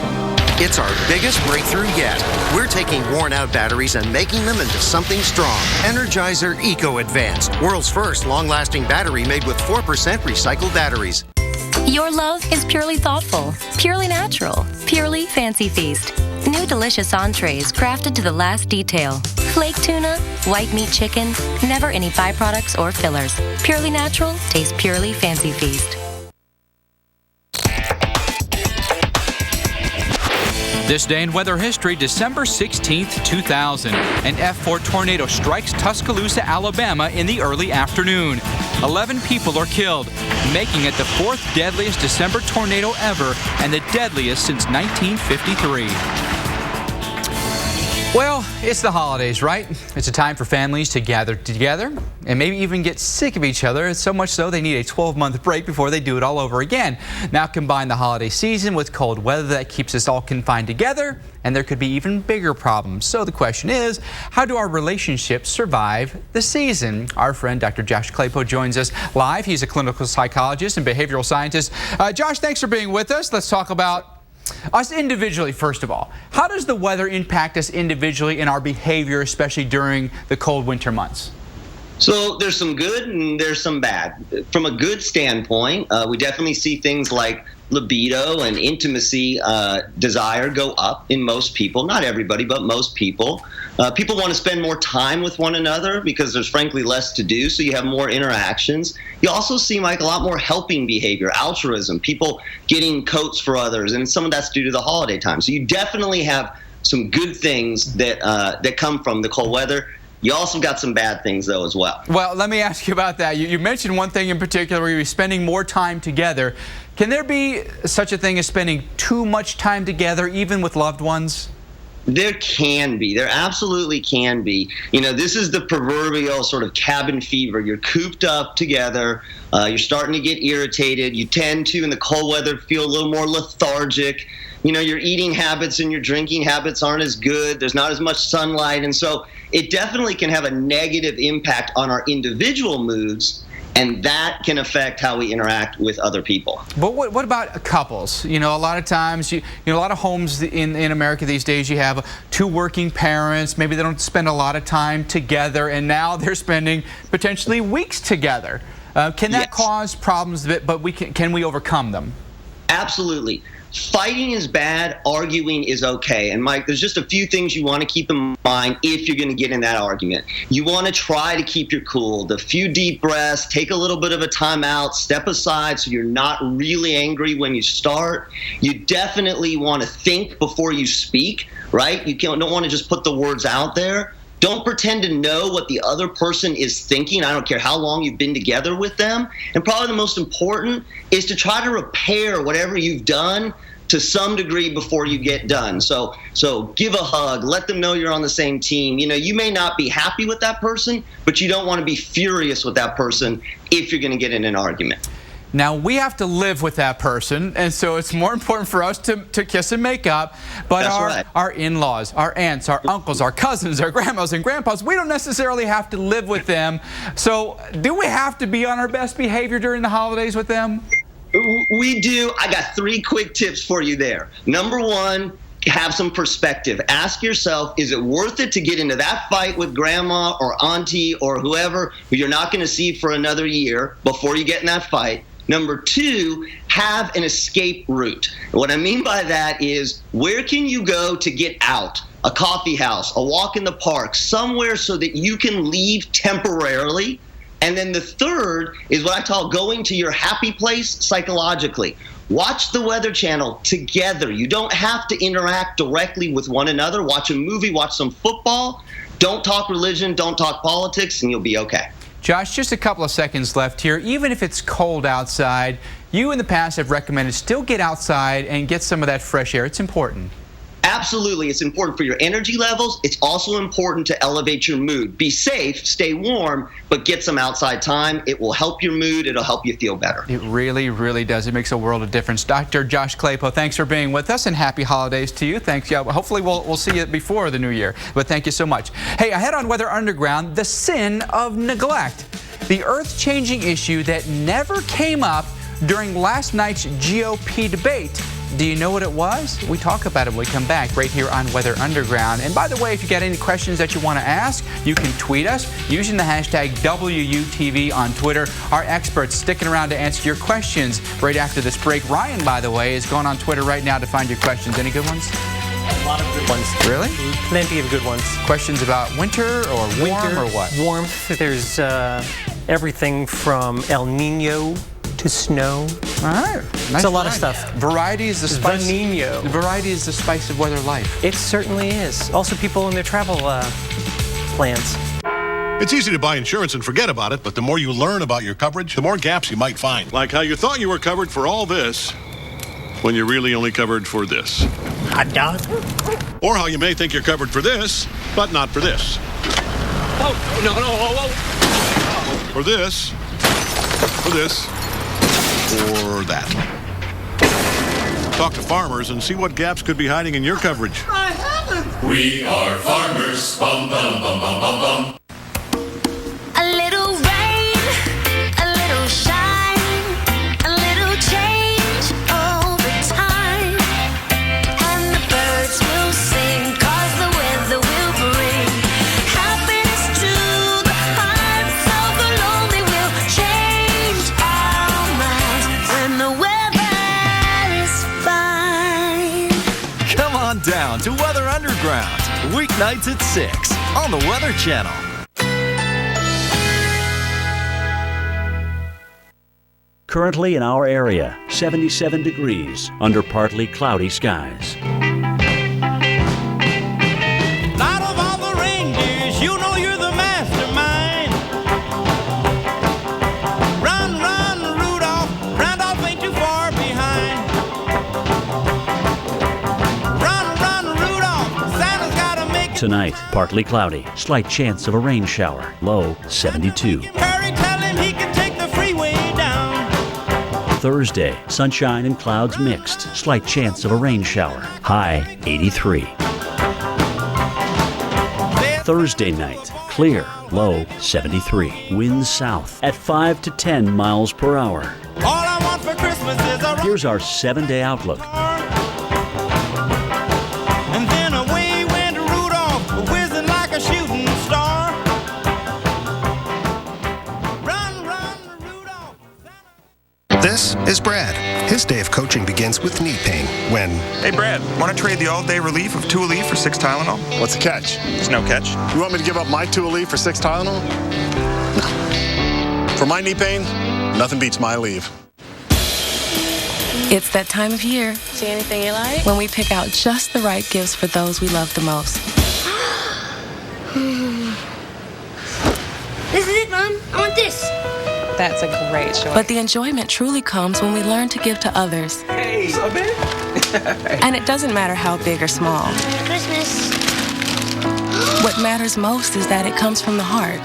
It's our biggest breakthrough yet. We're taking worn-out batteries and making them into something strong. Energizer Eco Advanced, world's first long-lasting battery made with 4% recycled batteries. Your love is purely thoughtful, purely natural, purely Fancy Feast. New delicious entrees crafted to the last detail. Flake tuna, white meat chicken, never any byproducts or fillers. Purely natural, tastes purely Fancy Feast. This day in weather history, December 16th, 2000. An F4 tornado strikes Tuscaloosa, Alabama in the early afternoon. 11 people are killed, making it the 4th deadliest December tornado ever and the deadliest since 1953. Well, it's the holidays, right? It's a time for families to gather together and maybe even get sick of each other, so much so they need a 12-month break before they do it all over again. Now combine the holiday season with cold weather that keeps us all confined together, and there could be even bigger problems. So the question is, how do our relationships survive the season? Our friend Dr. Josh Claypool joins us live. He's a clinical psychologist and behavioral scientist. Josh, thanks for being with us. Let's talk about us individually, first of all. How does the weather impact us individually in our behavior, especially during the cold winter months? So there's some good and there's some bad. From a good standpoint, we definitely see things like libido and intimacy desire go up in most people. Not everybody, but most people. People want to spend more time with one another because there's frankly less to do, so you have more interactions. You also see like a lot more helping behavior, altruism, people getting coats for others, and some of that's due to the holiday time. So you definitely have some good things that that come from the cold weather. You also got some bad things, though, as well. Well, let me ask you about that. You mentioned one thing in particular where you're spending more time together. Can there be such a thing as spending too much time together, even with loved ones? There can be. There absolutely can be. You know, this is the proverbial sort of cabin fever. You're cooped up together. You're starting to get irritated. You tend to, in the cold weather, feel a little more lethargic. You know, your eating habits and your drinking habits aren't as good. There's not as much sunlight. And so it definitely can have a negative impact on our individual moods, and that can affect how we interact with other people. But what about couples? You know, a lot of times, you know, a lot of homes in America these days, you have two working parents. Maybe they don't spend a lot of time together, and now they're spending potentially weeks together. Can that cause problems, but can we overcome them? Absolutely. Fighting is bad, arguing is okay. And Mike, there's just a few things you want to keep in mind if you're going to get in that argument. You want to try to keep your cool, the few deep breaths, take a little bit of a time out, step aside so you're not really angry when you start. You definitely want to think before you speak, right? You don't want to just put the words out there. Don't pretend to know what the other person is thinking. I don't care how long you've been together with them. And probably the most important is to try to repair whatever you've done to some degree before you get done. So give a hug, let them know you're on the same team. You know, you may not be happy with that person, but you don't want to be furious with that person if you're going to get in an argument. Now, we have to live with that person, and so it's more important for us to kiss and make up. But our in-laws, our aunts, our uncles, our cousins, our grandmas and grandpas, we don't necessarily have to live with them. So do we have to be on our best behavior during the holidays with them? We do. I got 3 quick tips for you there. Number 1, have some perspective. Ask yourself, is it worth it to get into that fight with grandma or auntie or whoever who you're not going to see for another year before you get in that fight? Number 2, have an escape route. What I mean by that is, where can you go to get out? A coffee house, a walk in the park, somewhere so that you can leave temporarily. And then the 3rd is what I call going to your happy place psychologically. Watch the Weather Channel together. You don't have to interact directly with one another. Watch a movie, watch some football. Don't talk religion, don't talk politics, and you'll be okay. Josh, just a couple of seconds left here. Even if it's cold outside, you in the past have recommended still get outside and get some of that fresh air. It's important. Absolutely. It's important for your energy levels. It's also important to elevate your mood. Be safe, stay warm, but get some outside time. It will help your mood. It'll help you feel better. It really, really does. It makes a world of difference. Dr. Josh Claypo, thanks for being with us, and happy holidays to you. Thanks. Yeah, hopefully we'll see you before the new year, but thank you so much. Hey, ahead on Weather Underground, the sin of neglect. The earth-changing issue that never came up during last night's GOP debate. Do you know what it was? We talk about it when we come back right here on Weather Underground. And by the way, if you got any questions that you want to ask, you can tweet us using the hashtag WUTV on Twitter. Our experts sticking around to answer your questions right after this break. Ryan, by the way, is going on Twitter right now to find your questions. Any good ones? A lot of good ones. Really? Plenty of good ones. Questions about winter or warm or what? Warmth. There's everything from El Nino to snow. All right. It's a lot of stuff. Variety is the spice. The Nino. Variety is the spice of weather life. It certainly is. Also, people in their travel plans. It's easy to buy insurance and forget about it, but the more you learn about your coverage, the more gaps you might find. Like how you thought you were covered for all this, when you're really only covered for this. Hot dog. Or how you may think you're covered for this, but not for this. Oh, no, whoa. For this, or that. Talk to farmers and see what gaps could be hiding in your coverage. I haven't. We are farmers. Bum, bum, bum, bum, bum, bum. A little rain, a little shine, a little change over time. And the birds will sing, 'cause the weather will bring happiness to the hearts of the lonely. Will change our minds when the weather is fine. Come on down to Weather Underground, weeknights at 6 on the Weather Channel. Currently in our area, 77 degrees under partly cloudy skies. Out of all the reindeers, you know you're the mastermind. Run, run, Rudolph. Randolph ain't too far behind. Run, run, Rudolph. Santa's gotta make it. Tonight, partly cloudy, slight chance of a rain shower, low 72. Hurry, tell him he can take the freeway down. Thursday, sunshine and clouds mixed, slight chance of a rain shower, high 83. Thursday night, clear, low 73. Winds south at 5 to 10 miles per hour. All I want for Christmas is a Here's our 7-day outlook. And then away went Rudolph, whizzing like a shooting star. This is Brad. His day of coaching begins with knee pain when... Hey, Brad, want to trade the all-day relief of Tualeve for 6 Tylenol? What's the catch? There's no catch. You want me to give up my Tualeve for 6 Tylenol? No. For my knee pain, nothing beats my Aleve. It's that time of year. See anything you like? When we pick out just the right gifts for those we love the most. This is it, Mom. I want this. That's a great choice. But the enjoyment truly comes when we learn to give to others. Hey, so big. And it doesn't matter how big or small. Merry Christmas. What matters most is that it comes from the heart.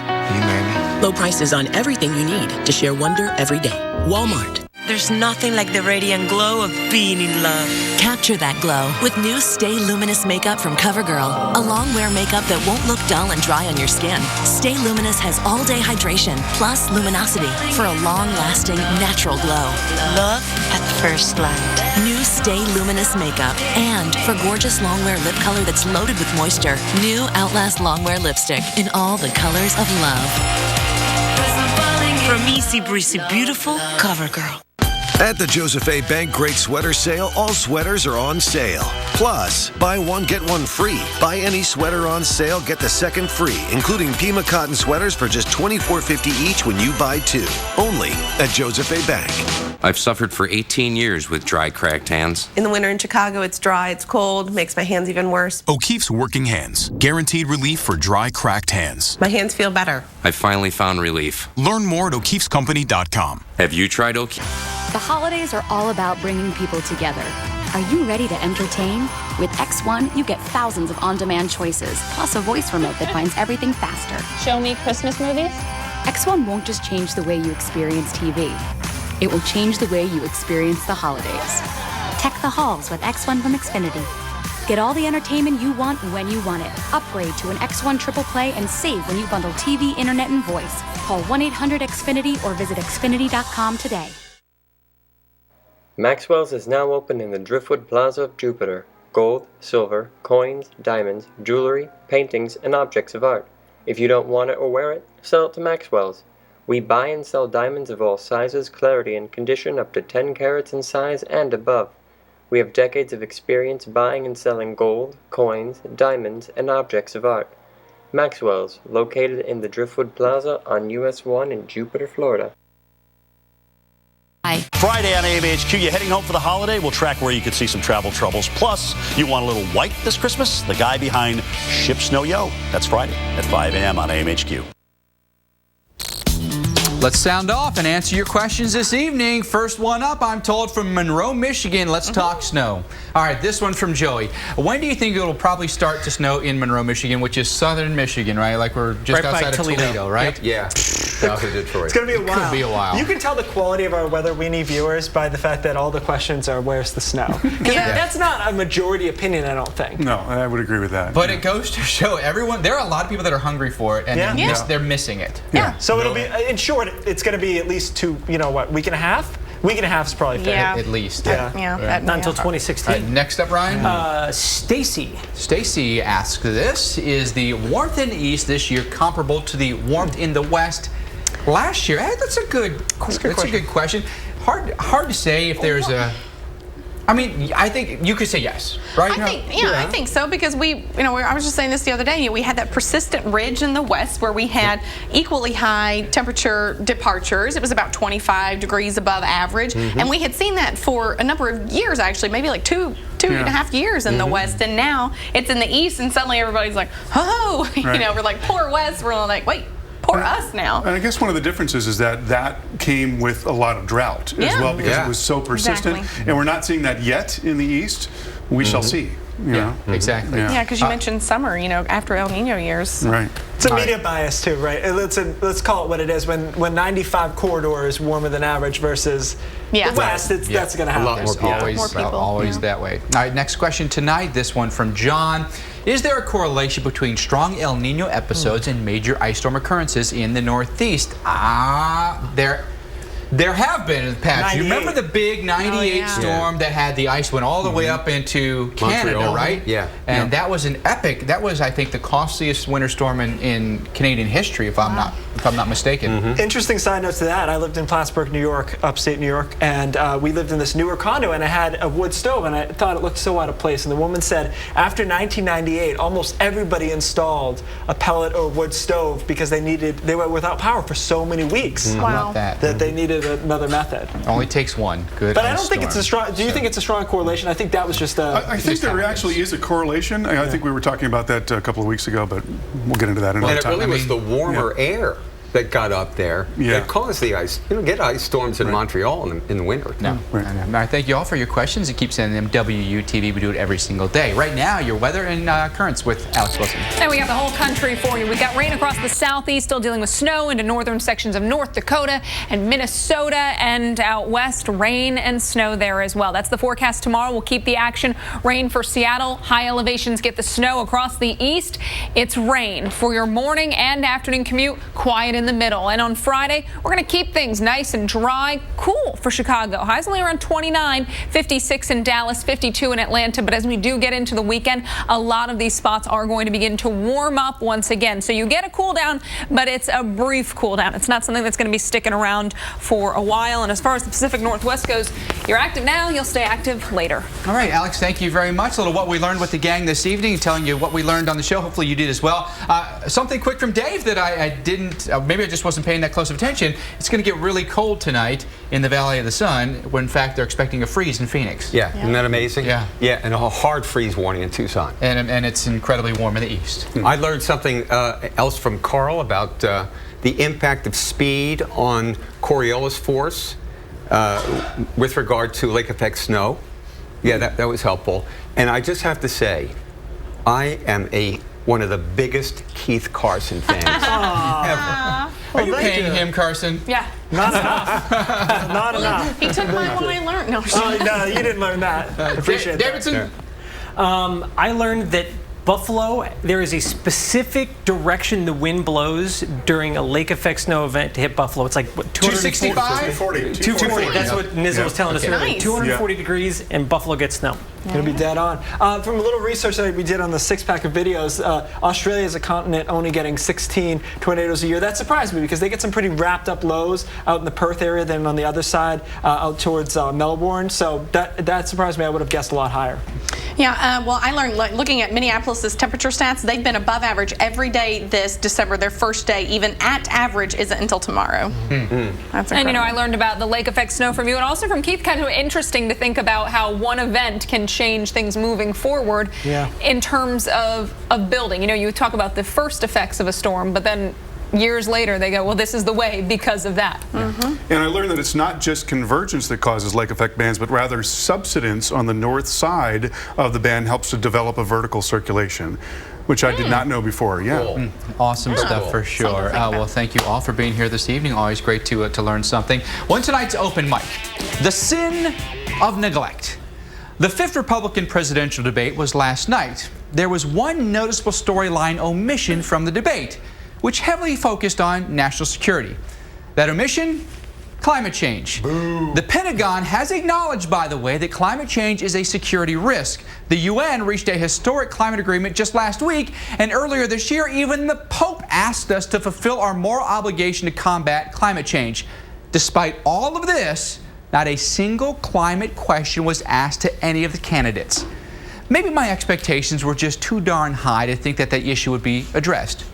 Low prices on everything you need to share wonder every day. Walmart. There's nothing like the radiant glow of being in love. Capture that glow with new Stay Luminous makeup from CoverGirl. A long-wear makeup that won't look dull and dry on your skin. Stay Luminous has all-day hydration plus luminosity for a long-lasting, natural glow. Love at first light. New Stay Luminous makeup. And for gorgeous long-wear lip color that's loaded with moisture, new Outlast long-wear lipstick in all the colors of love. From Easy Breezy Beautiful, CoverGirl. At the Joseph A. Bank Great Sweater Sale, all sweaters are on sale. Plus, buy one, get one free. Buy any sweater on sale, get the second free, including Pima cotton sweaters for just $24.50 each when you buy two. Only at Joseph A. Bank. I've suffered for 18 years with dry, cracked hands. In the winter in Chicago, it's dry, it's cold, makes my hands even worse. O'Keefe's Working Hands. Guaranteed relief for dry, cracked hands. My hands feel better. I finally found relief. Learn more at o'keefescompany.com. Have you tried O'Keefe? The holidays are all about bringing people together. Are you ready to entertain? With X1, you get thousands of on-demand choices, plus a voice remote that finds everything faster. Show me Christmas movies? X1 won't just change the way you experience TV. It will change the way you experience the holidays. Tech the halls with X1 from Xfinity. Get all the entertainment you want when you want it. Upgrade to an X1 Triple Play and save when you bundle TV, internet, and voice. Call 1-800-XFINITY or visit Xfinity.com today. Maxwell's is now open in the Driftwood Plaza of Jupiter. Gold, silver, coins, diamonds, jewelry, paintings, and objects of art. If you don't want it or wear it, sell it to Maxwell's. We buy and sell diamonds of all sizes, clarity, and condition up to 10 carats in size and above. We have decades of experience buying and selling gold, coins, diamonds, and objects of art. Maxwell's, located in the Driftwood Plaza on US 1 in Jupiter, Florida. Friday on AMHQ, you heading home for the holiday? We'll track where you could see some travel troubles. Plus, you want a little white this Christmas? The guy behind Ship Snow Yo. That's Friday at 5 a.m. on AMHQ. Let's sound off and answer your questions this evening. First one up, I'm told, from Monroe, Michigan. Let's talk snow. All right, this one from Joey. When do you think it'll probably start to snow in Monroe, Michigan, which is southern Michigan, right? Like we're just right outside of Toledo, right? Yep. Yeah. South of Detroit. It's going to be a while. Could be a while. You can tell the quality of our Weather Weenie viewers by the fact that all the questions are, where's the snow? Because that's not a majority opinion, I don't think. No, I would agree with that. But it goes to show everyone, there are a lot of people that are hungry for it, and they're missing it. Yeah. So it'll be, in short, it's going to be at least week and a half? Week and a half is probably fair. Yeah. At least. Yeah. Not until 2016. Next up, Ryan. Stacy. Stacy asks this: is the warmth in the east this year comparable to the warmth in the west last year? That's a good question. Hard to say if there's a. I mean, I think you could say yes, right? I think so, because I was just saying this the other day. We had that persistent ridge in the west where we had equally high temperature departures. It was about 25 degrees above average, and we had seen that for a number of years, actually, maybe like two and a half years in the west, and now it's in the east, and suddenly everybody's like, oh, we're like, poor west. We're all like, wait. Poor us now. And I guess one of the differences is that came with a lot of drought as well, because it was so persistent. Exactly. And we're not seeing that yet in the east. We shall see. Exactly. Yeah, because you mentioned summer, after El Nino years. Right. It's a media bias too, right? Let's call it what it is. When 95 corridor is warmer than average versus the west, that's going to happen. A lot more people. Always that way. All right, next question tonight. This one from John. Is there a correlation between strong El Nino episodes and major ice storm occurrences in the Northeast? There have been in the past. You remember the big 98 storm that had the ice went all the way up into Canada, Montreal. right? Yeah. And that was an epic. That was, I think, the costliest winter storm in Canadian history, if I'm not mistaken. Interesting side note to that. I lived in Plattsburgh, New York, upstate New York, and we lived in this newer condo, and I had a wood stove, and I thought it looked so out of place. And the woman said, after 1998, almost everybody installed a pellet or wood stove because they were without power for so many weeks. Wow. That they needed another method. Only takes one. Good. But I don't think it's a strong. Do you think it's a strong correlation? I think that was just a. I think there actually is a correlation. I think we were talking about that a couple of weeks ago, but we'll get into that another time. And it really was the warmer air that got up there. It caused the ice. You don't get ice storms in Montreal in the winter. No. All right, thank you all for your questions and keep sending them. WUTV, we do it every single day. Right now, your weather and currents with Alex Wilson. And we got the whole country for you. We got rain across the southeast, still dealing with snow into northern sections of North Dakota and Minnesota, and out west, rain and snow there as well. That's the forecast tomorrow. We'll keep the action. Rain for Seattle. High elevations get the snow across the east. It's rain for your morning and afternoon commute. Quiet in the middle. And on Friday, we're going to keep things nice and dry, cool for Chicago. Highs only around 29, 56 in Dallas, 52 in Atlanta. But as we do get into the weekend, a lot of these spots are going to begin to warm up once again. So you get a cool down, but it's a brief cool down. It's not something that's going to be sticking around for a while. And as far as the Pacific Northwest goes, you're active now, you'll stay active later. All right, Alex, thank you very much. A little what we learned with the gang this evening, telling you what we learned on the show. Hopefully you did as well. Something quick from Dave that I didn't, maybe I just wasn't paying that close of attention. It's going to get really cold tonight in the Valley of the Sun, when in fact they're expecting a freeze in Phoenix. Yeah, isn't that amazing? Yeah. Yeah, and a hard freeze warning in Tucson. And it's incredibly warm in the east. I learned something else from Carl about the impact of speed on Coriolis force with regard to lake effect snow. Yeah, that was helpful. And I just have to say, I am one of the biggest Keith Carson fans ever. Are you paying him, Carson? Yeah. Not enough. Not enough. He took my what I learned. No, no, you didn't learn that. I appreciate Davidson? that. I learned that Buffalo, there is a specific direction the wind blows during a lake effect snow event to hit Buffalo. It's like what, 265? 240. That's what Nizzle was telling us earlier. Nice. 240 degrees and Buffalo gets snow. Going to be dead on. From a little research that we did on the six-pack of videos, Australia is a continent only getting 16 tornadoes a year. That surprised me because they get some pretty wrapped up lows out in the Perth area than on the other side out towards Melbourne. So that surprised me. I would have guessed a lot higher. Yeah, well, I learned looking at Minneapolis's temperature stats, they've been above average every day this December. Their first day, even at average, isn't until tomorrow. That's incredible. And you know, I learned about the lake effect snow from you, and also from Keith. Kind of interesting to think about how one event can change things moving forward in terms of building. You know, you talk about the first effects of a storm, but then years later they go, well, this is the way because of that. And I learned that it's not just convergence that causes lake effect bands, but rather subsidence on the north side of the band helps to develop a vertical circulation, which I did not know before. Yeah. Awesome stuff for sure. Well, thank you all for being here this evening. Always great to learn something. On tonight's open mic, the sin of neglect. The fifth Republican presidential debate was last night. There was one noticeable storyline omission from the debate, which heavily focused on national security. That omission? Climate change. Boo. The Pentagon has acknowledged, by the way, that climate change is a security risk. The UN reached a historic climate agreement just last week, and earlier this year, even the Pope asked us to fulfill our moral obligation to combat climate change. Despite all of this, not a single climate question was asked to any of the candidates. Maybe my expectations were just too darn high to think that issue would be addressed.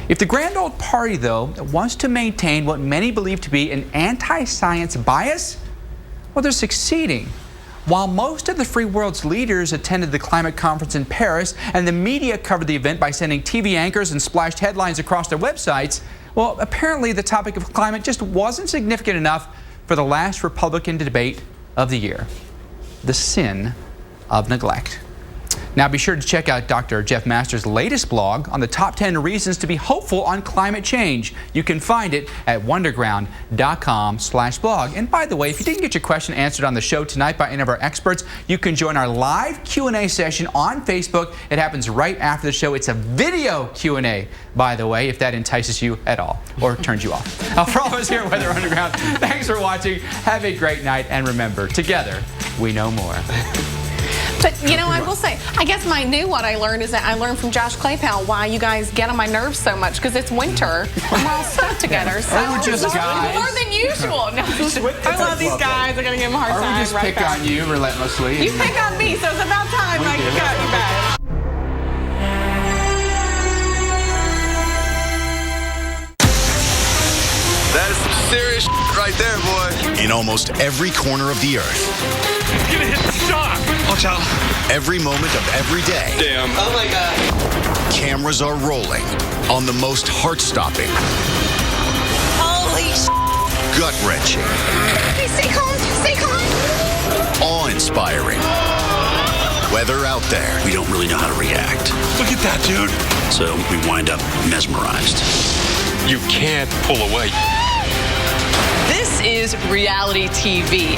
If the grand old party, though, wants to maintain what many believe to be an anti-science bias, well, they're succeeding. While most of the free world's leaders attended the climate conference in Paris and the media covered the event by sending TV anchors and splashed headlines across their websites, well, apparently the topic of climate just wasn't significant enough for the last Republican debate of the year. The sin of neglect. Now be sure to check out Dr. Jeff Masters' latest blog on the top 10 reasons to be hopeful on climate change. You can find it at wonderground.com/blog. And by the way, if you didn't get your question answered on the show tonight by any of our experts, you can join our live Q&A session on Facebook. It happens right after the show. It's a video Q&A, by the way, if that entices you at all or turns you off. For all of us here at Weather Underground, thanks for watching. Have a great night. And remember, together, we know more. But, you know, I will say, I guess what I learned is that I learned from Josh Claypool why you guys get on my nerves so much, because it's winter and we're all stuck together. So we're just guys. More than usual. No, I love these guys. I'm going to give them a hard time. Or we just pick on you relentlessly. You pick on me, so it's about time I got you back. That is some serious right there, boy. In almost every corner of the earth. He's gonna hit the shock. Watch out. Every moment of every day. Damn. Oh my God. Cameras are rolling on the most heart-stopping, Holy gut-wrenching, Hey, stay calm. Stay calm. awe-inspiring. Weather out there. We don't really know how to react. Look at that, dude. So we wind up mesmerized. You can't pull away. This is reality TV.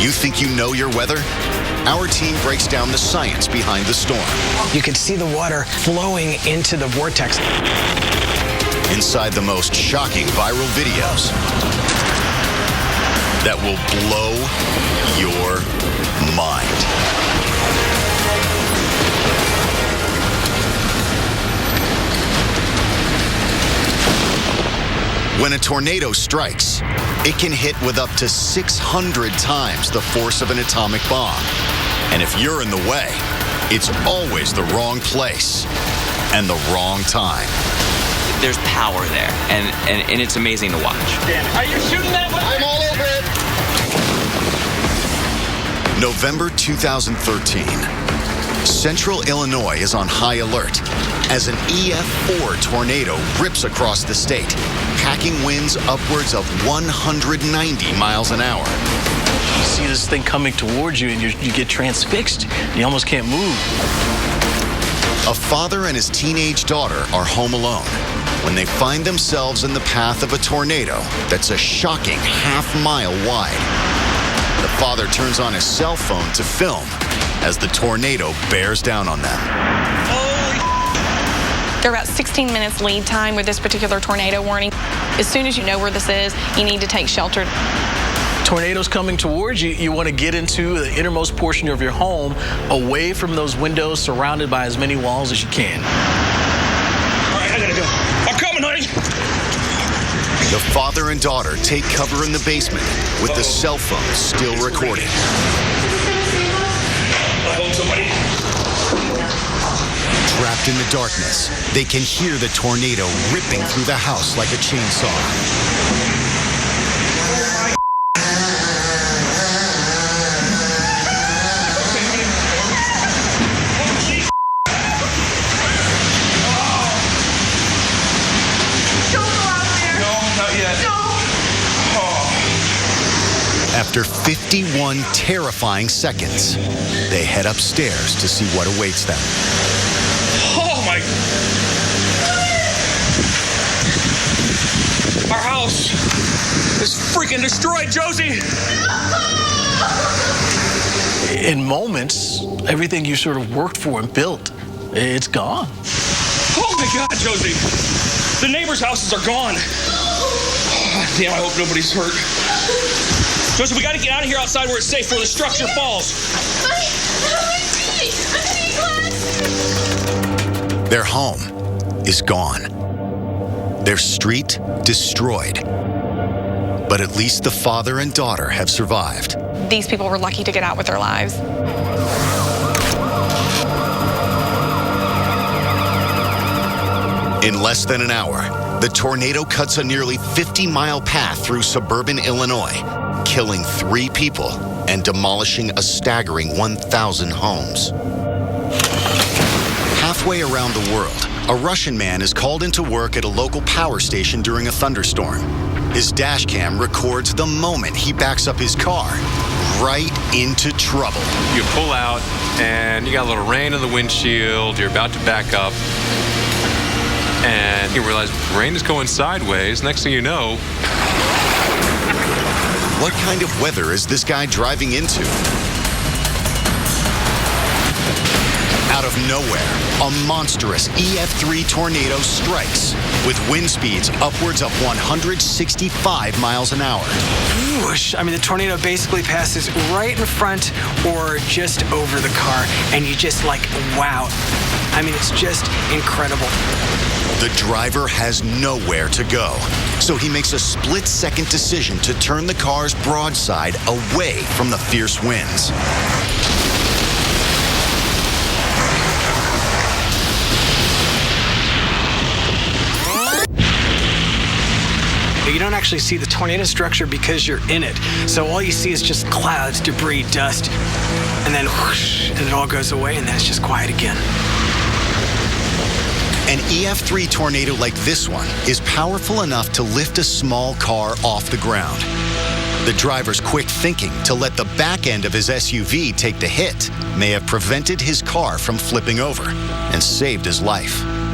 You think you know your weather? Our team breaks down the science behind the storm. You can see the water flowing into the vortex. Inside the most shocking viral videos that will blow your mind. When a tornado strikes, it can hit with up to 600 times the force of an atomic bomb. And if you're in the way, it's always the wrong place and the wrong time. There's power there, and it's amazing to watch. Are you shooting that way? I'm all over it. November 2013. Central Illinois is on high alert as an EF4 tornado rips across the state, packing winds upwards of 190 miles an hour. You see this thing coming towards you and you get transfixed. You almost can't move. A father and his teenage daughter are home alone when they find themselves in the path of a tornado that's a shocking half-mile wide. The father turns on his cell phone to film as the tornado bears down on them. There are about 16 minutes lead time with this particular tornado warning. As soon as you know where this is, you need to take shelter. Tornadoes coming towards you, you want to get into the innermost portion of your home, away from those windows, surrounded by as many walls as you can. All right, I gotta go. I'm coming, honey. The father and daughter take cover in the basement with the cell phone still recording. Trapped in the darkness, they can hear the tornado ripping through the house like a chainsaw. After 51 terrifying seconds, they head upstairs to see what awaits them. Oh my! Our house is freaking destroyed, Josie! In moments, everything you sort of worked for and built, it's gone. Oh my God, Josie! The neighbors' houses are gone. Oh, damn, I hope nobody's hurt. Josie, we gotta get out of here outside where it's safe before the structure falls. Their home is gone. Their street destroyed. But at least the father and daughter have survived. These people were lucky to get out with their lives. In less than an hour, the tornado cuts a nearly 50-mile path through suburban Illinois, killing 3 people and demolishing a staggering 1,000 homes. Halfway around the world, a Russian man is called into work at a local power station during a thunderstorm. His dash cam records the moment he backs up his car right into trouble. You pull out and you got a little rain in the windshield, you're about to back up, and you realize rain is going sideways. Next thing you know... What kind of weather is this guy driving into? Out of nowhere, a monstrous EF3 tornado strikes with wind speeds upwards of 165 miles an hour. Whoosh. I mean, the tornado basically passes right in front or just over the car, and you just like, wow. I mean, it's just incredible. The driver has nowhere to go, so he makes a split-second decision to turn the car's broadside away from the fierce winds. You don't actually see the tornado structure because you're in it. So all you see is just clouds, debris, dust, and then whoosh, and it all goes away, and then it's just quiet again. An EF3 tornado like this one is powerful enough to lift a small car off the ground. The driver's quick thinking to let the back end of his SUV take the hit may have prevented his car from flipping over and saved his life.